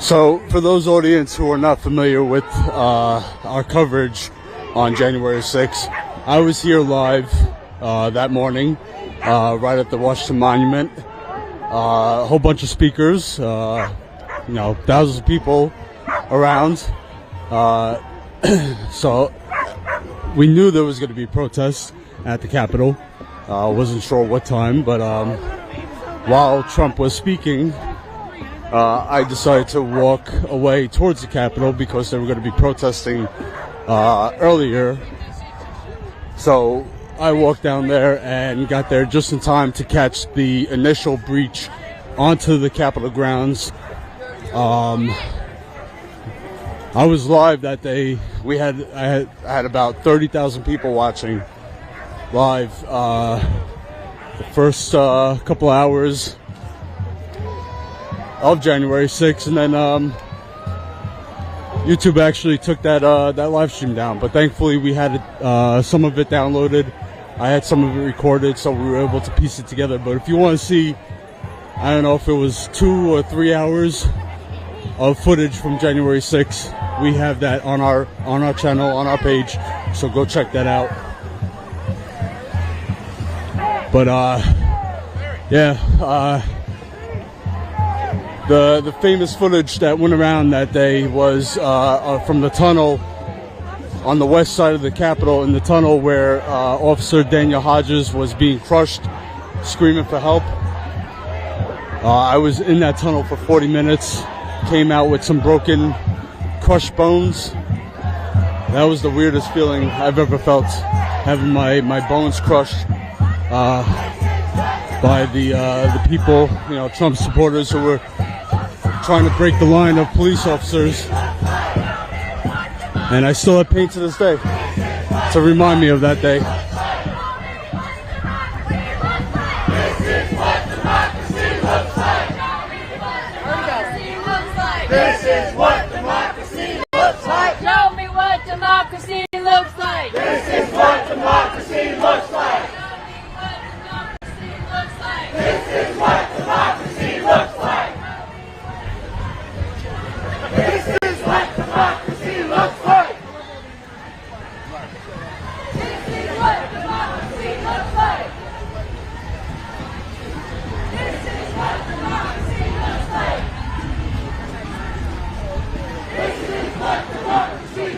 So, for those audience who are not familiar with our coverage on January 6th, I was here live that morning, right at the Washington Monument. A whole bunch of speakers, thousands of people around. So, we knew there was going to be protests at the Capitol. Wasn't sure what time, but while Trump was speaking, I decided to walk away towards the Capitol because they were going to be protesting earlier. So I walked down there and got there just in time to catch the initial breach onto the Capitol grounds. I was live that day. I had about 30,000 people watching live the first couple hours of January 6th, and then YouTube actually took that live stream down. But thankfully, we had some of it downloaded. I had some of it recorded, so we were able to piece it together. But if you want to see, I don't know if it was 2 or 3 hours of footage from January 6th, we have that on our channel, on our page. So go check that out. But the famous footage that went around that day was from the tunnel on the west side of the Capitol, in the tunnel where Officer Daniel Hodges was being crushed, screaming for help. I was in that tunnel for 40 minutes, came out with some broken, crushed bones. That was the weirdest feeling I've ever felt, having my bones crushed by the people, Trump supporters who were trying to break the line of police officers. And I still have pain to this day to remind me of that day. This is what democracy looks like. Show me what democracy looks like. This is what democracy looks like. This is what democracy looks like. This is what democracy looks like. This is what democracy looks like. This is what democracy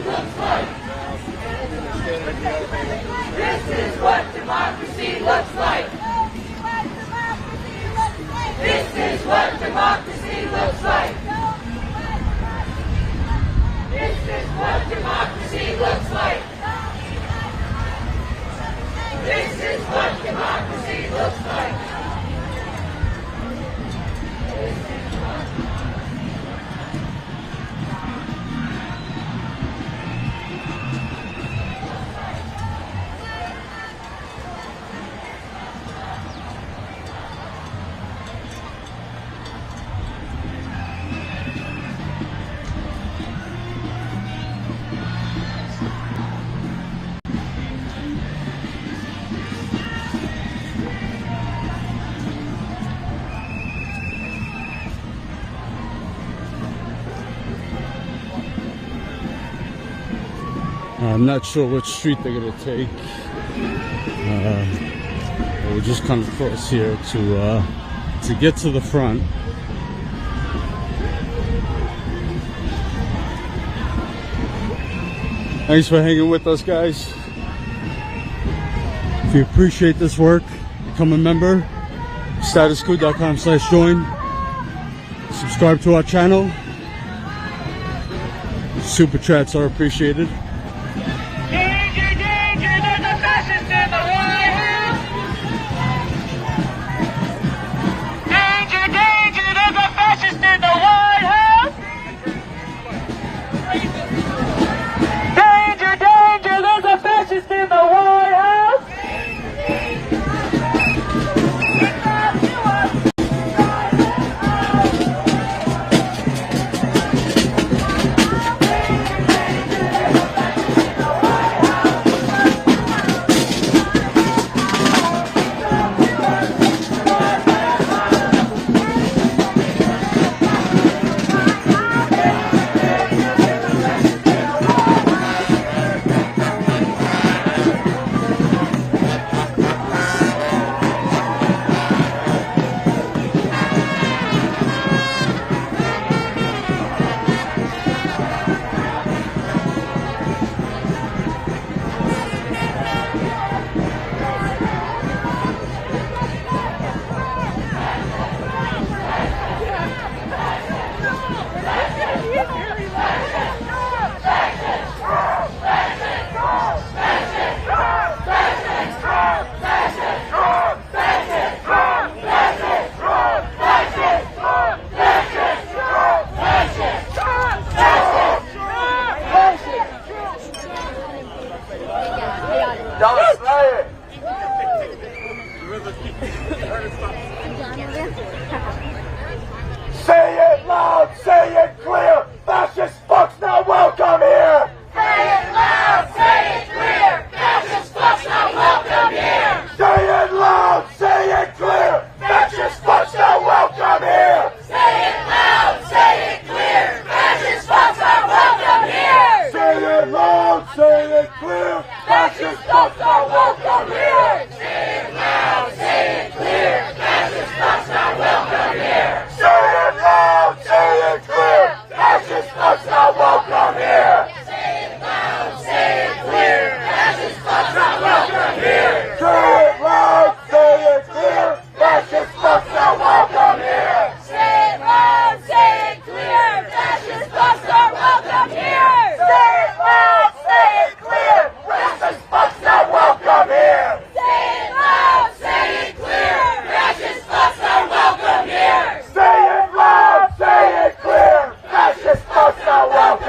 looks like. This is what democracy looks like. This is what democracy looks like. This is what democracy looks like. This is what democracy looks like. This is what democracy looks like. I'm not sure which street they're going to take. We'll just come across here to get to the front. Thanks for hanging with us, guys. If you appreciate this work, become a member. StatusCoup.com/join. Subscribe to our channel. Super chats are appreciated.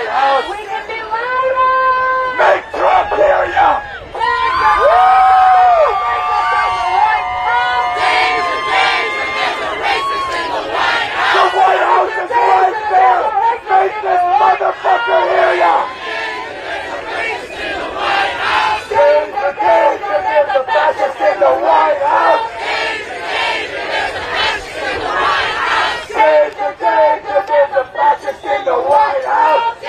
White House. We can be louder. Make Trump hear ya. The White House is right there. Make this motherfucker hear ya. Change the cage and give the fascists in the White House. Change the cage and give the fascists in the White House.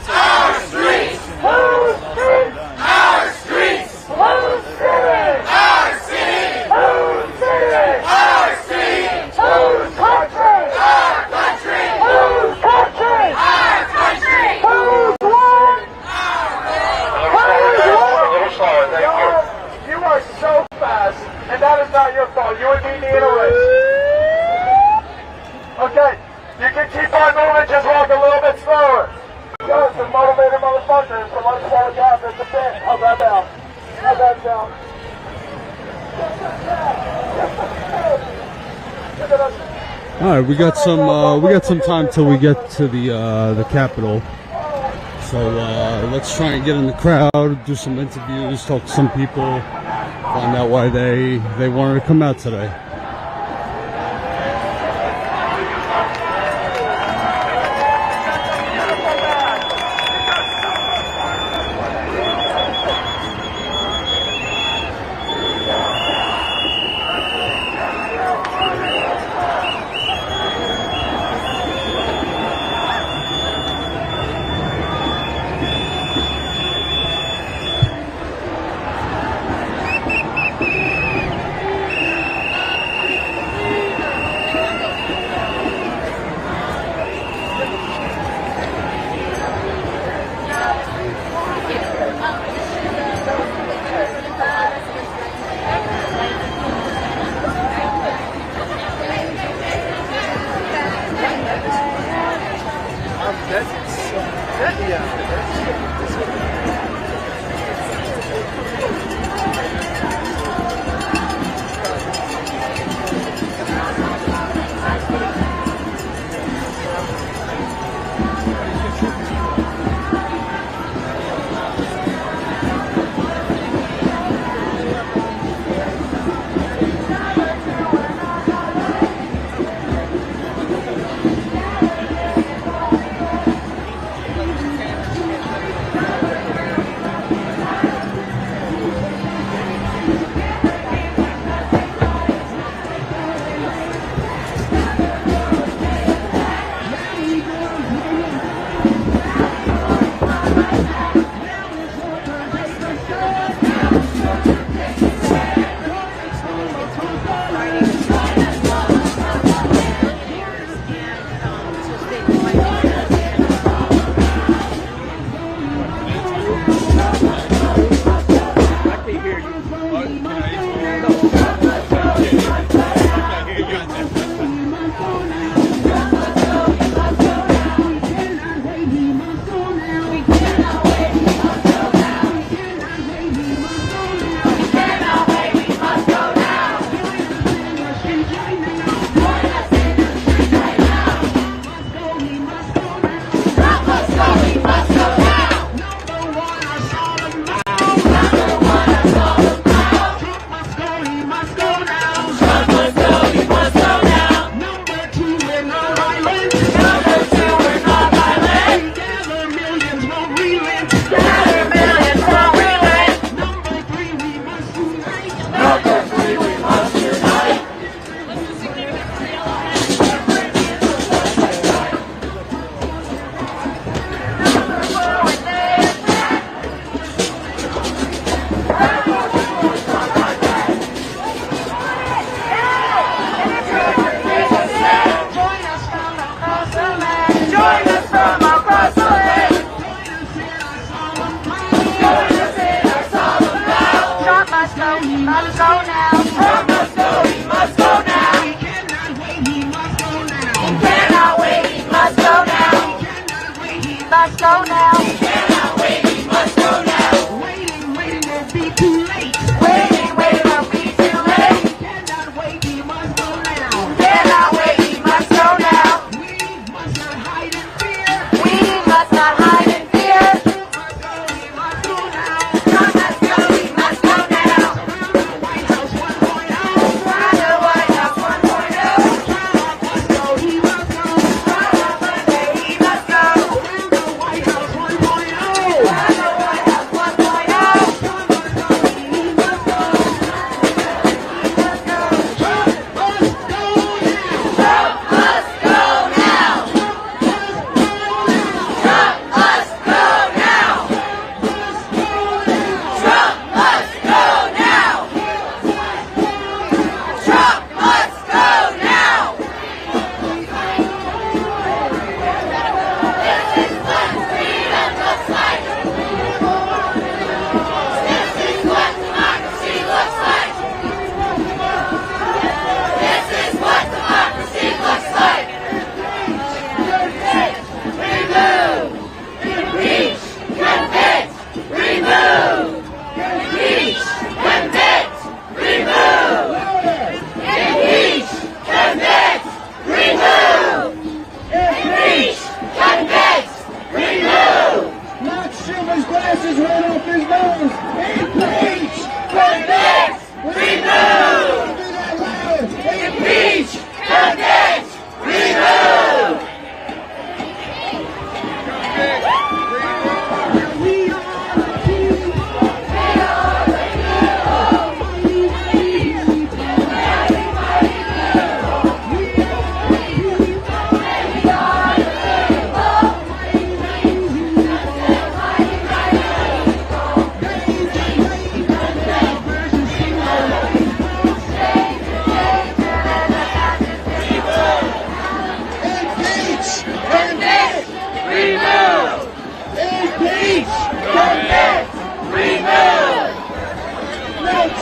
Our streets! Whose streets? Our streets! Whose city? Our city! Whose city? Our city! Whose country? Our country! Whose country? Our country! Whose land? Whose land? You are so fast, and that is not your fault. You would beat me in a race. Okay, you can keep on moving, just walk a little bit slower. You're some motivated motherfuckers, so let's slow it down just a bit. How's that sound? How's that sound? All right, we got some time till we get to the Capitol. So let's try and get in the crowd, do some interviews, talk to some people, find out why they wanted to come out today.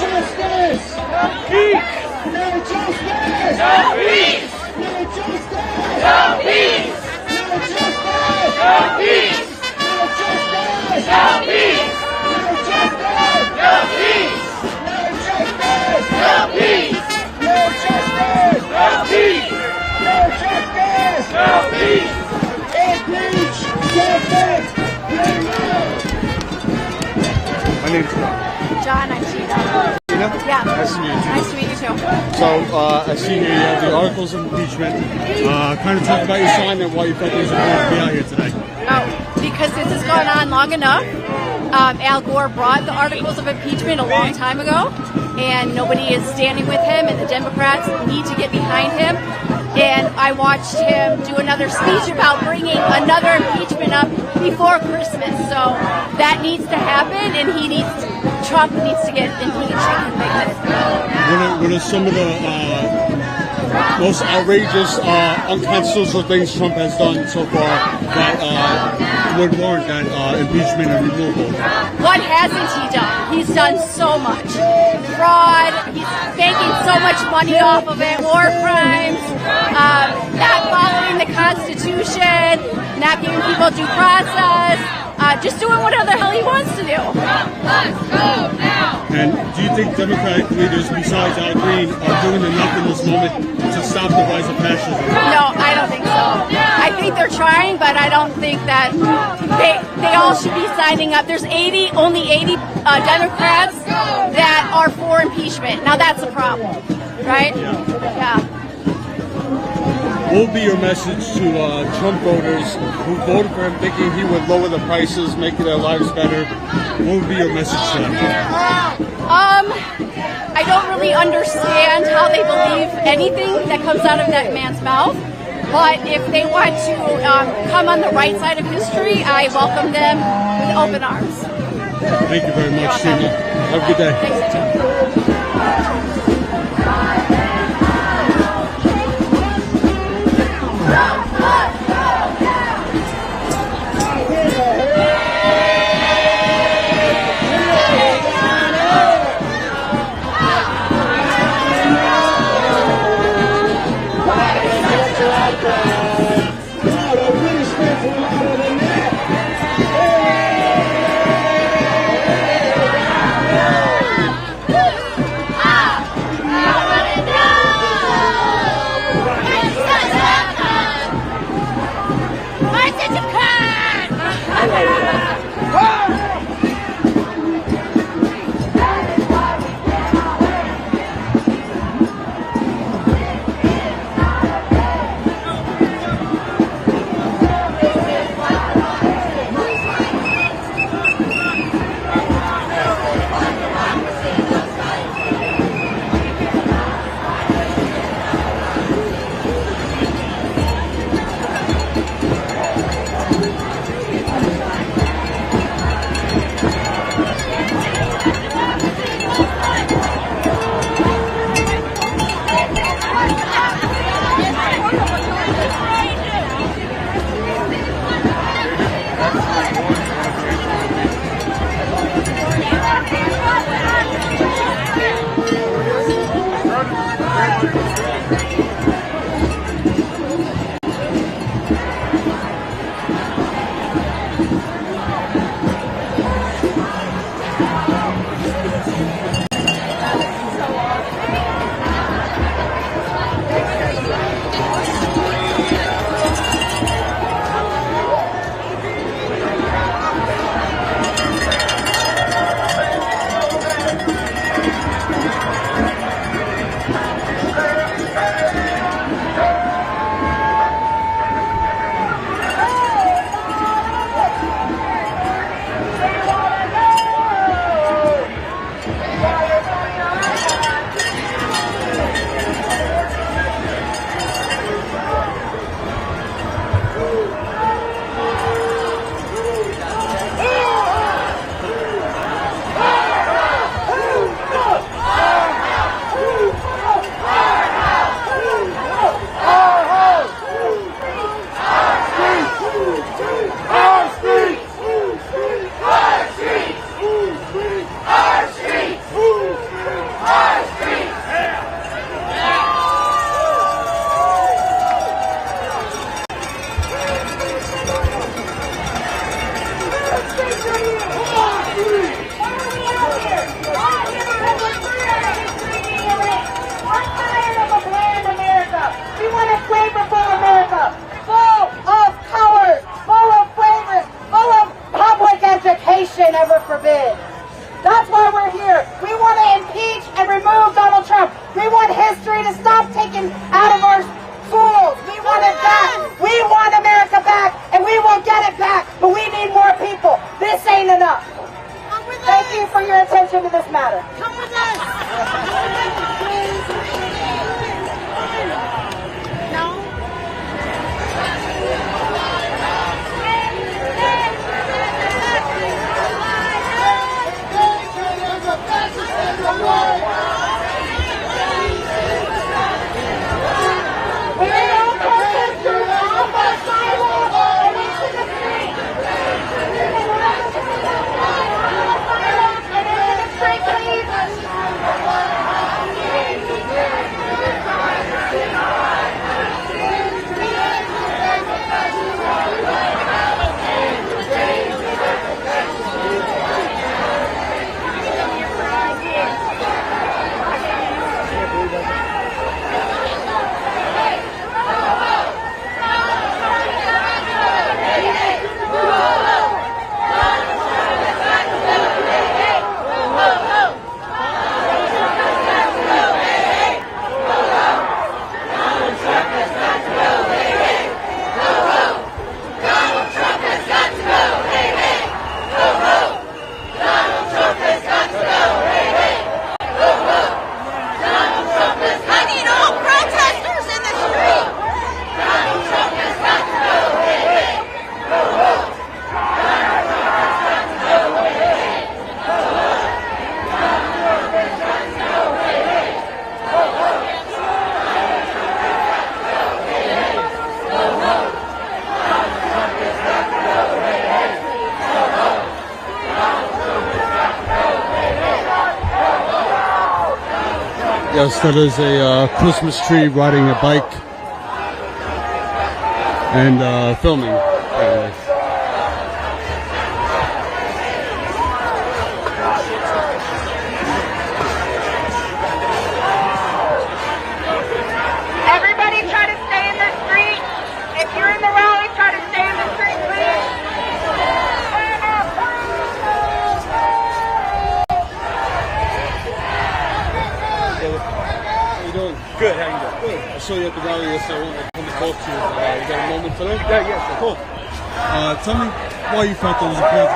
justice! No peace! No justice! No peace! No justice! No peace! No justice! No peace! No justice! No peace! No justice! No peace! No justice! No peace! No justice! No peace! No justice! No peace! Impeach! Justice! My name's John. John, I'm Gina. Gina? Yeah. Nice to meet you. Nice to meet you too. So, I see here you have the articles of impeachment. Kind of talk about your sign and why you felt it was important to be out here today. Oh, because this has gone on long enough. Al Gore brought the articles of impeachment a long time ago, and nobody is standing with him, and the Democrats need to get behind him. And I watched him do another speech about bringing another impeachment up before Christmas. So that needs to happen, and Trump needs to get impeached and convicted. What are some of the most outrageous, unconstitutional things Trump has done so far that would warrant that impeachment and removal? What hasn't he done? He's done so much. Fraud, he's making so much money off of it, war crimes, not following the Constitution, not giving people due process, just doing whatever the hell he wants to do. Let's go now! And do you think Democratic leaders besides Al Green are doing enough in this moment to stop the rise of fascism? No, I don't think so. I think they're trying, but I don't think that they all should be signing up. There's only 80 Democrats that are for impeachment. Now that's a problem, right? Yeah. What would be your message to Trump voters who voted for him thinking he would lower the prices, make their lives better? What would be your message to them? I don't really understand how they believe anything that comes out of that man's mouth. But if they want to come on the right side of history, I welcome them with open arms. Thank you very much, Tina. Have a good day. Thanks, We want a flavorful America, full of colors, full of flavors, full of public education, heaven forbid. That's why we're here. We want to impeach and remove Donald Trump. We want history to stop taking out of our schools. We want it back. We want America back, and we will get it back, but we need more people. This ain't enough. Thank you for your attention to this matter. Come with us. Yes, that is a Christmas tree riding a bike and filming. Everybody try to stay in the street. If you're in the rally, try to stay in the street, please. How you doing? Good, how you doing? Good. I saw you at the rally yesterday. I wanted to come and talk to you. You got a moment today? Yeah, yes, cool. Tell me why you felt there was a point.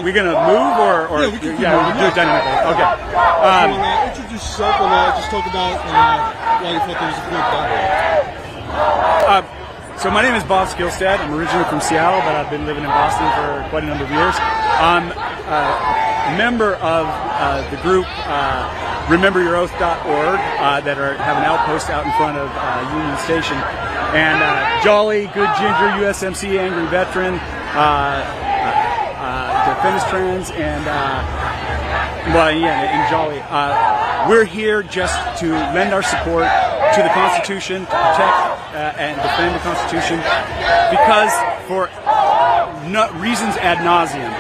We gonna move or yeah, we can do it dynamically. Okay. Introduce yourself and just talk about why you felt there was a point. So my name is Bob Skillstead. I'm originally from Seattle, but I've been living in Boston for quite a number of years. I'm a member of the group RememberYourOath.org that have an outpost out in front of Union Station. And Jolly, Good Ginger, USMC, Angry Veteran, Defenestrans, and Jolly. We're here just to lend our support to the Constitution, to protect and defend the Constitution, because for reasons ad nauseum,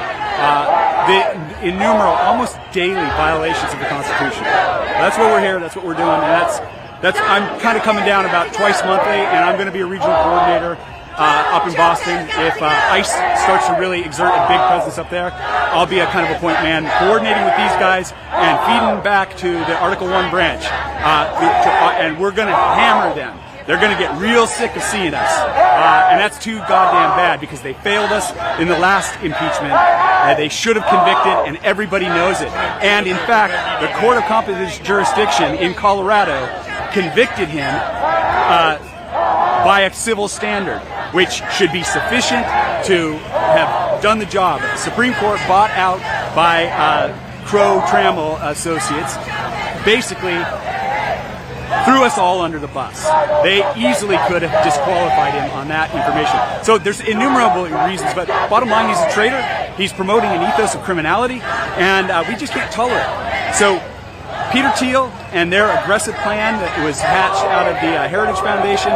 the innumerable, almost daily violations of the Constitution. That's what we're here. That's what we're doing, and that's. I'm kind of coming down about twice monthly, and I'm going to be a regional coordinator up in Boston. If ICE starts to really exert a big presence up there, I'll be a kind of a point man, coordinating with these guys and feeding back to the Article 1 branch, and we're going to hammer them. They're going to get real sick of seeing us, and that's too goddamn bad because they failed us in the last impeachment. They should have convicted, and everybody knows it. And in fact, the Court of Competent Jurisdiction in Colorado convicted him by a civil standard, which should be sufficient to have done the job. The Supreme Court, bought out by Crow Trammell Associates, basically threw us all under the bus. They easily could have disqualified him on that information. So there's innumerable reasons, but bottom line, he's a traitor. He's promoting an ethos of criminality, and we just can't tolerate it. So Peter Thiel and their aggressive plan that was hatched out of the Heritage Foundation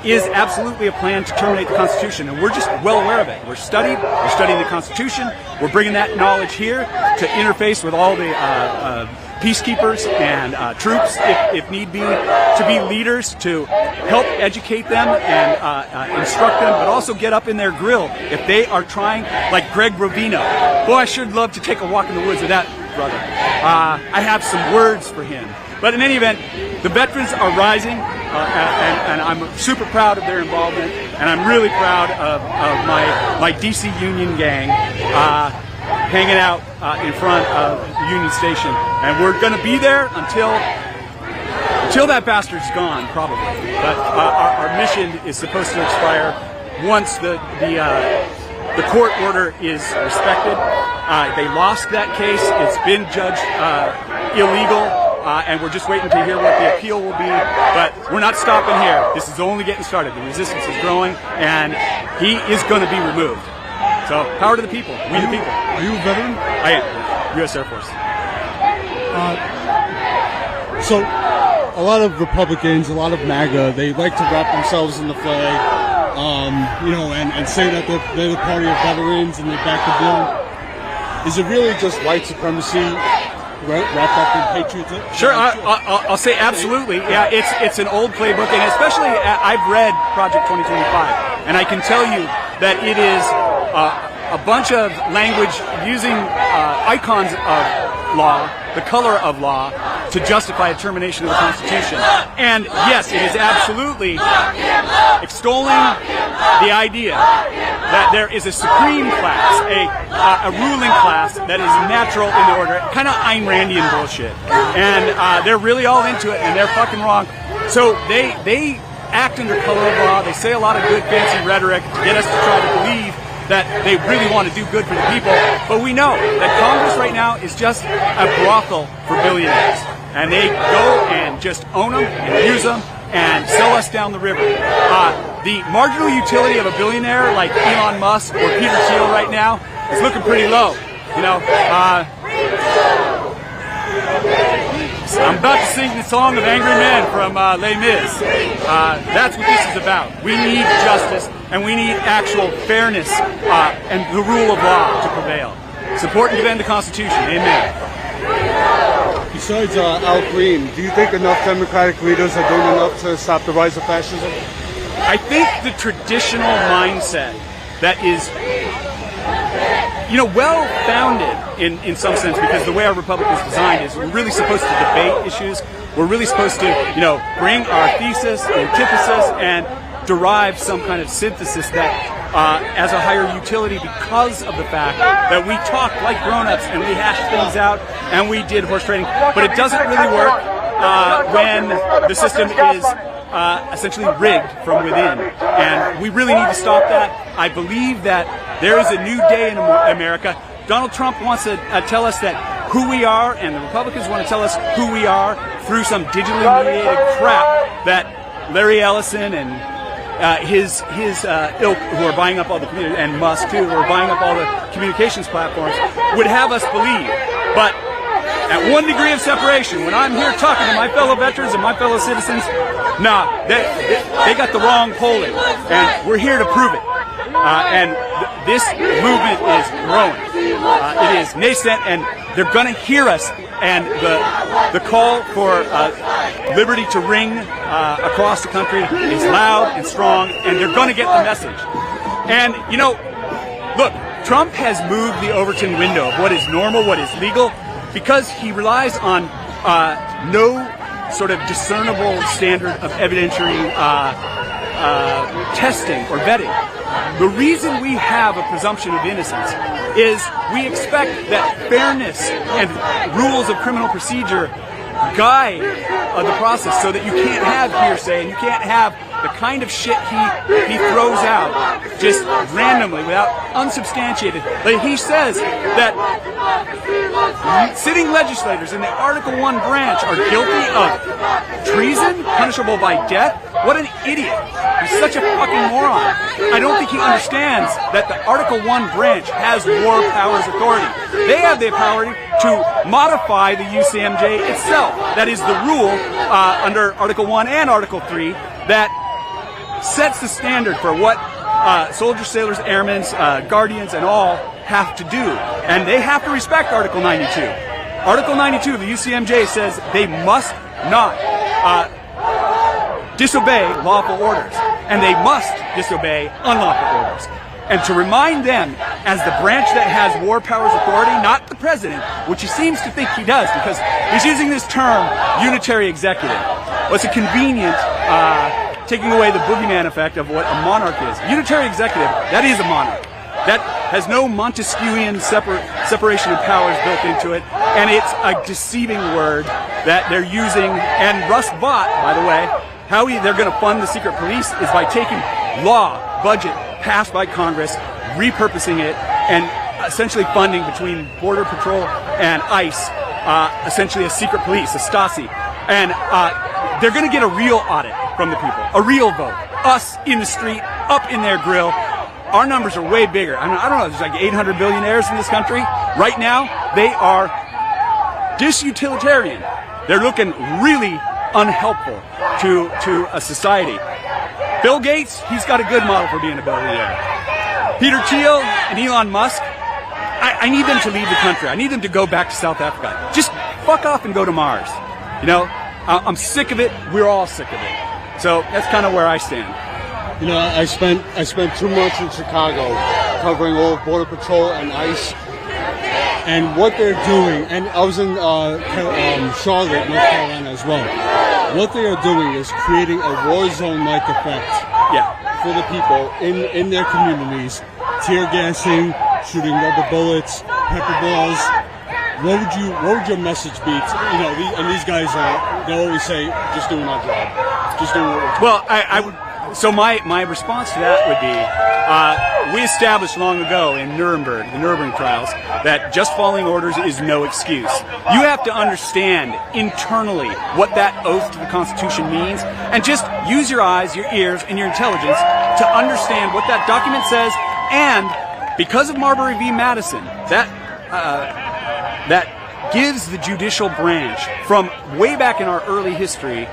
is absolutely a plan to terminate the Constitution, and we're just well aware of it. We're studying the Constitution, we're bringing that knowledge here to interface with all the peacekeepers and troops, if need be, to be leaders, to help educate them and instruct them, but also get up in their grill if they are trying, like Greg Rovino. Boy, I should love to take a walk in the woods with that brother. I have some words for him. But in any event, the veterans are rising, and I'm super proud of their involvement, and I'm really proud of my DC Union gang hanging out in front of Union Station. And we're going to be there until that bastard's gone, probably. But our mission is supposed to expire once the court order is respected. They lost that case. It's been judged illegal, and we're just waiting to hear what the appeal will be. But we're not stopping here. This is only getting started. The resistance is growing, and he is going to be removed. So, power to the people. We the people. Are you a veteran? I am. U.S. Air Force. So, a lot of Republicans, a lot of MAGA, they like to wrap themselves in the flag, and say that they're the party of veterans and they back the bill. Is it really just white supremacy wrapped up in patriotism? Sure, I'll say absolutely. Yeah, it's an old playbook, and especially I've read Project 2025, and I can tell you that it is a bunch of language using icons of law, the color of law, to justify a termination of the Constitution. And yes, it is absolutely extolling the idea that there is a supreme class, a ruling class that is natural in the order, kind of Ayn Randian bullshit. And they're really all into it, and they're fucking wrong. So they act under color of law. They say a lot of good fancy rhetoric to get us to try to believe that they really want to do good for the people. But we know that Congress right now is just a brothel for billionaires. And they go and just own them and use them and sell us down the river. The marginal utility of a billionaire like Elon Musk or Peter Thiel right now is looking pretty low. I'm about to sing the song of Angry Men from Les Mis. That's what this is about. We need justice, and we need actual fairness and the rule of law to prevail. Support and defend the Constitution. Amen. Besides Al Green, do you think enough Democratic leaders are doing enough to stop the rise of fascism? I think the traditional mindset that is well-founded in some sense, because the way our republic is designed is we're really supposed to debate issues. We're really supposed to, bring our thesis, antithesis, and derive some kind of synthesis that as a higher utility, because of the fact that we talk like grown-ups and we hash things out and we did horse trading. But it doesn't really work when the system is essentially rigged from within. And we really need to stop that. I believe that there is a new day in America. Donald Trump wants to tell us that who we are, and the Republicans want to tell us who we are through some digitally mediated crap that Larry Ellison and his ilk, who are buying up all the and Musk too, who are buying up all the communications platforms, would have us believe. But at 1 degree of separation, when I'm here talking to my fellow veterans and my fellow citizens, they got the wrong polling, and we're here to prove it. And this movement is growing. It is nascent, and they're going to hear us. And the call for liberty to ring across the country is loud and strong, and they're going to get the message. And, look, Trump has moved the Overton window of what is normal, what is legal, because he relies on no sort of discernible standard of evidentiary testing or vetting. The reason we have a presumption of innocence is we expect that fairness and rules of criminal procedure guide the process, so that you can't have hearsay and you can't have the kind of shit he throws out just randomly without unsubstantiated. Like he says that sitting legislators in the Article I branch are guilty of treason, punishable by death, What an idiot. He's such a fucking moron. I don't think he understands that the Article 1 branch has war powers authority. They have the power to modify the UCMJ itself. That is the rule under Article 1 and Article 3 that sets the standard for what soldiers, sailors, airmen, guardians, and all have to do. And they have to respect Article 92. Article 92 of the UCMJ says they must not disobey lawful orders, and they must disobey unlawful orders. And to remind them, as the branch that has war powers authority, not the president, which he seems to think he does, because he's using this term, unitary executive. Well, it's a convenient taking away the boogeyman effect of what a monarch is. Unitary executive, that is a monarch. That has no Montesquieuian separation of powers built into it, and it's a deceiving word that they're using. And Russ Bott, by the way, how they're going to fund the secret police is by taking law, budget passed by Congress, repurposing it, and essentially funding between Border Patrol and ICE, essentially a secret police, a Stasi. And they're going to get a real audit from the people, a real vote. Us in the street, up in their grill. Our numbers are way bigger. I mean, I don't know, there's like 800 billionaires in this country. Right now, they are disutilitarian. They're looking really unhelpful to a society. Bill Gates, he's got a good model for being a billionaire. Peter Thiel and Elon Musk, I need them to leave the country. I need them to go back to South Africa. Just fuck off and go to Mars. You know, I'm sick of it. We're all sick of it. So that's kind of where I stand. You know, I spent 2 months in Chicago covering all of Border Patrol and ICE, and what they're doing, and I was in Charlotte, North Carolina as well. What they are doing is creating a war zone-like effect for the people in their communities, tear gassing, shooting rubber bullets, pepper balls. What would your message be to, you know, and these guys they always say, just doing our job, just doing what we're doing. Well, I would. So my response to that would be, we established long ago in Nuremberg, the Nuremberg trials, that just following orders is no excuse. You have to understand internally what that oath to the Constitution means, and just use your eyes, your ears, and your intelligence to understand what that document says. And because of Marbury v. Madison, that gives the judicial branch, from way back in our early history,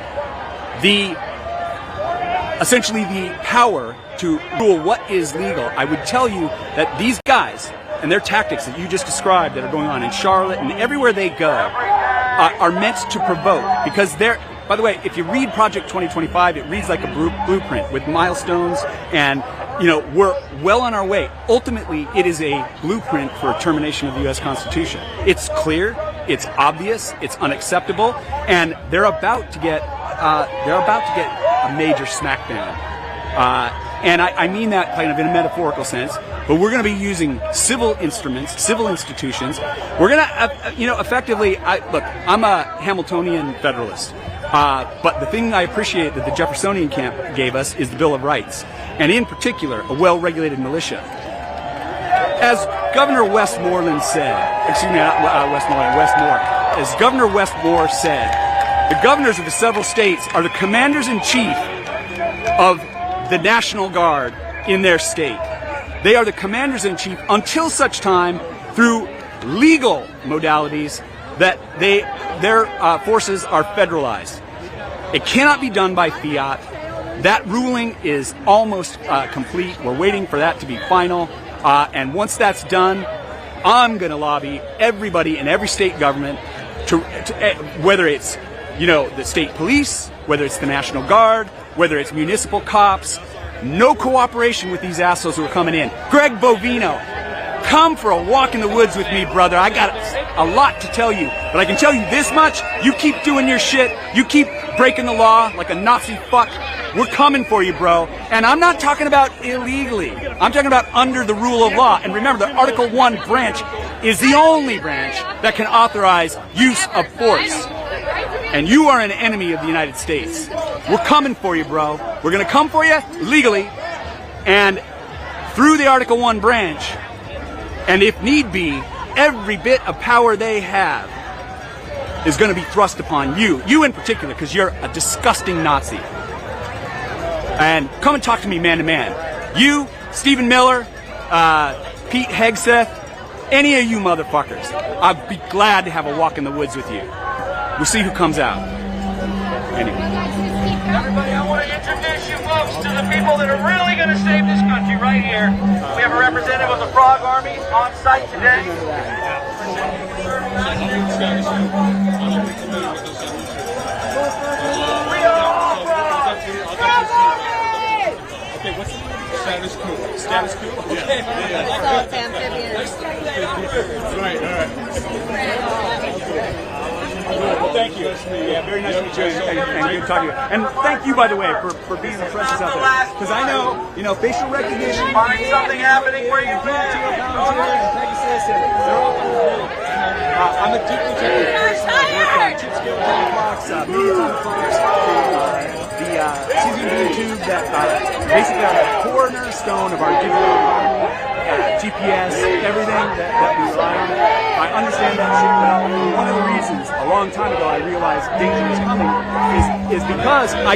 essentially the power to rule what is legal. I would tell you that these guys and their tactics that you just described that are going on in Charlotte and everywhere they go are meant to provoke, because they're, by the way, if you read Project 2025, it reads like a blueprint with milestones, and you know, we're well on our way. Ultimately, it is a blueprint for a termination of the U.S. Constitution. It's clear, it's obvious, it's unacceptable, and they're about to get a major smackdown. And I mean that kind of in a metaphorical sense, but we're going to be using civil instruments, civil institutions. We're going to, effectively, look, I'm a Hamiltonian Federalist, but the thing I appreciate that the Jeffersonian camp gave us is the Bill of Rights, and in particular, a well-regulated militia. As Governor Westmoreland said, as Governor Westmore said, the governors of the several states are the commanders-in-chief of the National Guard in their state. They are the commanders-in-chief until such time, through legal modalities, that their forces are federalized. It cannot be done by fiat. That ruling is almost complete. We're waiting for that to be final. And once that's done, I'm going to lobby everybody in every state government to whether it's the state police, whether it's the National Guard, whether it's municipal cops, no cooperation with these assholes who are coming in. Greg Bovino, come for a walk in the woods with me, brother. I got a lot to tell you, but I can tell you this much. You keep doing your shit. You keep breaking the law like a Nazi fuck. We're coming for you, bro. And I'm not talking about illegally. I'm talking about under the rule of law. And remember, the Article 1 branch is the only branch that can authorize use of force. And you are an enemy of the United States. We're coming for you, bro. We're going to come for you legally and through the Article 1 branch. And if need be, every bit of power they have is going to be thrust upon you. You in particular, because you're a disgusting Nazi. and come and talk to me man to man. You, Stephen Miller, Pete Hegseth, any of you motherfuckers, I'd be glad to have a walk in the woods with you. We'll see who comes out. Anyway. Everybody, I want to introduce you folks to the people that are really going to save this country right here. We have a representative of the Frog Army on site today. We are all frogs! Okay, what's the Status Coup? Status Coup? Okay. So it's amphibians. Right, all right. Well, thank you. Yeah, very nice to meet you, and good to talk to you. And thank you, by the way, for being the presence out there. Because I know, facial recognition. Find something happening where you've been. Pegasus, and they're all cool. I'm a deeply technical person. I work on chip scale clocks, medium clocks, the season YouTube that basically are the cornerstone of our digital economy. GPS, everything that we rely on. I understand that shit well. One of the reasons, a long time ago, I realized danger is coming is because I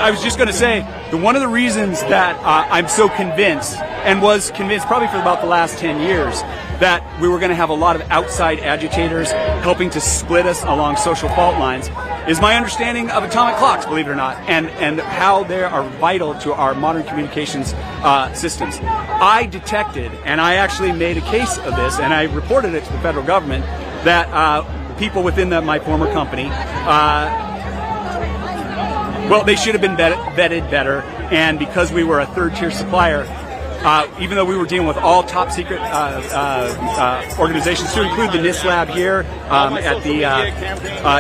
was just gonna say one of the reasons that I'm so convinced and was convinced probably for about the last 10 years that we were going to have a lot of outside agitators helping to split us along social fault lines is my understanding of atomic clocks, believe it or not, and how they are vital to our modern communications systems. I detected, and I actually made a case of this, and I reported it to the federal government, that people within my former company, they should have been vetted better, and because we were a third-tier supplier, even though we were dealing with all top secret organizations, to include the NIST lab here at the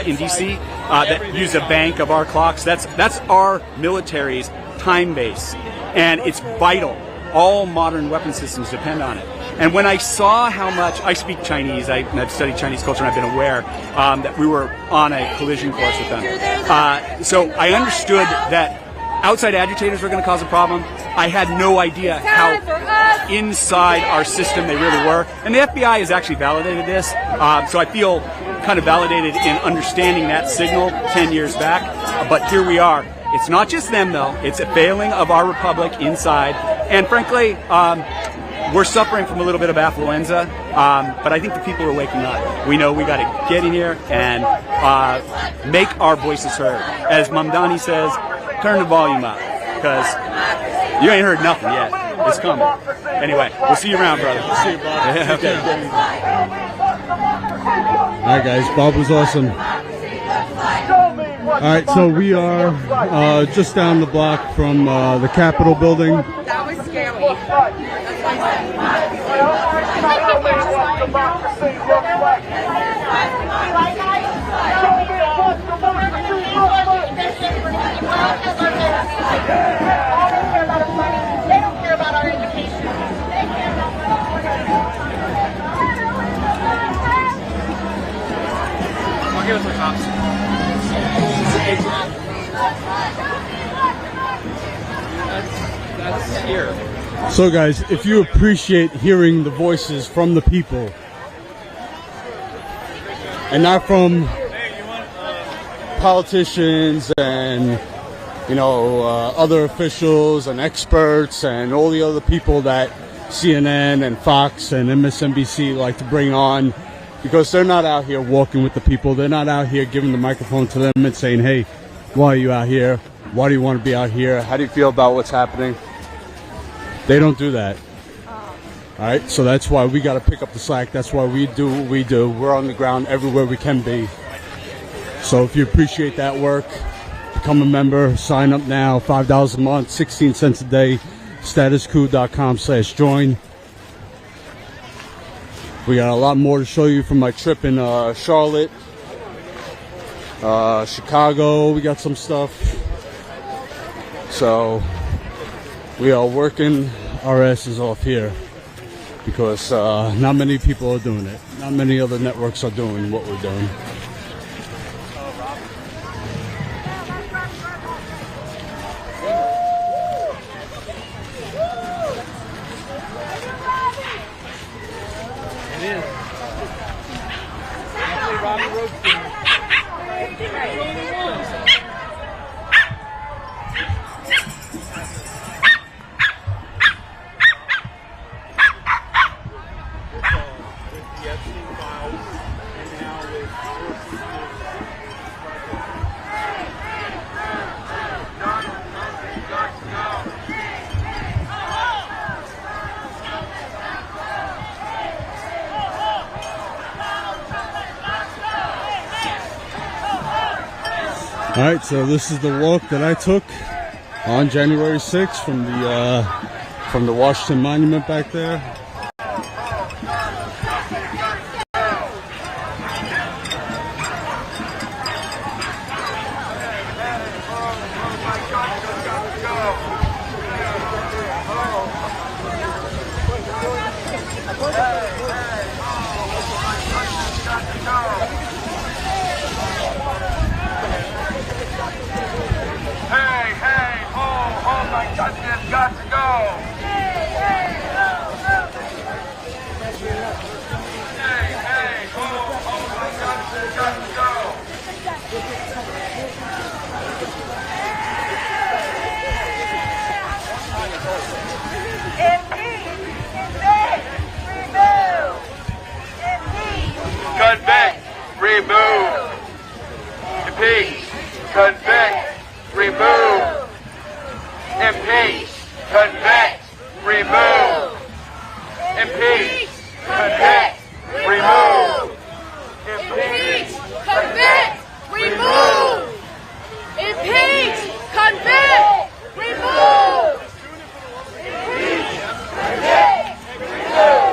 in DC that use a bank of our clocks. That's our military's time base, and it's vital. All modern weapon systems depend on it. And when I saw how much, I speak Chinese, I've studied Chinese culture, and I've been aware that we were on a collision course with them. So I understood that outside agitators were going to cause a problem. I had no idea how inside our system they really were. And the FBI has actually validated this. So I feel kind of validated in understanding that signal 10 years back. But here we are. It's not just them, though. It's a failing of our republic inside. And frankly, we're suffering from a little bit of affluenza. But I think the people are waking up. We know we got to get in here and make our voices heard. As Mamdani says, turn the volume up, because you ain't heard nothing yet. It's coming. Anyway, we'll see you around, brother. See you, Bob. Yeah, okay. All right, guys. Bob was awesome. All right, so we are just down the block from the Capitol building. That was scary. They don't care about our education. I'll give it to the cops. That's here. So guys, if you appreciate hearing the voices from the people and not from politicians and other officials and experts and all the other people that CNN and Fox and MSNBC like to bring on, because they're not out here walking with the people. They're not out here giving the microphone to them and saying, hey, why are you out here? Why do you want to be out here? How do you feel about what's happening? They don't do that. All right, so that's why we got to pick up the slack. That's why we do what we do. We're on the ground everywhere we can be. So if you appreciate that work, become a member, sign up now, $5 a month, 16 cents a day, statuscoup.com/join. We got a lot more to show you from my trip in Charlotte, Chicago. We got some stuff. So we are working our asses off here because not many people are doing it. Not many other networks are doing what we're doing. Alright, so this is the walk that I took on January 6th from the Washington Monument back there. Got to go! Hey, hey, ho, ho! Hey, hey, ho, ho, my guns have got to go! Impeach, convict, remove! Impeach, convict, remove! Impeach, convict, remove! Impeach, convict, remove! Impeach, convict, remove! Impeach, convict, remove! Impeach, convict, remove! Impeach, convict, remove!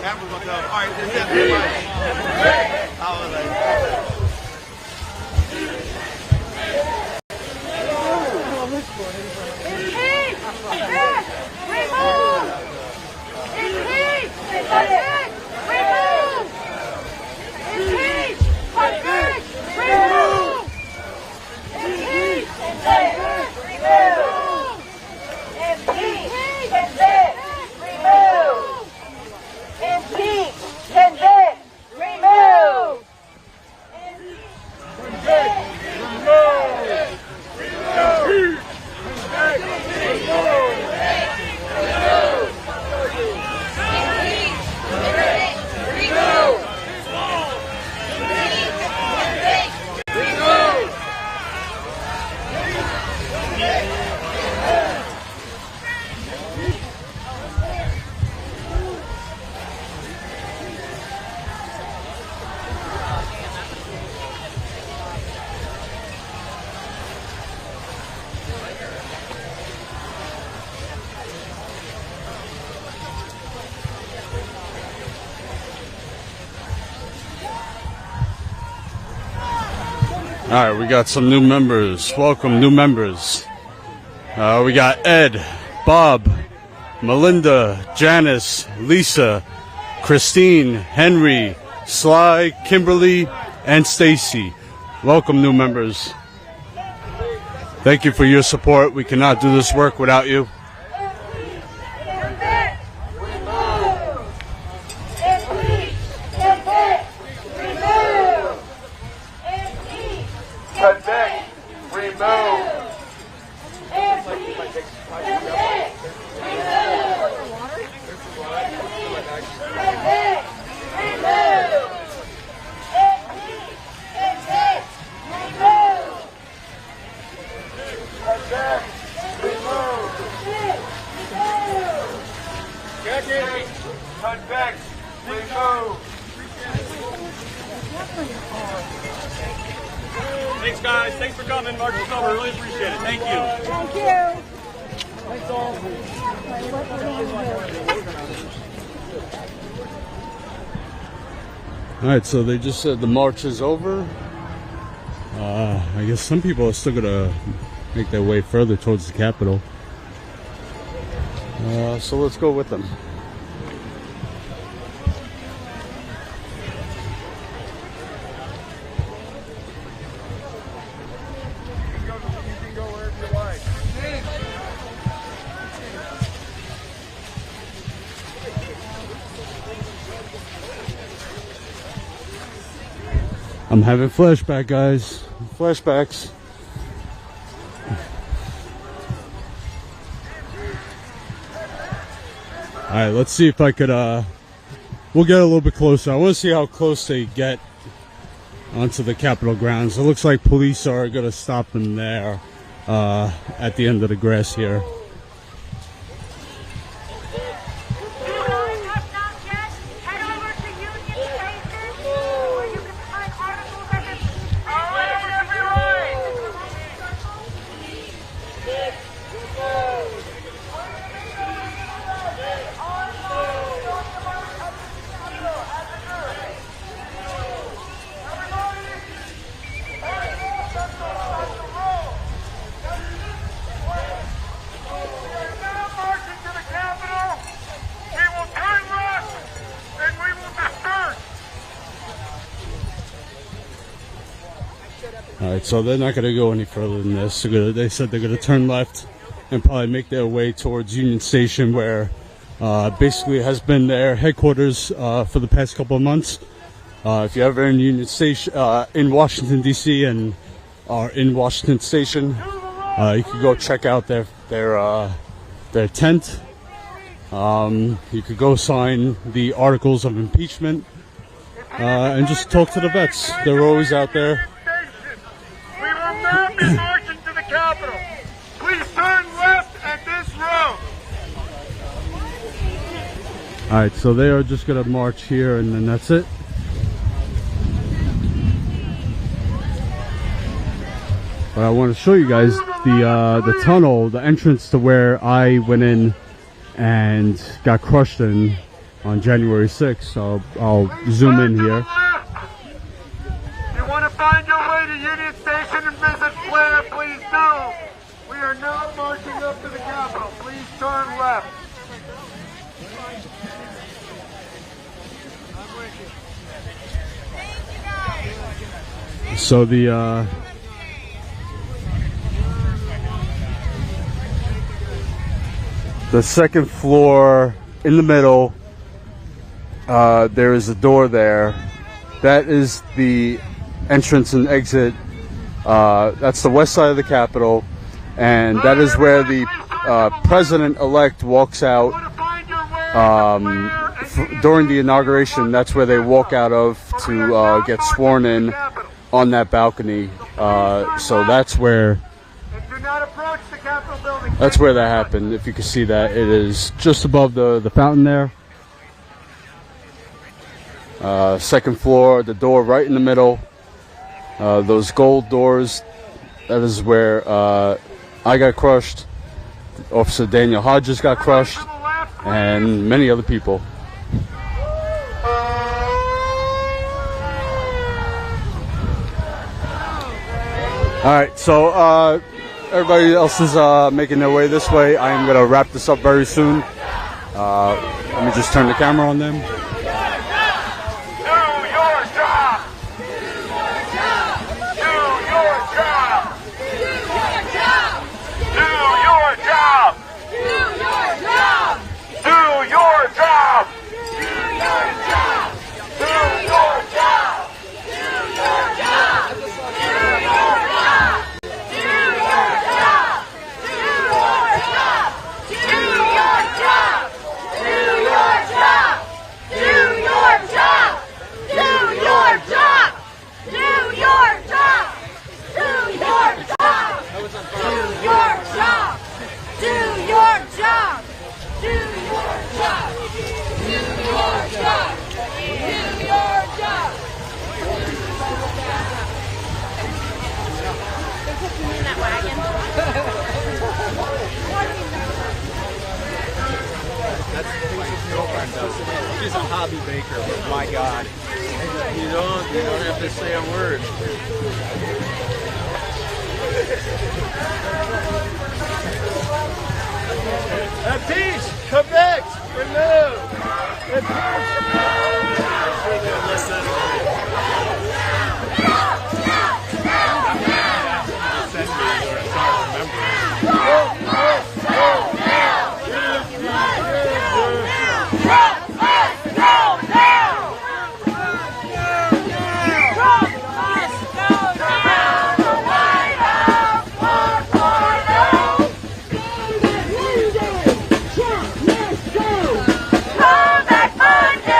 That was what all right, this is everybody. All right, we got some new members. Welcome, new members. We got Ed, Bob, Melinda, Janice, Lisa, Christine, Henry, Sly, Kimberly, and Stacy. Welcome, new members. Thank you for your support. We cannot do this work without you. Thanks, guys. Thanks for coming. March is over. Really appreciate it. Thank you. Thank you. Thanks all. All right, so they just said the march is over. I guess some people are still gonna make their way further towards the Capitol. So let's go with them. I'm having flashback, guys. Flashbacks. All right, let's see if I could, we'll get a little bit closer. I want to see how close they get onto the Capitol grounds. It looks like police are going to stop them there, at the end of the grass here. If you guys have not yet, head over to Union Spaces, or you Alright, so they're not going to go any further than this. They said they're going to turn left and probably make their way towards Union Station, where basically has been their headquarters for the past couple of months. If you're ever in Union Station, in Washington D.C. and are in Washington Station, you can go check out their tent. You could go sign the articles of impeachment and just talk to the vets. They're always out there. We will not be marching to the Capitol. Please turn left at this road. Alright, so they are just going to march here and then that's it. But I want to show you guys the tunnel, the entrance to where I went in and got crushed in on January 6th. So I'll zoom in here. You want to find your way to Union Station and visit Flair, please do. We are now marching up to the Capitol. Please turn left. So the second floor in the middle, there is a door there. That is the entrance and exit. That's the west side of the Capitol, and that is where the president-elect walks out during the inauguration. That's where they walk out of to get sworn in on that balcony. So that's where that happened. If you can see that, it is just above the fountain there. Second floor, the door right in the middle. Those gold doors, that is where I got crushed. Officer Daniel Hodges got crushed, and many other people. Alright, so everybody else is making their way this way. I am going to wrap this up very soon. Let me just turn the camera on them. She's a hobby baker, but my God. You don't have to say a word. Impeach! Convict! Remove! Monday!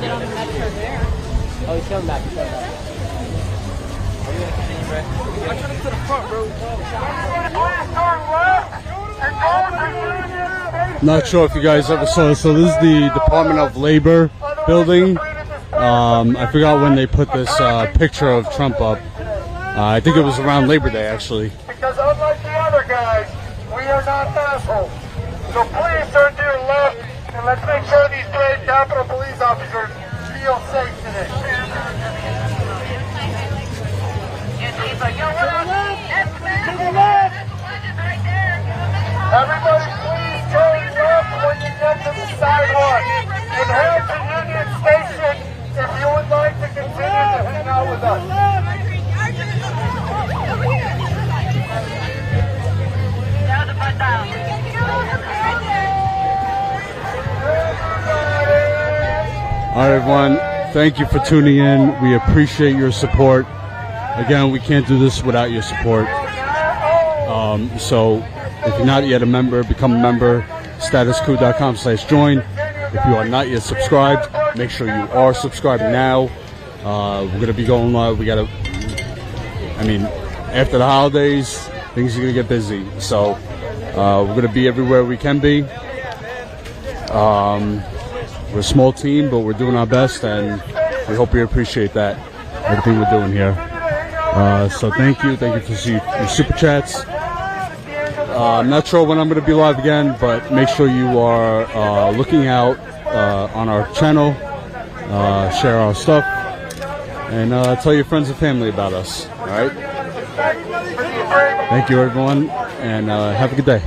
get on the metro there. Oh, he's coming back. He's coming back. I'm trying to the front, bro. Not sure if you guys ever saw this. So this is the Department of Labor building. I forgot when they put this picture of Trump up. I think it was around Labor Day, actually. Because unlike the other guys, we are not assholes. So please turn to your left and let's make sure these brave Capitol Police officers feel safe today. To the left! Everybody please turn left when you get to the sidewalk and head to Union Station if you would like to continue to hang out with us. All right, everyone. Thank you for tuning in. We appreciate your support. Again, we can't do this without your support. So if you're not yet a member, become a member. StatusCoup.com/join. If you are not yet subscribed, make sure you are subscribed now. We're going to be going live. After the holidays, things are going to get busy. So we're going to be everywhere we can be. We're a small team, but we're doing our best, and we hope you appreciate that, everything we're doing here. So thank you for your super chats. I'm not sure when I'm going to be live again, but make sure you are looking out on our channel, share our stuff, and tell your friends and family about us. All right? Thank you, everyone, and have a good day.